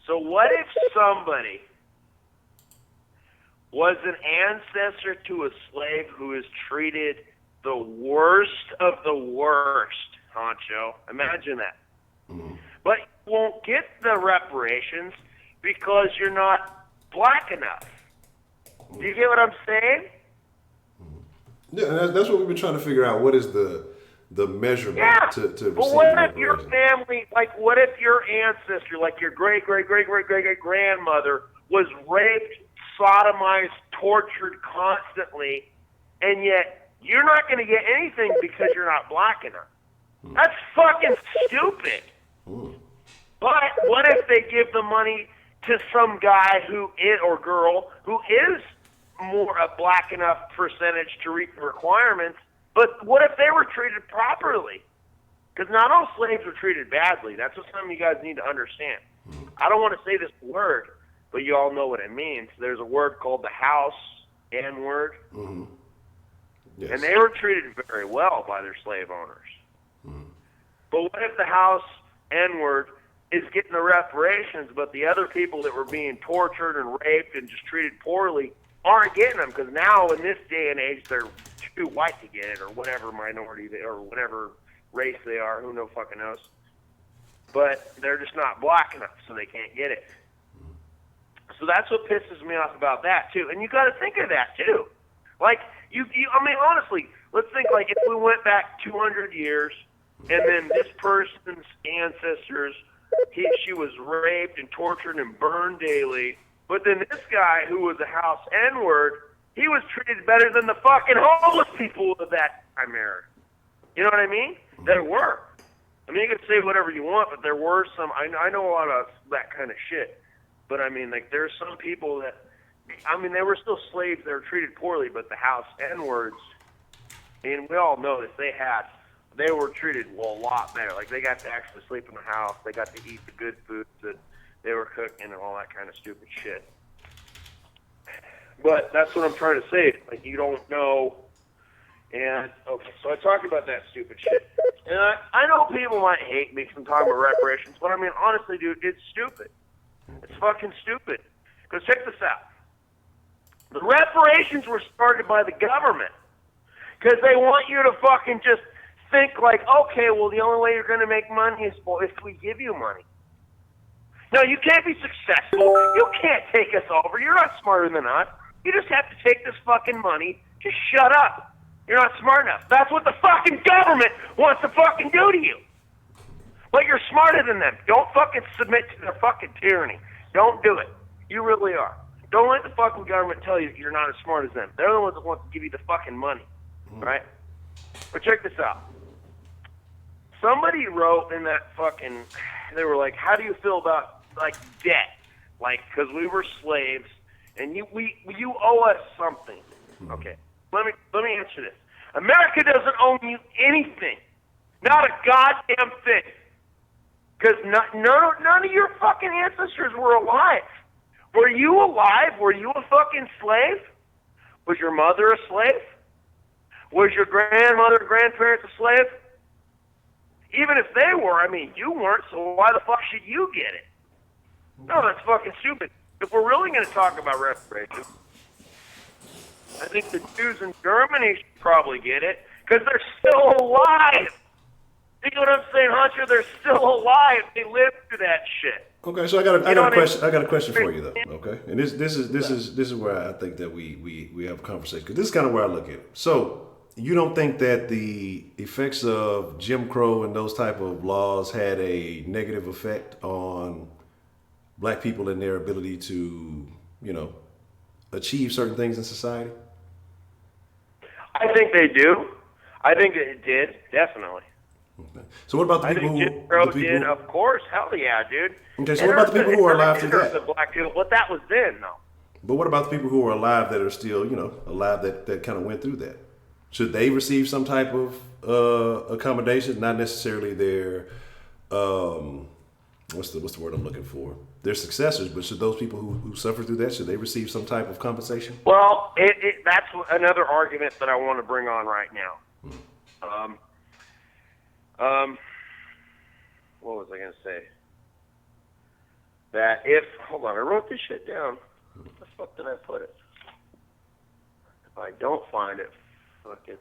So what if somebody was an ancestor to a slave who is treated the worst of the worst, Honcho? Imagine that. But you won't get the reparations because you're not black enough. Do you get what I'm saying? Yeah, that's what we've been trying to figure out. What is the measurement to receive but what if reparations? your family, like what if your ancestor, like your great-great-great-great-great-great-grandmother was raped, sodomized, tortured constantly, and yet you're not going to get anything because you're not black enough? That's fucking stupid. But what if they give the money to some guy who is, or girl who is more a black enough percentage to reach the requirements? But what if they were treated properly? Because not all slaves were treated badly. That's what some of you guys need to understand. I don't want to say this word, but you all know what it means. There's a word called the house N-word, Mm-hmm. Yes. and they were treated very well by their slave owners. Mm-hmm. But what if the house N-word is getting the reparations, but the other people that were being tortured and raped and just treated poorly aren't getting them? Because now in this day and age, they're too white to get it, or whatever minority they, or whatever race they are. Who no fucking knows? But they're just not black enough, so they can't get it. So that's what pisses me off about that too. And you got to think of that too. Like you, I mean, honestly, let's think like if we went back 200 years, and then this person's ancestors, she was raped and tortured and burned daily. But then this guy, who was a house N-word, he was treated better than the fucking homeless people of that time era. You know what I mean? There were. I mean, you can say whatever you want, but there were some. I know a lot of that kind of shit. But I mean, like, there's some people that, I mean, they were still slaves. They were treated poorly, but the house N-words, and we all know this, they were treated, well, a lot better. Like, they got to actually sleep in the house. They got to eat the good foods that they were cooking and all that kind of stupid shit. But that's what I'm trying to say. Like, you don't know. And, okay, so I talked about that stupid shit. And I know people might hate me from talking about reparations, but I mean, honestly, dude, it's stupid. It's fucking stupid. Because check this out. The reparations were started by the government. Because they want you to fucking just think like, okay, well, the only way you're going to make money is if we give you money. No, you can't be successful. You can't take us over. You're not smarter than us. You just have to take this fucking money. Just shut up. You're not smart enough. That's what the fucking government wants to fucking do to you. But you're smarter than them. Don't fucking submit to their fucking tyranny. Don't do it. You really are. Don't let the fucking government tell you you're not as smart as them. They're the ones that want to give you the fucking money. Right? But check this out. Somebody wrote in that fucking, they were like, how do you feel about, like, debt? Like, because we were slaves, and you owe us something. Okay. Let me answer this. America doesn't owe you anything. Not a goddamn thing. Because none of your fucking ancestors were alive. Were you alive? Were you a fucking slave? Was your mother a slave? Was your grandmother, grandparents a slave? Even if they were, I mean, you weren't, so why the fuck should you get it? No, that's fucking stupid. If we're really going to talk about reparations, I think the Jews in Germany should probably get it, because they're still alive. You know what I'm saying, Honcho? They're still alive. They lived through that shit. Okay, so I got a question for you though. Okay, and this is where I think that we have a conversation, because this is kind of where I look at it. So you don't think that the effects of Jim Crow and those type of laws had a negative effect on black people and their ability to, you know, achieve certain things in society? I think they do. I think that it did, definitely. Okay. So what about the people who... Jim Crow did, of course. Hell yeah, dude. Okay, so what about the people who are alive today? The black people, but that was then, though. But what about the people who are alive that are still, you know, alive that kind of went through that? Should they receive some type of accommodation? Not necessarily their... what's the word I'm looking for? Their successors, but should those people who suffered through that, should they receive some type of compensation? Well, that's another argument that I want to bring on right now. What was I going to say? That if, hold on, I wrote this shit down. Where the fuck did I put it? If I don't find it, fuck it.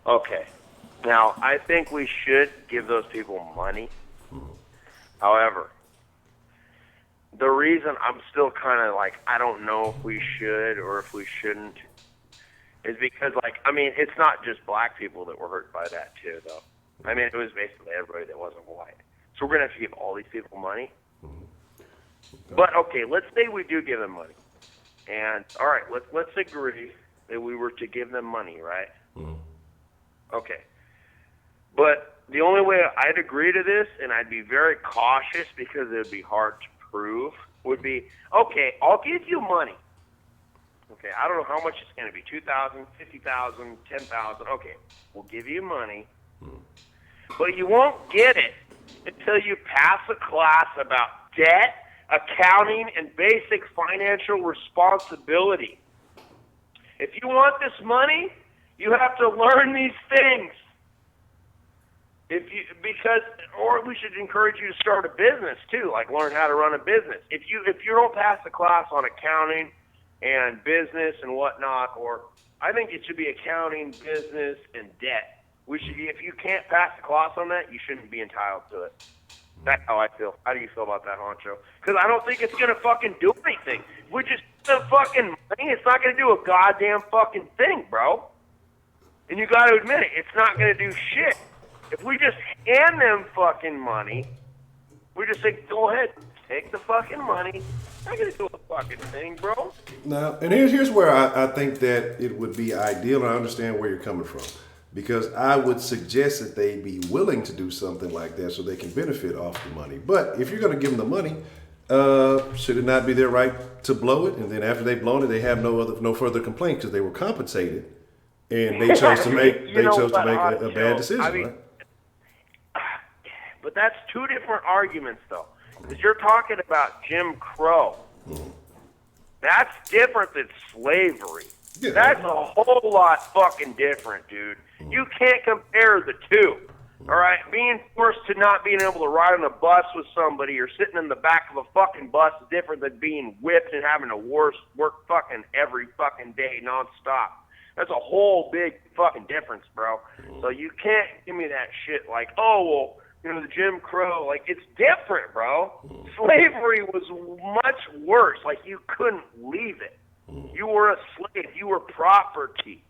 Okay. Now, I think we should give those people money. However, the reason I'm still kind of like, I don't know if we should or if we shouldn't, is because, like, I mean, it's not just black people that were hurt by that, too, though. I mean, it was basically everybody that wasn't white. So we're going to have to give all these people money. But, okay, let's say we do give them money. And, all right, let's agree that we were to give them money, right? Okay. But the only way I'd agree to this, and I'd be very cautious because it would be hard to prove, would be, okay, I'll give you money. Okay, I don't know how much it's going to be, $2,000, $50,000, $10,000. Okay, we'll give you money. But you won't get it until you pass a class about debt, accounting, and basic financial responsibility. If you want this money, you have to learn these things. Or we should encourage you to start a business too, like learn how to run a business. If you don't pass a class on accounting and business and whatnot, or I think it should be accounting, business, and debt. If you can't pass a class on that, you shouldn't be entitled to it. That's how I feel. How do you feel about that, Honcho? Because I don't think it's gonna fucking do anything. We're just the fucking money. It's not gonna do a goddamn fucking thing, bro. And you got to admit it. It's not gonna do shit. If we just hand them fucking money, we just say, go ahead, take the fucking money. It's not gonna do a fucking thing, bro. Now, and here's where I think that it would be ideal, and I understand where you're coming from. Because I would suggest that they be willing to do something like that so they can benefit off the money. But if you're going to give them the money, should it not be their right to blow it? And then after they've blown it, they have no further complaint because they were compensated, and they chose to make a bad decision, right? But that's two different arguments, though. Because you're talking about Jim Crow. Mm-hmm. That's different than slavery. Yeah. That's a whole lot fucking different, dude. You can't compare the two. All right? Being forced to not being able to ride on a bus with somebody or sitting in the back of a fucking bus is different than being whipped and having to work fucking every fucking day nonstop. That's a whole big fucking difference, bro. So you can't give me that shit like, oh, well, the Jim Crow, like, it's different, bro. Slavery was much worse. Like, you couldn't leave it. You were a slave. You were property.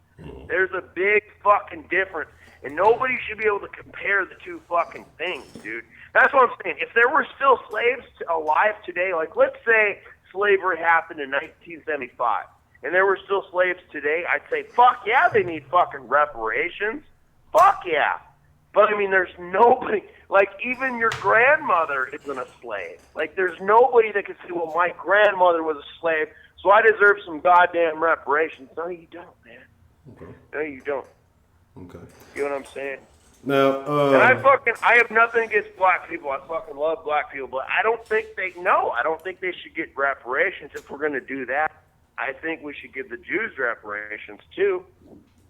There's a big fucking difference. And nobody should be able to compare the two fucking things, dude. That's what I'm saying. If there were still slaves alive today, like let's say slavery happened in 1975, and there were still slaves today, I'd say, fuck yeah, they need fucking reparations. Fuck yeah. But I mean, there's nobody, like even your grandmother isn't a slave. Like there's nobody that can say, well, my grandmother was a slave, so I deserve some goddamn reparations. No, you don't, man. Okay. No, you don't. Okay. You know what I'm saying? Now, and I have nothing against black people. I fucking love black people, but I don't think they should get reparations. If we're going to do that, I think we should give the Jews reparations too.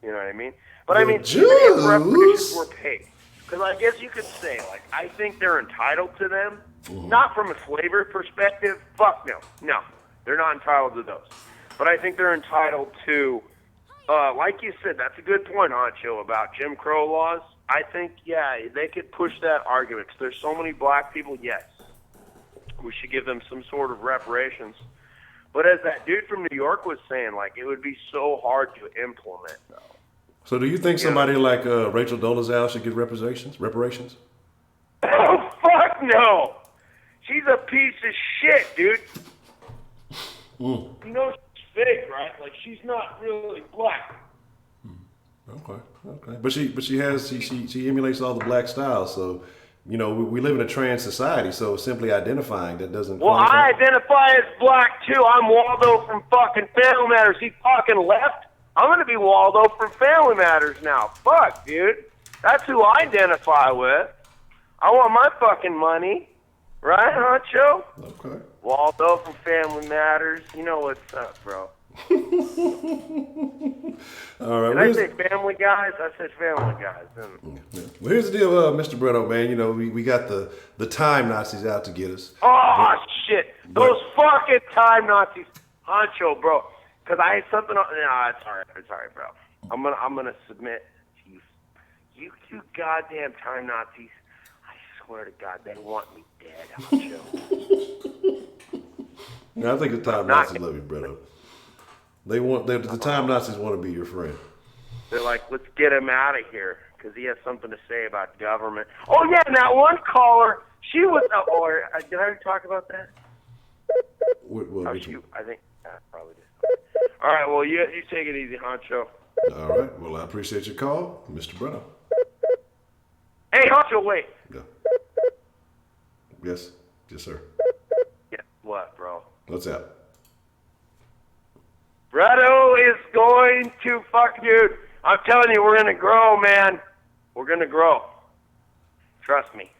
You know what I mean? But I mean, even if reparations were paid, because I guess you could say, like, I think they're entitled to them, not from a slavery perspective. Fuck no, they're not entitled to those. But I think they're entitled to, like you said, that's a good point, Honcho, about Jim Crow laws. I think, yeah, they could push that argument. 'Cause there's so many black people, yes, we should give them some sort of reparations. But as that dude from New York was saying, like, it would be so hard to implement, though. So do you think somebody like Rachel Dolezal should get reparations? Oh, fuck no! She's a piece of shit, dude. You know she's fake, right? Like, she's not really black. Okay. But she emulates all the black styles, so we live in a trans society, so simply identifying that doesn't qualify. I identify as black too. I'm Waldo from fucking Family Matters. He fucking left. I'm gonna be Waldo from Family Matters now. Fuck, dude. That's who I identify with. I want my fucking money. Right, Honcho? Okay. Waldo from Family Matters. You know what's up, bro. All right. Did I say Family Guys? I said Family Guys. Well, here's the deal, Mr. Breno, man. We got the time Nazis out to get us. Oh, shit. Those fucking time Nazis. Honcho, bro. Because I had something on. No, it's all right, bro. I'm gonna submit. You goddamn time Nazis. I swear to God, they want me dead, Honcho. No, I think the time Nazis love you, Breno. The time Nazis want to be your friend. They're like, let's get him out of here because he has something to say about government. Oh yeah, and that one caller, she was. Did I already talk about that? I think probably did. All right, well, you take it easy, Honcho. All right, well, I appreciate your call, Mr. Breno. Hey, Honcho, wait. Yeah. Yes, sir. Yeah, what, bro? What's that? Breno is going to fuck, dude. I'm telling you, we're gonna grow, man. We're gonna grow. Trust me.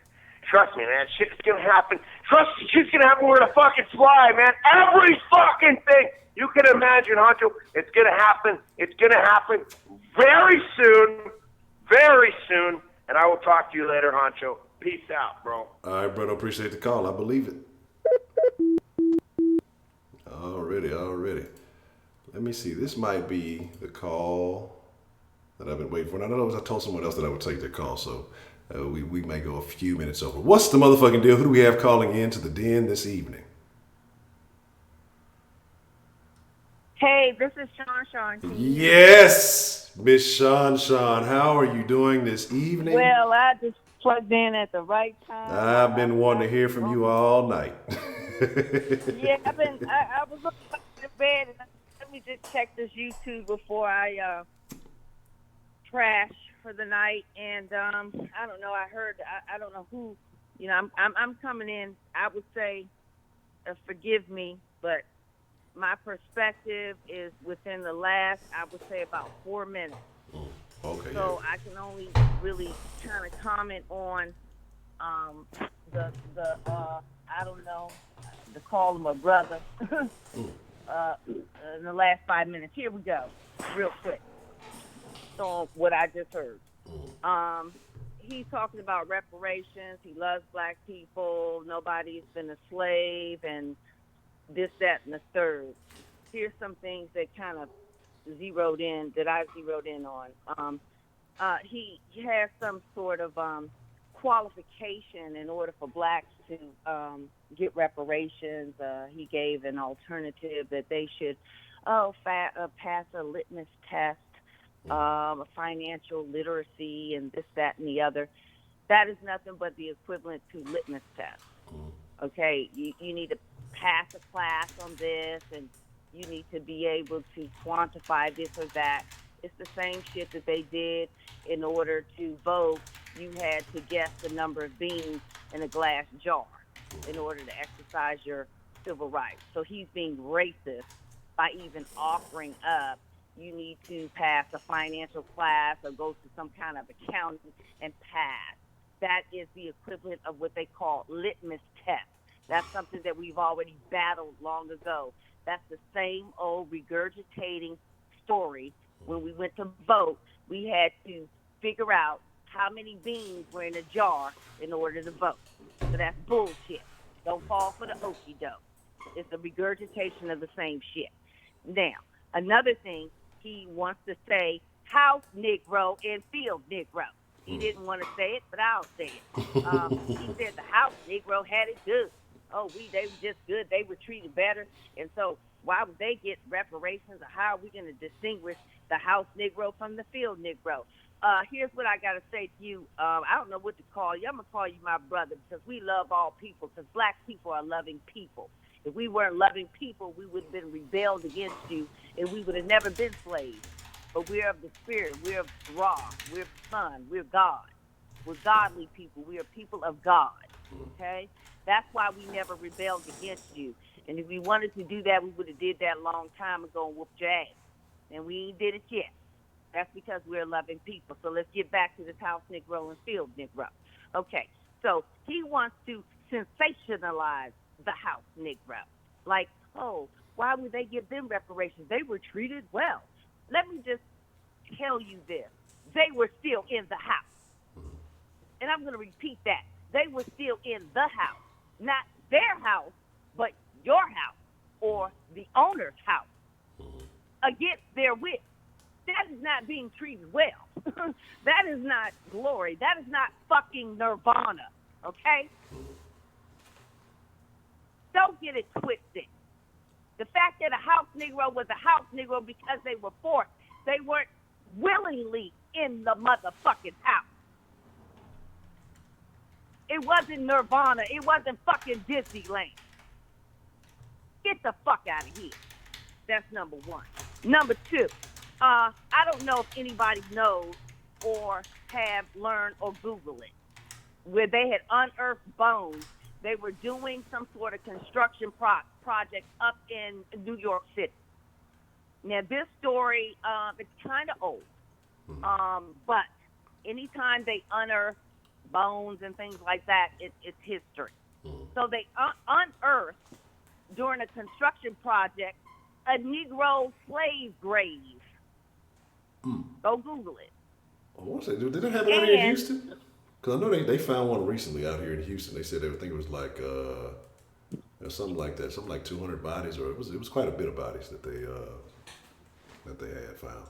Trust me, man. Shit's gonna happen. Trust me, shit's gonna happen. We're gonna fucking fly, man. Every fucking thing you can imagine, Honcho. It's gonna happen. It's gonna happen very soon. Very soon. And I will talk to you later, Honcho. Peace out, bro. All right, brother. Appreciate the call. I believe it. Already. Let me see. This might be the call that I've been waiting for. And I know I told someone else that I would take their call, so we may go a few minutes over. What's the motherfucking deal? Who do we have calling in to the den this evening? Hey, this is Sean. Yes, Miss Sean. How are you doing this evening? Well, I just plugged in at the right time. I've been wanting to hear from you all night. Yeah, I was looking in bed and let me just check this YouTube before I crash for the night. And I don't know. I heard. I don't know who. You know, I'm coming in. I would say, forgive me, but my perspective is within the last, I would say, about 4 minutes. Okay. So I can only really kind of comment on the I don't know, to call him a brother. In the last 5 minutes. Here we go, real quick. So what I just heard. He's talking about reparations. He loves black people. Nobody's been a slave, and this, that, and the third. Here's some things that kind of I zeroed in on. He has some sort of qualification in order for blacks to get reparations. He gave an alternative that they should pass a litmus test, financial literacy, and this, that, and the other. That is nothing but the equivalent to litmus test. Okay, you need to pass a class on this, and you need to be able to quantify this or that. It's the same shit that they did in order to vote. You had to guess the number of beans in a glass jar in order to exercise your civil rights. So he's being racist by even offering up, you need to pass a financial class or go to some kind of accounting and pass. That is the equivalent of what they call litmus test. That's something that we've already battled long ago. That's the same old regurgitating story. When we went to vote, we had to figure out how many beans were in a jar in order to vote. So that's bullshit. Don't fall for the okie doke. It's a regurgitation of the same shit. Now, another thing, he wants to say house Negro and field Negro. He didn't want to say it, but I'll say it. He said the house Negro had it good. Oh, they were just good. They were treated better. And so why would they get reparations, or how are we going to distinguish the house Negro from the field Negro? Here's what I got to say to you. I don't know what to call you. I'm going to call you my brother, because we love all people, because black people are loving people. If we weren't loving people, we would have been rebelled against you, and we would have never been slaves. But we're of the spirit. We're of Ra. We're Son. We're God. We're godly people. We are people of God. Okay? That's why we never rebelled against you. And if we wanted to do that, we would have did that a long time ago and whooped your ass. And we ain't did it yet. That's because we're loving people. So let's get back to this house Negro and field Negro. Okay, so he wants to sensationalize the house Negro. Like, oh, why would they give them reparations? They were treated well. Let me just tell you this. They were still in the house. And I'm going to repeat that. They were still in the house. Not their house, but your house or the owner's house. Against their will. That is not being treated well. That is not glory. That is not fucking nirvana. Okay? Don't get it twisted. The fact that a house Negro was a house Negro because they were forced. They weren't willingly in the motherfucking house. It wasn't nirvana. It wasn't fucking Disneyland. Get the fuck out of here. That's number one. Number two, I don't know if anybody knows or have learned or Googled it, where they had unearthed bones. They were doing some sort of construction project up in New York City. Now, this story, it's kind of old, but anytime they unearth bones and things like that, it's history. So they unearthed during a construction project a Negro slave grave. Go Google it. I want to say, did they have one here in Houston? Because I know they found one recently out here in Houston. They said they think it was like something like that, something like 200 bodies, or it was quite a bit of bodies that they had found.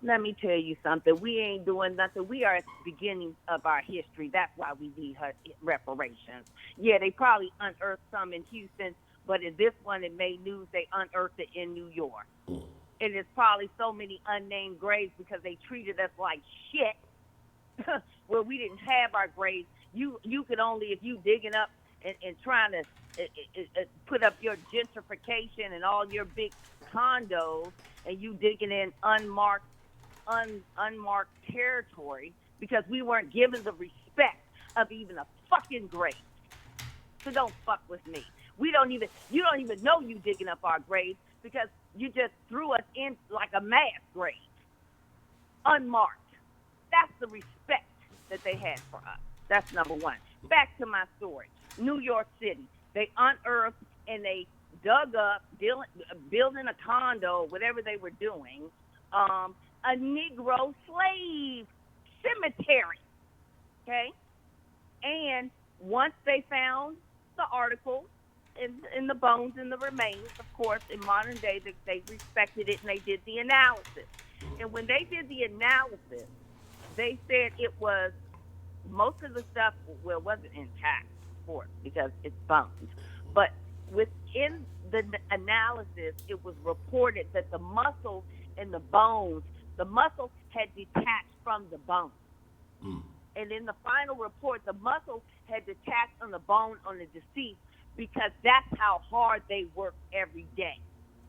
Let me tell you something. We ain't doing nothing. We are at the beginning of our history. That's why we need reparations. Yeah, they probably unearthed some in Houston, but in this one, it made news. They unearthed it in New York. And there's probably so many unnamed graves because they treated us like shit. Where we didn't have our graves. You could only, if you digging up and trying to put up your gentrification and all your big condos, and you digging in unmarked territory because we weren't given the respect of even a fucking grave. So don't fuck with me. You don't even know you digging up our graves because you just threw us in like a mass grave. Unmarked. That's the respect that they had for us. That's number one. Back to my story. New York City. They unearthed and they dug up, building a condo, whatever they were doing, a Negro slave cemetery. Okay? And once they found the article in the bones and the remains, of course, in modern day, they respected it and they did the analysis. And when they did the analysis, they said it was, most of the stuff, well, it wasn't intact, of course, because it's bones. But within the analysis, it was reported that the muscle and the bones, the muscle had detached from the bone. And in the final report, the muscle had detached from the bone on the deceased because that's how hard they worked every day.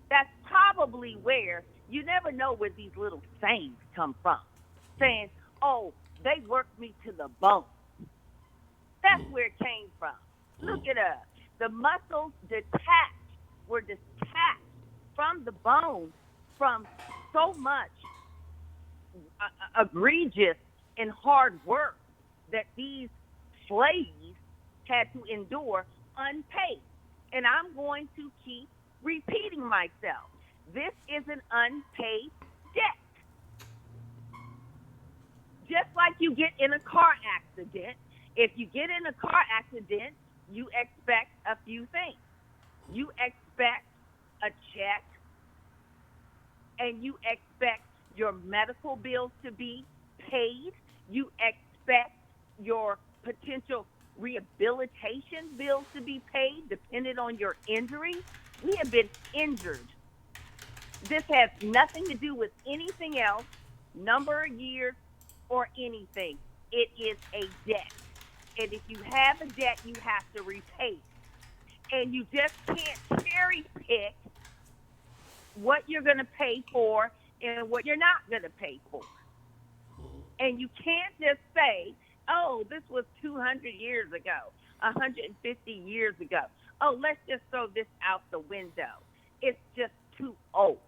That's probably where, you never know where these little sayings come from. Saying, oh, they worked me to the bone. That's where it came from. Look it up. The muscles were detached from the bone from so much egregious and hard work that these slaves had to endure unpaid. And I'm going to keep repeating myself. This is an unpaid debt. Just like you get in a car accident, if you get in a car accident, you expect a few things. You expect a check, and you expect your medical bills to be paid. You expect your potential rehabilitation bills to be paid, depending on your injury. We have been injured. This has nothing to do with anything else, number of years, or anything. It is a debt. And if you have a debt, you have to repay it. And you just can't cherry pick what you're going to pay for and what you're not going to pay for. And you can't just say, oh, this was 200 years ago, 150 years ago. Oh, let's just throw this out the window. It's just too old.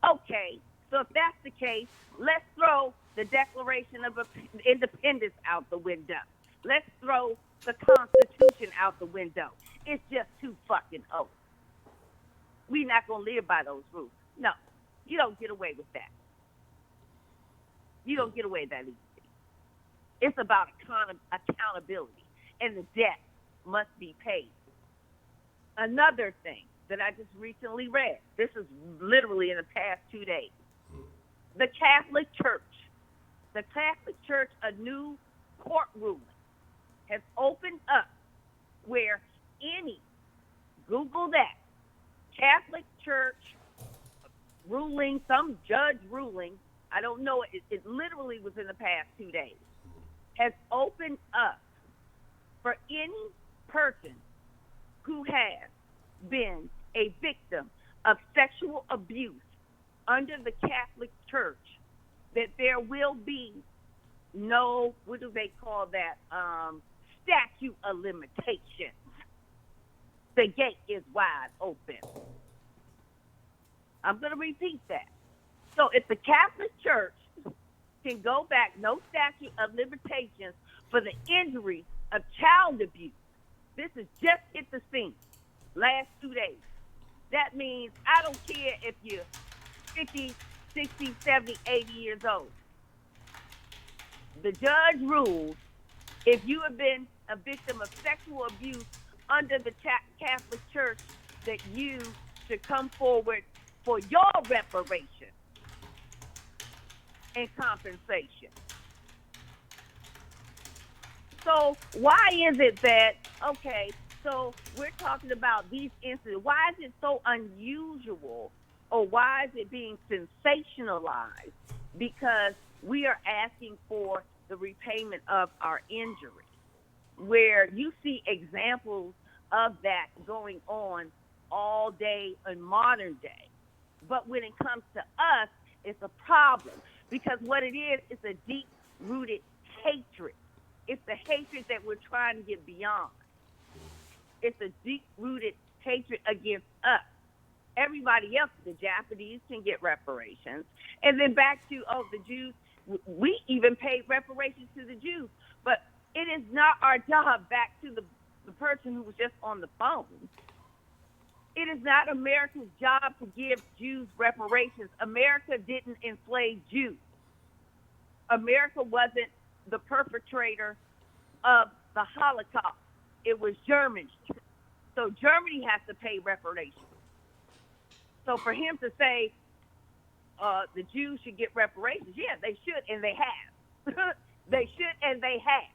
Okay, so if that's the case, let's throw the Declaration of Independence out the window. Let's throw the Constitution out the window. It's just too fucking old. We're not going to live by those rules. No, you don't get away with that. You don't get away that easy. It's about accountability, and the debt must be paid. Another thing that I just recently read, this is literally in the past 2 days. The Catholic Church, a new court ruling has opened up where Google that, Catholic Church ruling, some judge ruling, I don't know, it literally was in the past 2 days, has opened up for any person who has been a victim of sexual abuse under the Catholic Church, that there will be no, what do they call that, statute of limitations. The gate is wide open. I'm going to repeat that. So if the Catholic Church can go back, no statute of limitations for the injury of child abuse. This has just hit the scene last 2 days. That means I don't care if you're 50, 60, 70, 80 years old. The judge ruled if you have been a victim of sexual abuse under the Catholic Church, that you should come forward for your reparation and compensation. So why is it that, okay, so we're talking about these incidents. Why is it so unusual, or why is it being sensationalized? Because we are asking for the repayment of our injuries, where you see examples of that going on all day in modern day. But when it comes to us, it's a problem, because what it is, it's a deep-rooted hatred. It's the hatred that we're trying to get beyond. It's a deep-rooted hatred against us. Everybody else, the Japanese can get reparations. And then back to, the Jews, we even paid reparations to the Jews. But it is not our job, back to the person who was just on the phone. It is not America's job to give Jews reparations. America didn't enslave Jews. America wasn't the perpetrator of the Holocaust. It was Germany. So Germany has to pay reparations. So for him to say the Jews should get reparations, yeah, they should, and they have. They should, and they have.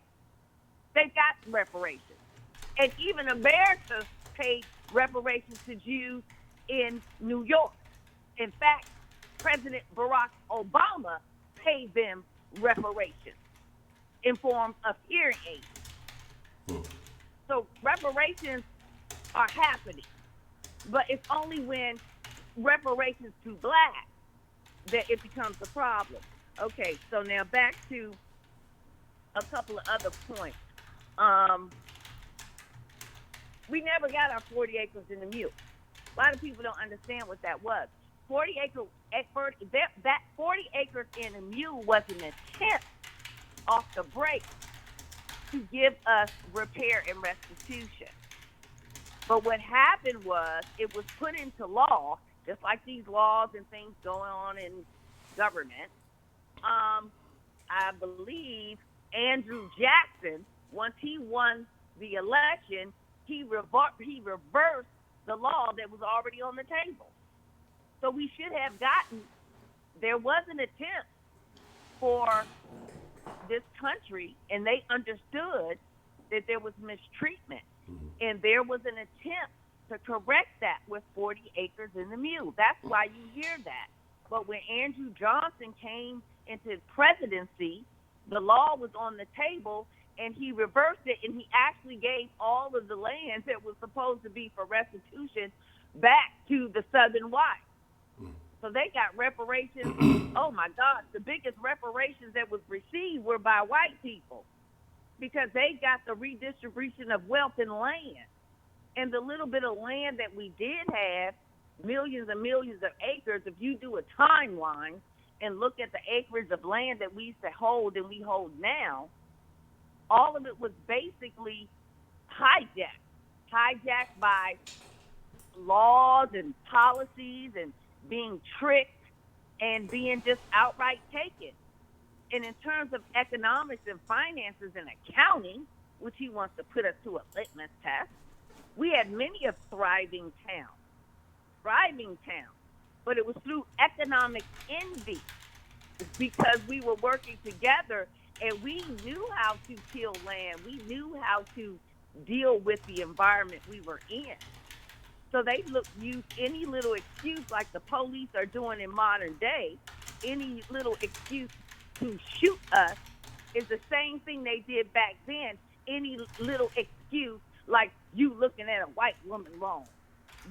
They got reparations. And even America paid reparations to Jews in New York. In fact, President Barack Obama paid them reparations in form of hearing aids. So reparations are happening, but it's only when reparations to black that it becomes a problem. Okay, so now back to a couple of other points. We never got our 40 acres in the mule. A lot of people don't understand what that was. 40 acres in a mule was an attempt off the break to give us repair and restitution. But what happened was, it was put into law, just like these laws and things going on in government. I believe Andrew Jackson, once he won the election, he reversed the law that was already on the table. So we should have there was an attempt for this country, and they understood that there was mistreatment. And there was an attempt to correct that with 40 acres in the mule. That's why you hear that. But when Andrew Johnson came into presidency, the law was on the table, and he reversed it, and he actually gave all of the land that was supposed to be for restitution back to the Southern whites. So they got reparations. Oh, my God. The biggest reparations that was received were by white people, because they got the redistribution of wealth and land. And the little bit of land that we did have, millions and millions of acres, if you do a timeline and look at the acreage of land that we used to hold and we hold now, all of it was basically hijacked by laws and policies, and being tricked and being just outright taken. And in terms of economics and finances and accounting, which he wants to put us to a litmus test, we had many of thriving towns, but it was through economic envy, because we were working together and we knew how to till land. We knew how to deal with the environment we were in. So they use any little excuse, like the police are doing in modern day, any little excuse to shoot us is the same thing they did back then. Any little excuse, like you looking at a white woman wrong.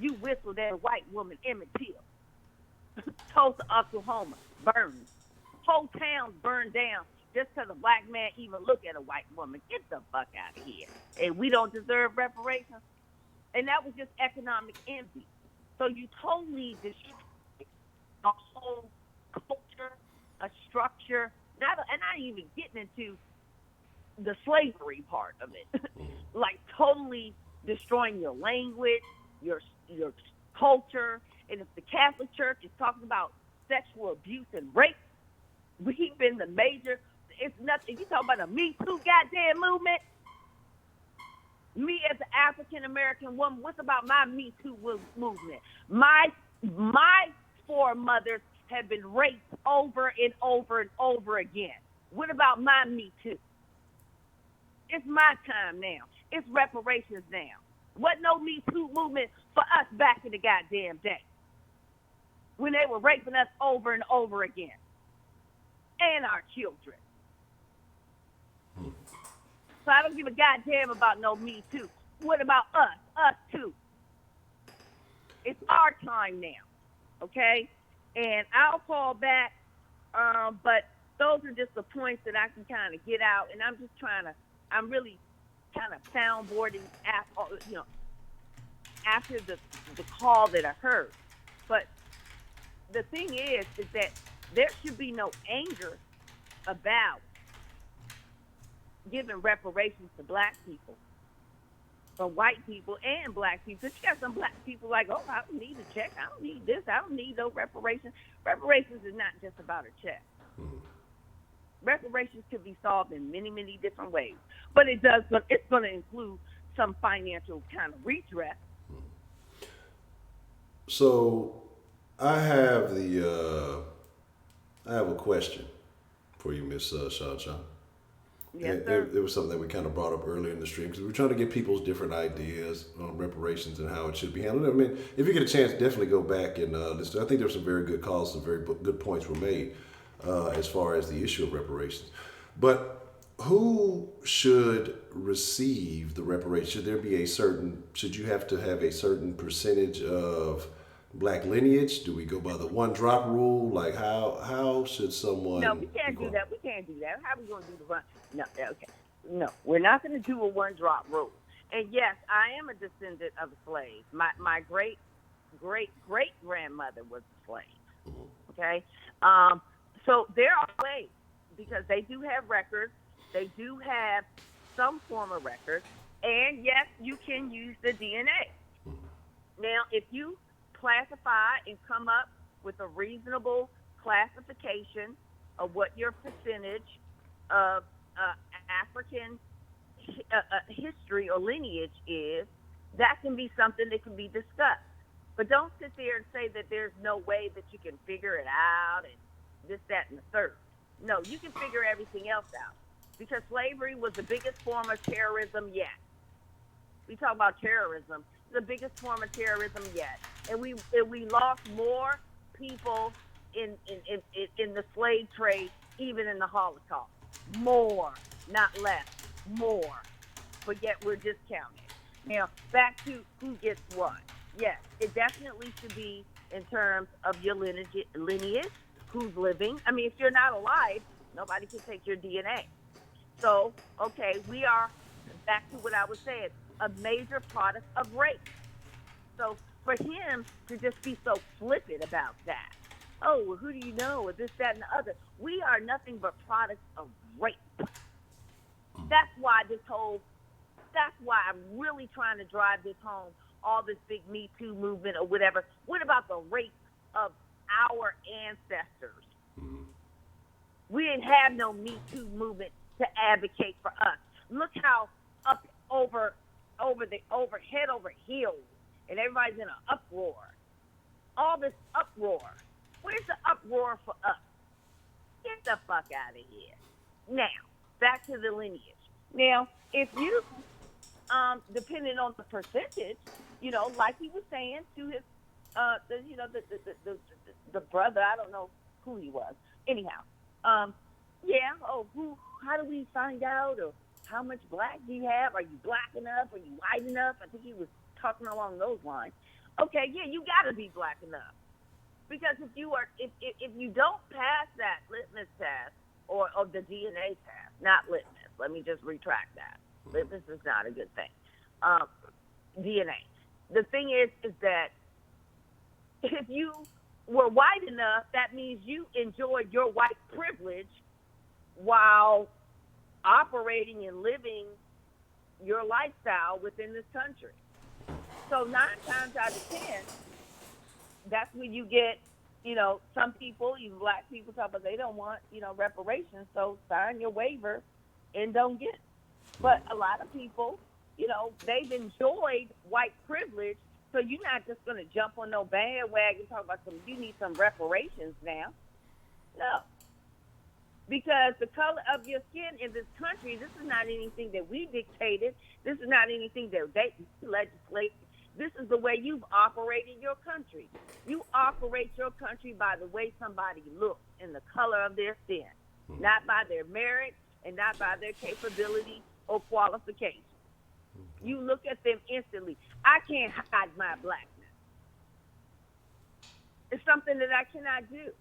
You whistled at a white woman, Emmett Till. Tulsa, Oklahoma, burned. Whole towns burned down just because a black man even looked at a white woman. Get the fuck out of here. And we don't deserve reparations. And that was just economic envy. So you totally destroyed a whole culture, a structure, and not even getting into the slavery part of it, like totally destroying your language, your culture. And if the Catholic Church is talking about sexual abuse and rape, we've been the major. It's nothing. You talk about a Me Too goddamn movement. Me as an African American woman, what's about my Me Too movement? My foremothers have been raped over and over and over again. What about my Me Too? It's my time now. It's reparations now. What no Me Too movement for us back in the goddamn day when they were raping us over and over again, and our children. So I don't give a goddamn about no Me Too. What about us? Us too. It's our time now, okay? And I'll call back, but those are just the points that I can kind of get out, and I'm really kind of soundboarding after the call that I heard. But the thing is that there should be no anger about giving reparations to black people, or white people and black people. You got some black people like, oh, I don't need a check. I don't need this. I don't need no reparations. Reparations is not just about a check. Reparations could be solved in many, many different ways. But it's going to include some financial kind of redress. So I have a question for you, Miss Shaw. Yes, and sir. it was something that we kind of brought up earlier in the stream because we were trying to get people's different ideas on reparations and how it should be handled. I mean, if you get a chance, definitely go back and listen. I think there were some very good calls, some very good points were made as far as the issue of reparations. But who should receive the reparations? Should you have to have a certain percentage of black lineage? Do we go by the one drop rule? Like how should someone? No, we can't do that. We can't do that. How are we going to do the run? No, okay. No, we're not going to do a one drop rule. And yes, I am a descendant of a slave. My great grandmother was a slave. Okay, so there are ways because they do have records. They do have some form of record, and yes, you can use the DNA. Now, if you classify and come up with a reasonable classification of what your percentage of African history or lineage is, that can be something that can be discussed. But don't sit there and say that there's no way that you can figure it out and this, that, and the third. No, you can figure everything else out because slavery was the biggest form of terrorism yet. We talk about terrorism, the biggest form of terrorism yet, and we lost more people in the slave trade, even in the Holocaust. More, not less, more. But yet we're discounting. Now, back to who gets what. Yes, it definitely should be in terms of your lineage, who's living. I mean, if you're not alive, nobody can take your DNA. So, okay, we are, back to what I was saying, a major product of rape. So for him to just be so flippant about that, oh, well, who do you know, or this, that, and the other, we are nothing but products of rape. That's why I'm really trying to drive this home, all this big Me Too movement or whatever. What about the rape of our ancestors? We didn't have no Me Too movement to advocate for us. Look how up head over heels, and everybody's in an uproar. All this uproar. Where's the uproar for us? Get the fuck out of here. Now, back to the lineage. Now, if you, depending on the percentage, like he was saying to his, the brother, I don't know who he was. Anyhow, how do we find out? Or how much black do you have? Are you black enough? Are you white enough? I think he was talking along those lines. Okay, yeah, you got to be black enough. Because if you don't pass that litmus test or the DNA test, not litmus, let me just retract that. Litmus is not a good thing. DNA. The thing is that if you were white enough, that means you enjoyed your white privilege while operating and living your lifestyle within this country. So 9 times out of 10, that's when you get, some people, even black people, talk about they don't want, reparations. So sign your waiver and don't get it. But a lot of people, they've enjoyed white privilege. So you're not just going to jump on no bandwagon talk about you need some reparations now. No. Because the color of your skin in this country, this is not anything that we dictated. This is not anything that they legislate. This is the way you've operated your country. You operate your country by the way somebody looks and the color of their skin, not by their merit and not by their capability or qualification. You look at them instantly. I can't hide my blackness. It's something that I cannot do.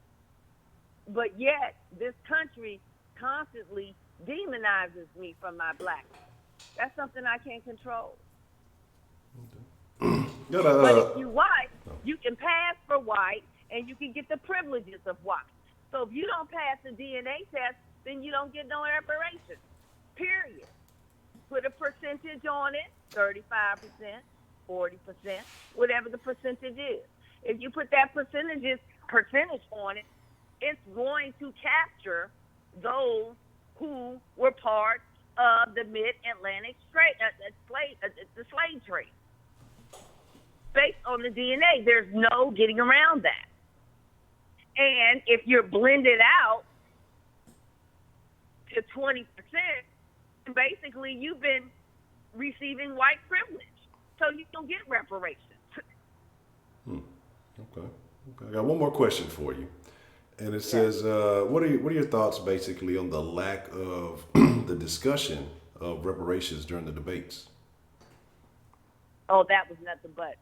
But yet, this country constantly demonizes me for my blackness. That's something I can't control. But if you white, you can pass for white, and you can get the privileges of white. So if you don't pass the DNA test, then you don't get no reparations, period. Put a percentage on it, 35%, 40%, whatever the percentage is. If you put that percentage on it, it's going to capture those who were part of the mid-Atlantic the slave trade. Based on the DNA, there's no getting around that. And if you're blended out to 20%, basically you've been receiving white privilege. So you don't get reparations. Okay. I got one more question for you. And it says, what are your thoughts basically on the lack of the discussion of reparations during the debates? Oh, that was nothing but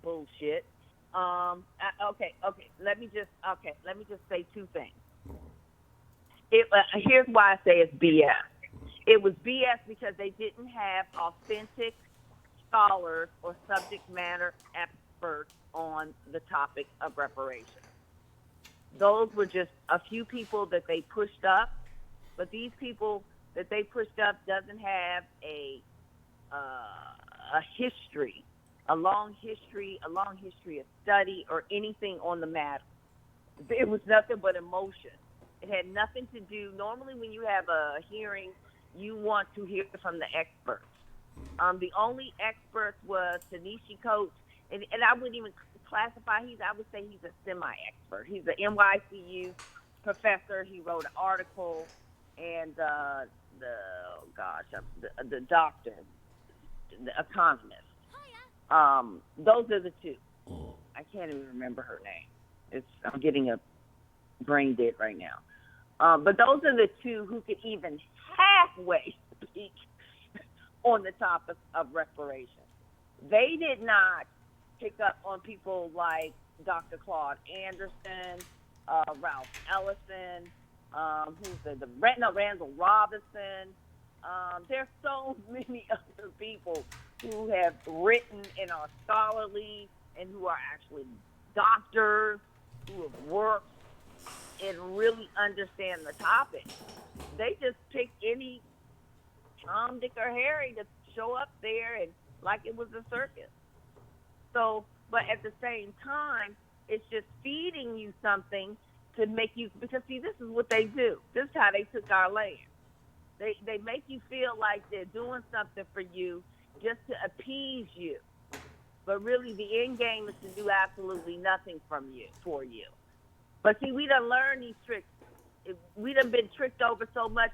bullshit. Okay. Let me just say 2 things. Here's why I say it's BS. It was BS because they didn't have authentic scholars or subject matter experts on the topic of reparations. Those were just a few people that they pushed up, but these people that they pushed up doesn't have a history, a long history of study or anything on the matter. It was nothing but emotion. It had nothing to do. Normally, when you have a hearing, you want to hear from the experts. The only expert was ta-nehisi Coates, and I wouldn't even classify. I would say he's a semi-expert. He's an NYCU professor. He wrote an article, and the doctor, the economist. Those are the 2. I can't even remember her name. I'm getting a brain dead right now. But those are the 2 who could even halfway speak on the topic of reparations. They did not pick up on people like Dr. Claude Anderson, Ralph Ellison, Randall Robinson. There's so many other people who have written and are scholarly and who are actually doctors who have worked and really understand the topic. They just pick any Tom, Dick, or Harry to show up there and like it was a circus. So, but at the same time, it's just feeding you something to make you, because see, this is what they do. This is how they took our land. They make you feel like they're doing something for you just to appease you. But really, the end game is to do absolutely nothing for you. But see, we done learned these tricks. We done been tricked over so much.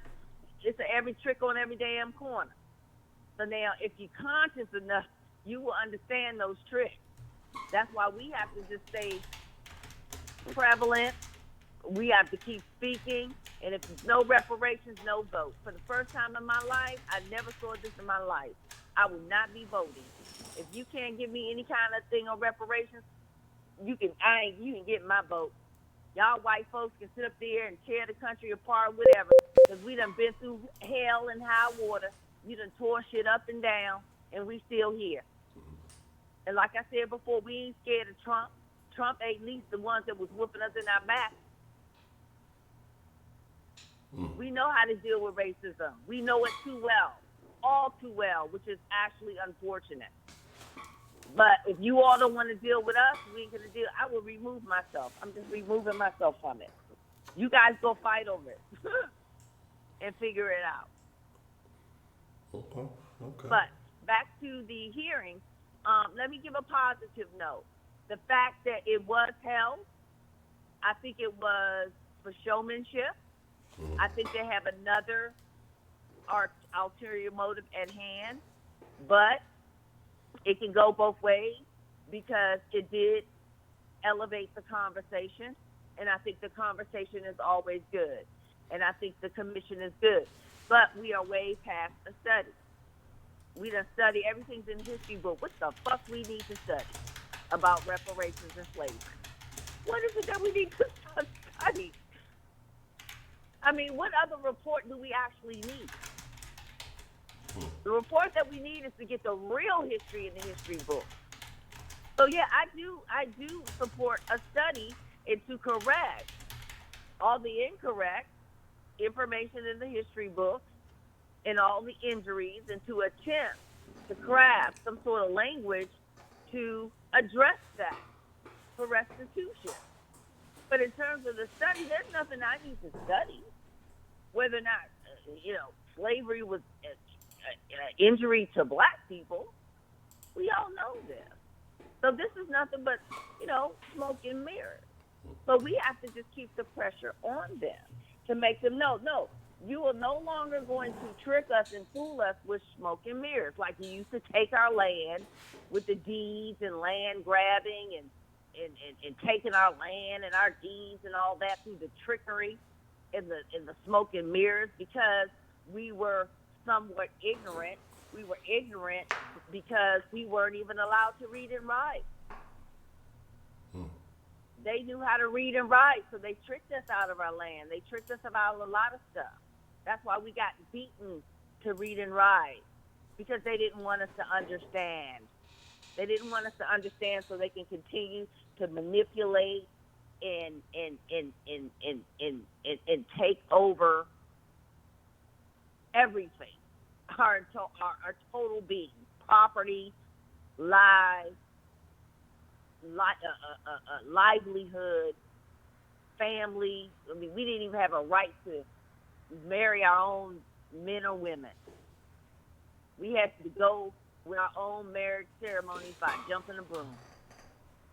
It's every trick on every damn corner. So now, if you're conscious enough, you will understand those tricks. That's why we have to just stay prevalent. We have to keep speaking. And if there's no reparations, no vote. For the first time in my life, I never saw this in my life. I will not be voting. If you can't give me any kind of thing on reparations, you can get my vote. Y'all white folks can sit up there and tear the country apart, whatever, because we done been through hell and high water. You done tore shit up and down, and we still here. And like I said before, we ain't scared of Trump. Trump ain't least the ones that was whooping us in our back. We know how to deal with racism. We know it too well, all too well, which is actually unfortunate. But if you all don't want to deal with us, we ain't gonna deal. I will remove myself. I'm just removing myself from it. You guys go fight over it and figure it out. Okay. But back to the hearing, let me give a positive note. The fact that it was held, I think it was for showmanship. I think they have another ulterior motive at hand, but it can go both ways because it did elevate the conversation, and I think the conversation is always good, and I think the commission is good. But we are way past a study. We done study everything's in the history book. What the fuck we need to study about reparations and slavery? What is it that we need to study? I mean, what other report do we actually need? The report that we need is to get the real history in the history book. So yeah, I do support a study and to correct all the incorrect information in the history book and all the injuries, and to attempt to craft some sort of language to address that for restitution. But in terms of the study, there's nothing I need to study. Whether or not, slavery was injury to black people, we all know this. So this is nothing but, smoke and mirrors. So we have to just keep the pressure on them to make them know, no, you are no longer going to trick us and fool us with smoke and mirrors like you used to take our land with the deeds and land grabbing and taking our land and our deeds and all that through the trickery in the smoke and mirrors because we were somewhat ignorant. We were ignorant because we weren't even allowed to read and write. They knew how to read and write, so they tricked us out of our land. They tricked us about a lot of stuff. That's why we got beaten to read and write, because they didn't want us to understand. They didn't want us to understand so they can continue to manipulate and take over everything. Our total being, property, lives, livelihood, family. I mean, we didn't even have a right to marry our own men or women. We had to go with our own marriage ceremonies by jumping a broom.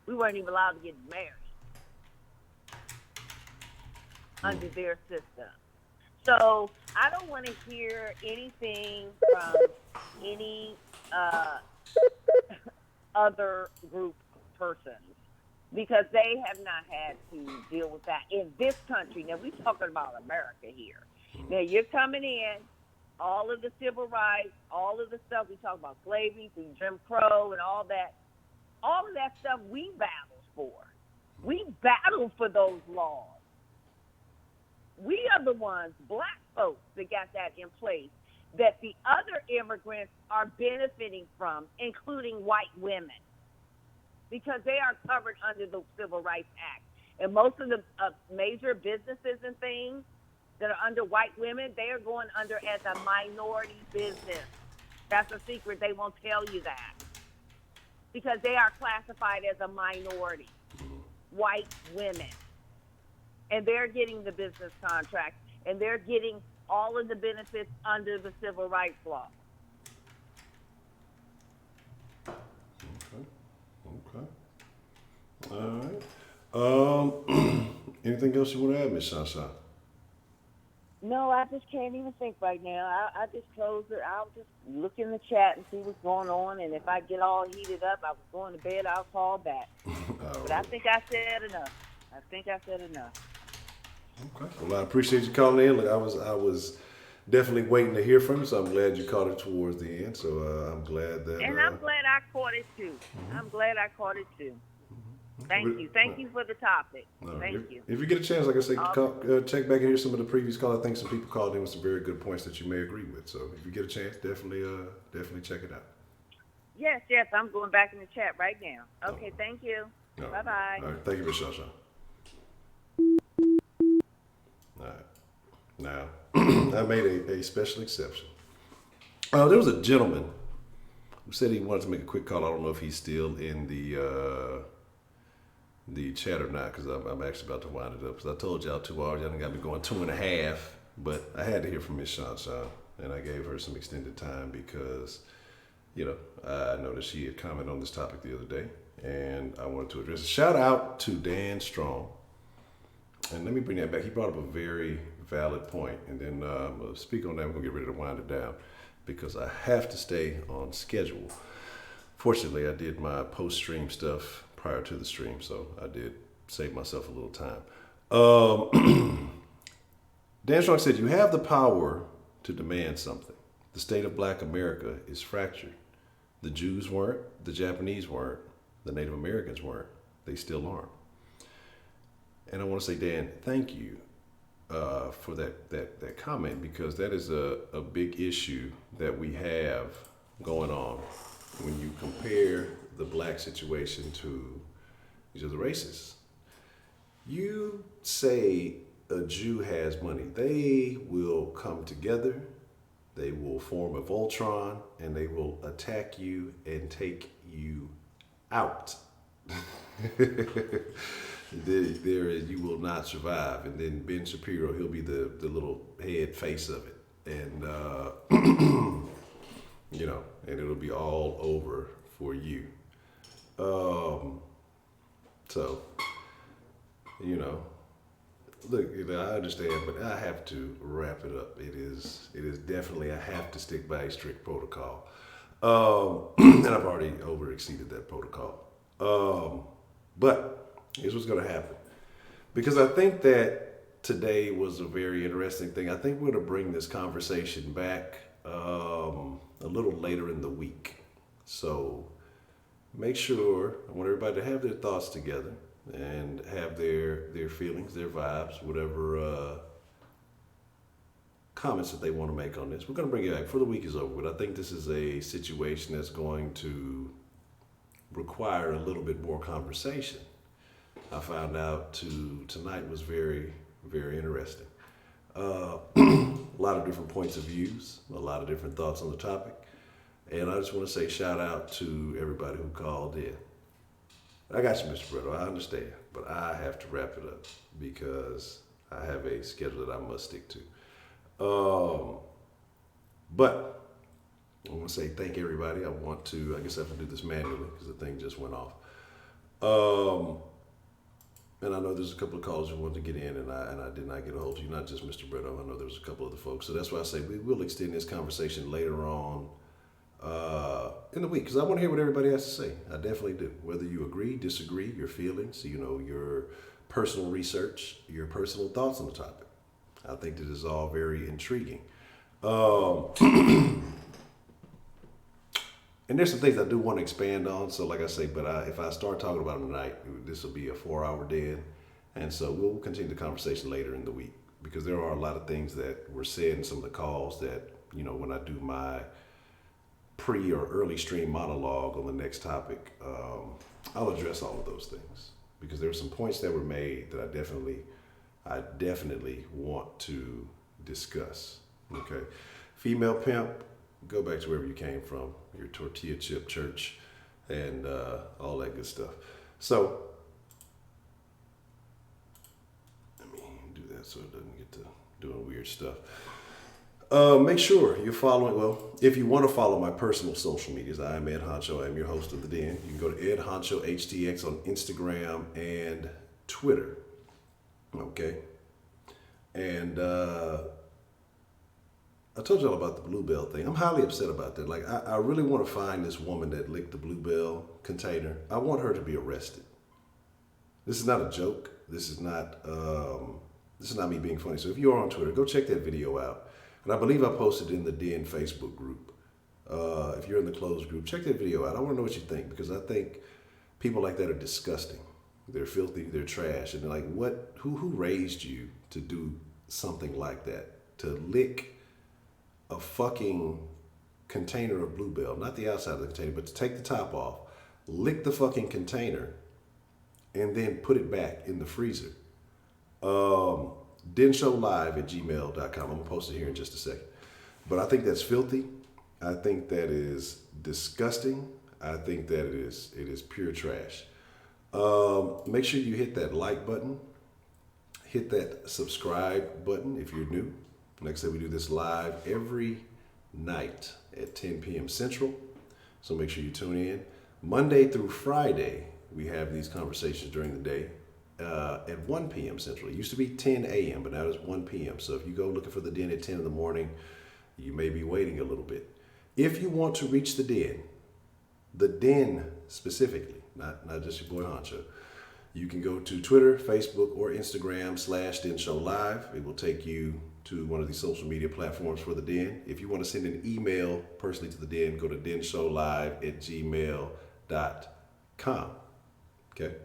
We weren't even allowed to get married under their system. So I don't want to hear anything from any other group persons because they have not had to deal with that in this country. Now, we're talking about America here. Now, you're coming in, all of the civil rights, all of the stuff we talk about, slavery, through Jim Crow and all of that stuff we battled for. We battled for those laws. We are the ones, black folks, that got that in place that the other immigrants are benefiting from, including white women, because they are covered under the Civil Rights Act. And most of the major businesses and things that are under white women, they are going under as a minority business. That's a secret. They won't tell you that because they are classified as a minority, white women. And they're getting the business contracts, and they're getting all of the benefits under the civil rights law. Okay. All right. Anything else you want to add, Miss Shasha? No, I just can't even think right now. I just close it. I'll just look in the chat and see what's going on. And if I get all heated up, I was going to bed, I'll call back. But I think I said enough. Okay. Well, I appreciate you calling in. Look, I was definitely waiting to hear from you, so I'm glad you caught it towards the end. So I'm glad that. And I'm glad I caught it too. Thank you for the topic. Thank you. If you get a chance, like I say, check back and hear some of the previous calls. I think some people called in with some very good points that you may agree with. So if you get a chance, definitely check it out. Yes, I'm going back in the chat right now. Okay, thank you. Bye-bye. All right, thank you, Miss Shasha. All right. Now, I made a special exception. There was a gentleman who said he wanted to make a quick call. I don't know if he's still in the chat or not, because I'm actually about to wind it up. Because I told y'all 2 hours, y'all done got me going 2.5. But I had to hear from Miss Shanshan, and I gave her some extended time because, you know, I noticed she had commented on this topic the other day, and I wanted to address it. Shout out to Dan Strong. And let me bring that back. He brought up a very valid point, and then I'll speak on that. We're going to get ready to wind it down because I have to stay on schedule. Fortunately, I did my post-stream stuff prior to the stream, so I did save myself a little time. Dan Strong said, you have the power to demand something. The state of Black America is fractured. The Jews weren't, the Japanese weren't, the Native Americans weren't. They still aren't. And I want to say, Dan, thank you for that comment, because that is a big issue that we have going on when you compare the black situation to these other races. You say a Jew has money, they will come together, they will form a Voltron, and they will attack you and take you out. You will not survive. And then Ben Shapiro, he'll be the little head face of it. And, you know, and it'll be all over for you. So, you know, look, I understand, but I have to wrap it up. It is definitely, I have to stick by a strict protocol. And I've already over-exceeded that protocol. But here's what's going to happen. Because I think that today was a very interesting thing. I think we're going to bring this conversation back a little later in the week. So make sure, I want everybody to have their thoughts together and have their feelings, their vibes, whatever comments that they want to make on this. We're going to bring it back before the week is over, but I think this is a situation that's going to require a little bit more conversation. I found out tonight was very, very interesting. A lot of different points of views, a lot of different thoughts on the topic. And I just want to say shout out to everybody who called in. I got you, Mr. Brito, I understand, but I have to wrap it up because I have a schedule that I must stick to. But I want to say thank everybody. I guess I have to do this manually because the thing just went off. And I know there's a couple of calls who wanted to get in, and I did not get a hold of you, not just Mr. Brito. I know there was a couple other folks. So that's why I say we will extend this conversation later on in the week, because I want to hear what everybody has to say. I definitely do. Whether you agree, disagree, your feelings, you know, your personal research, your personal thoughts on the topic. I think that is all very intriguing. And there's some things I do want to expand on. So like I say, but if I start talking about them tonight, this will be a 4-hour den. And so we'll continue the conversation later in the week, because there are a lot of things that were said in some of the calls that, you know, when I do my pre or early stream monologue on the next topic, I'll address all of those things, because there were some points that were made that I definitely want to discuss. Okay. Female pimp, go back to wherever you came from, your tortilla chip church and all that good stuff. So let me do that so it doesn't get to doing weird stuff. Make sure you're following, well, if you want to follow my personal social medias, I am Ed Honcho. I'm your host of The Den. You can go to Ed Honcho HTX on Instagram and Twitter. Okay. And I told y'all about the Bluebell thing. I'm highly upset about that. Like, I really want to find this woman that licked the Bluebell container. I want her to be arrested. This is not a joke. This is not me being funny. So if you're on Twitter, go check that video out. And I believe I posted in the Den Facebook group. If you're in the closed group, check that video out. I want to know what you think, because I think people like that are disgusting. They're filthy, they're trash. And they're like, what? Who raised you to do something like that? To lick a fucking container of Bluebell, not the outside of the container, but to take the top off, lick the fucking container, and then put it back in the freezer. denshowlive@gmail.com. I'm going to post it here in just a second. But I think that's filthy. I think that is disgusting. I think that it is pure trash. Make sure you hit that like button. Hit that subscribe button if you're new. Like I said, we do this live every night at 10 p.m. Central. So make sure you tune in. Monday through Friday, we have these conversations during the day at 1 p.m. Central. It used to be 10 a.m., but now it's 1 p.m. So if you go looking for the Den at 10 in the morning, you may be waiting a little bit. If you want to reach the Den specifically, not just your boy Honcho, you can go to Twitter, Facebook, or Instagram /Den Show Live. It will take you to one of these social media platforms for the Den. If you want to send an email personally to the Den, go to denshowlive@gmail.com. Okay?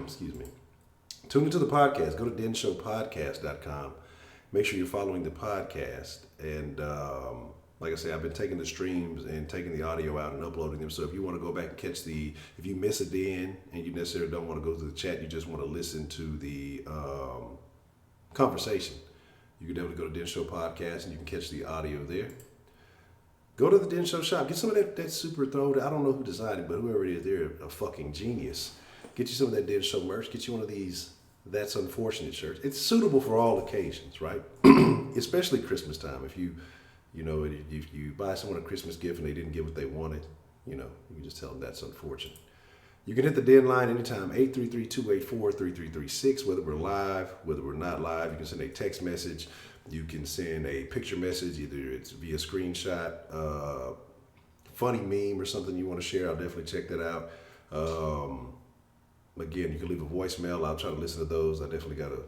Excuse me. Tune into the podcast. Go to denshowpodcast.com. Make sure you're following the podcast. And like I say, I've been taking the streams and taking the audio out and uploading them. So if you want to go back and catch if you miss a Den and you necessarily don't want to go to the chat, you just want to listen to the conversation, you can definitely go to Den Show Podcast and you can catch the audio there. Go to the Den Show shop. Get some of that super throw. I don't know who designed it, but whoever it is, they're a fucking genius. Get you some of that Den Show merch. Get you one of these That's Unfortunate shirts. It's suitable for all occasions, right? Especially Christmas time. If you buy someone a Christmas gift and they didn't get what they wanted, you can just tell them that's unfortunate. You can hit the Den line anytime, 833-284-3336, whether we're live, whether we're not live. You can send a text message. You can send a picture message, either it's via screenshot, funny meme or something you want to share. I'll definitely check that out. Again, you can leave a voicemail. I'll try to listen to those. I definitely got to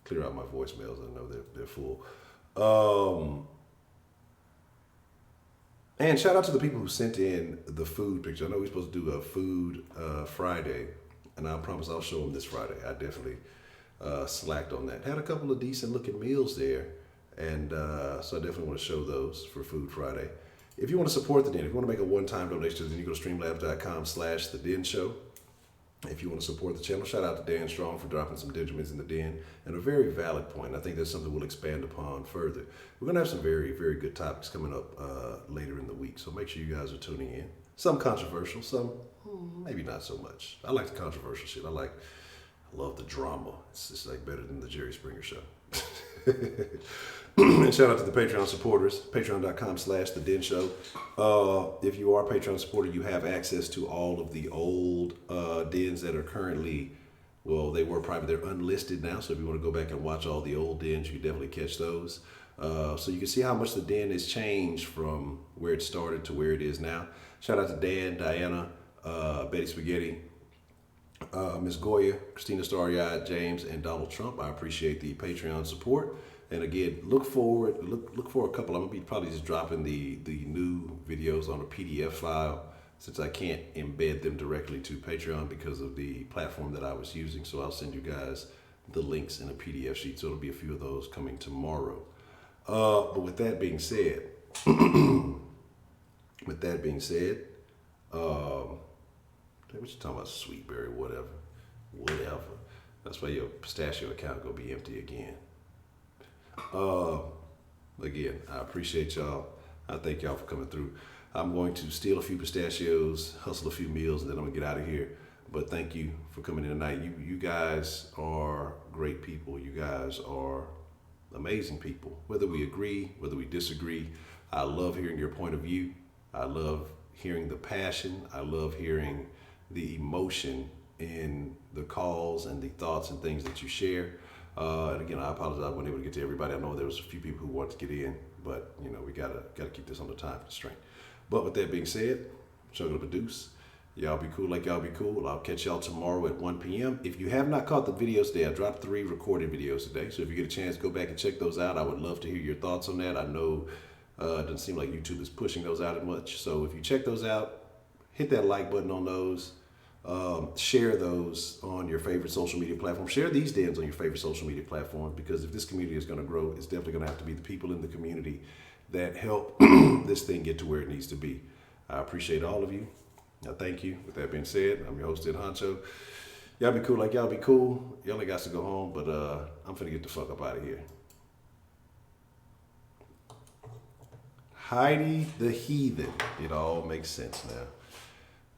clear out my voicemails. I know they're full. And shout out to the people who sent in the food picture. I know we're supposed to do a food Friday, and I promise I'll show them this Friday. I definitely slacked on that. Had a couple of decent looking meals there, and so I definitely want to show those for Food Friday. If you want to support the Den, if you want to make a one-time donation, then you go to streamlabs.com/The Den Show. If you want to support the channel, shout out to Dan Strong for dropping some digiments in the Den, and a very valid point. I think that's something we'll expand upon further. We're going to have some very, very good topics coming up later in the week, so make sure you guys are tuning in. Some controversial, some maybe not so much. I like the controversial shit. I love the drama. It's just like better than the Jerry Springer Show. And shout out to the Patreon supporters, patreon.com/The Den Show. If you are a Patreon supporter, you have access to all of the old dens that are currently, they were private. They're unlisted now. So if you want to go back and watch all the old dens, you can definitely catch those. So you can see how much the Den has changed from where it started to where it is now. Shout out to Dan, Diana, Betty Spaghetti, Ms. Goya, Christina Starriad, James, and Donald Trump. I appreciate the Patreon support. And again, look for a couple. I'm gonna be probably just dropping the new videos on a PDF file, since I can't embed them directly to Patreon because of the platform that I was using. So I'll send you guys the links in a PDF sheet. So it'll be a few of those coming tomorrow. But with that being said, what you talking about? Sweetberry, whatever. That's why your pistachio account gonna be empty again. Again, I appreciate y'all. I thank y'all for coming through. I'm going to steal a few pistachios, hustle a few meals, and then I'm gonna get out of here. But thank you for coming in tonight. You guys are great people. You guys are amazing people. Whether we agree, whether we disagree, I love hearing your point of view. I love hearing the passion. I love hearing the emotion in the calls and the thoughts and things that you share. And again, I apologize I wasn't able to get to everybody. I know there was a few people who wanted to get in, but we gotta keep this on the time constraint. But with that being said, Chugging Up a Deuce. Y'all be cool like y'all be cool. I'll catch y'all tomorrow at 1 p.m. If you have not caught the videos today, I dropped 3 recorded videos today. So if you get a chance, go back and check those out. I would love to hear your thoughts on that. I know it doesn't seem like YouTube is pushing those out as much. So if you check those out, hit that like button on those. Share those on your favorite social media platform. Share these dens on your favorite social media platform, because if this community is going to grow, it's definitely going to have to be the people in the community that help this thing get to where it needs to be. I appreciate all of you. Thank you. With that being said, I'm your host, Honcho. Y'all be cool like y'all be cool. Y'all ain't got to go home, but I'm finna get the fuck up out of here. Heidi the Heathen. It all makes sense now.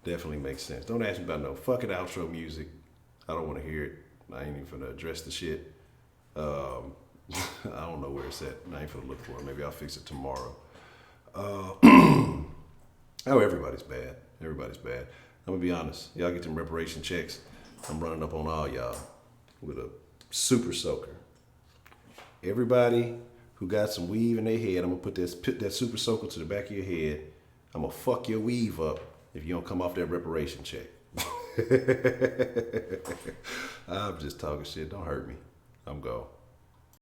Definitely makes sense. Don't ask me about no fucking outro music. I don't want to hear it. I ain't even finna address the shit. I don't know where it's at. I ain't finna look for it. Maybe I'll fix it tomorrow. Oh, everybody's bad. Everybody's bad. I'm gonna be honest. Y'all get them reparation checks. I'm running up on all y'all with a super soaker. Everybody who got some weave in their head, I'm gonna put that super soaker to the back of your head. I'm gonna fuck your weave up if you don't come off that reparation check. I'm just talking shit. Don't hurt me. I'm gone.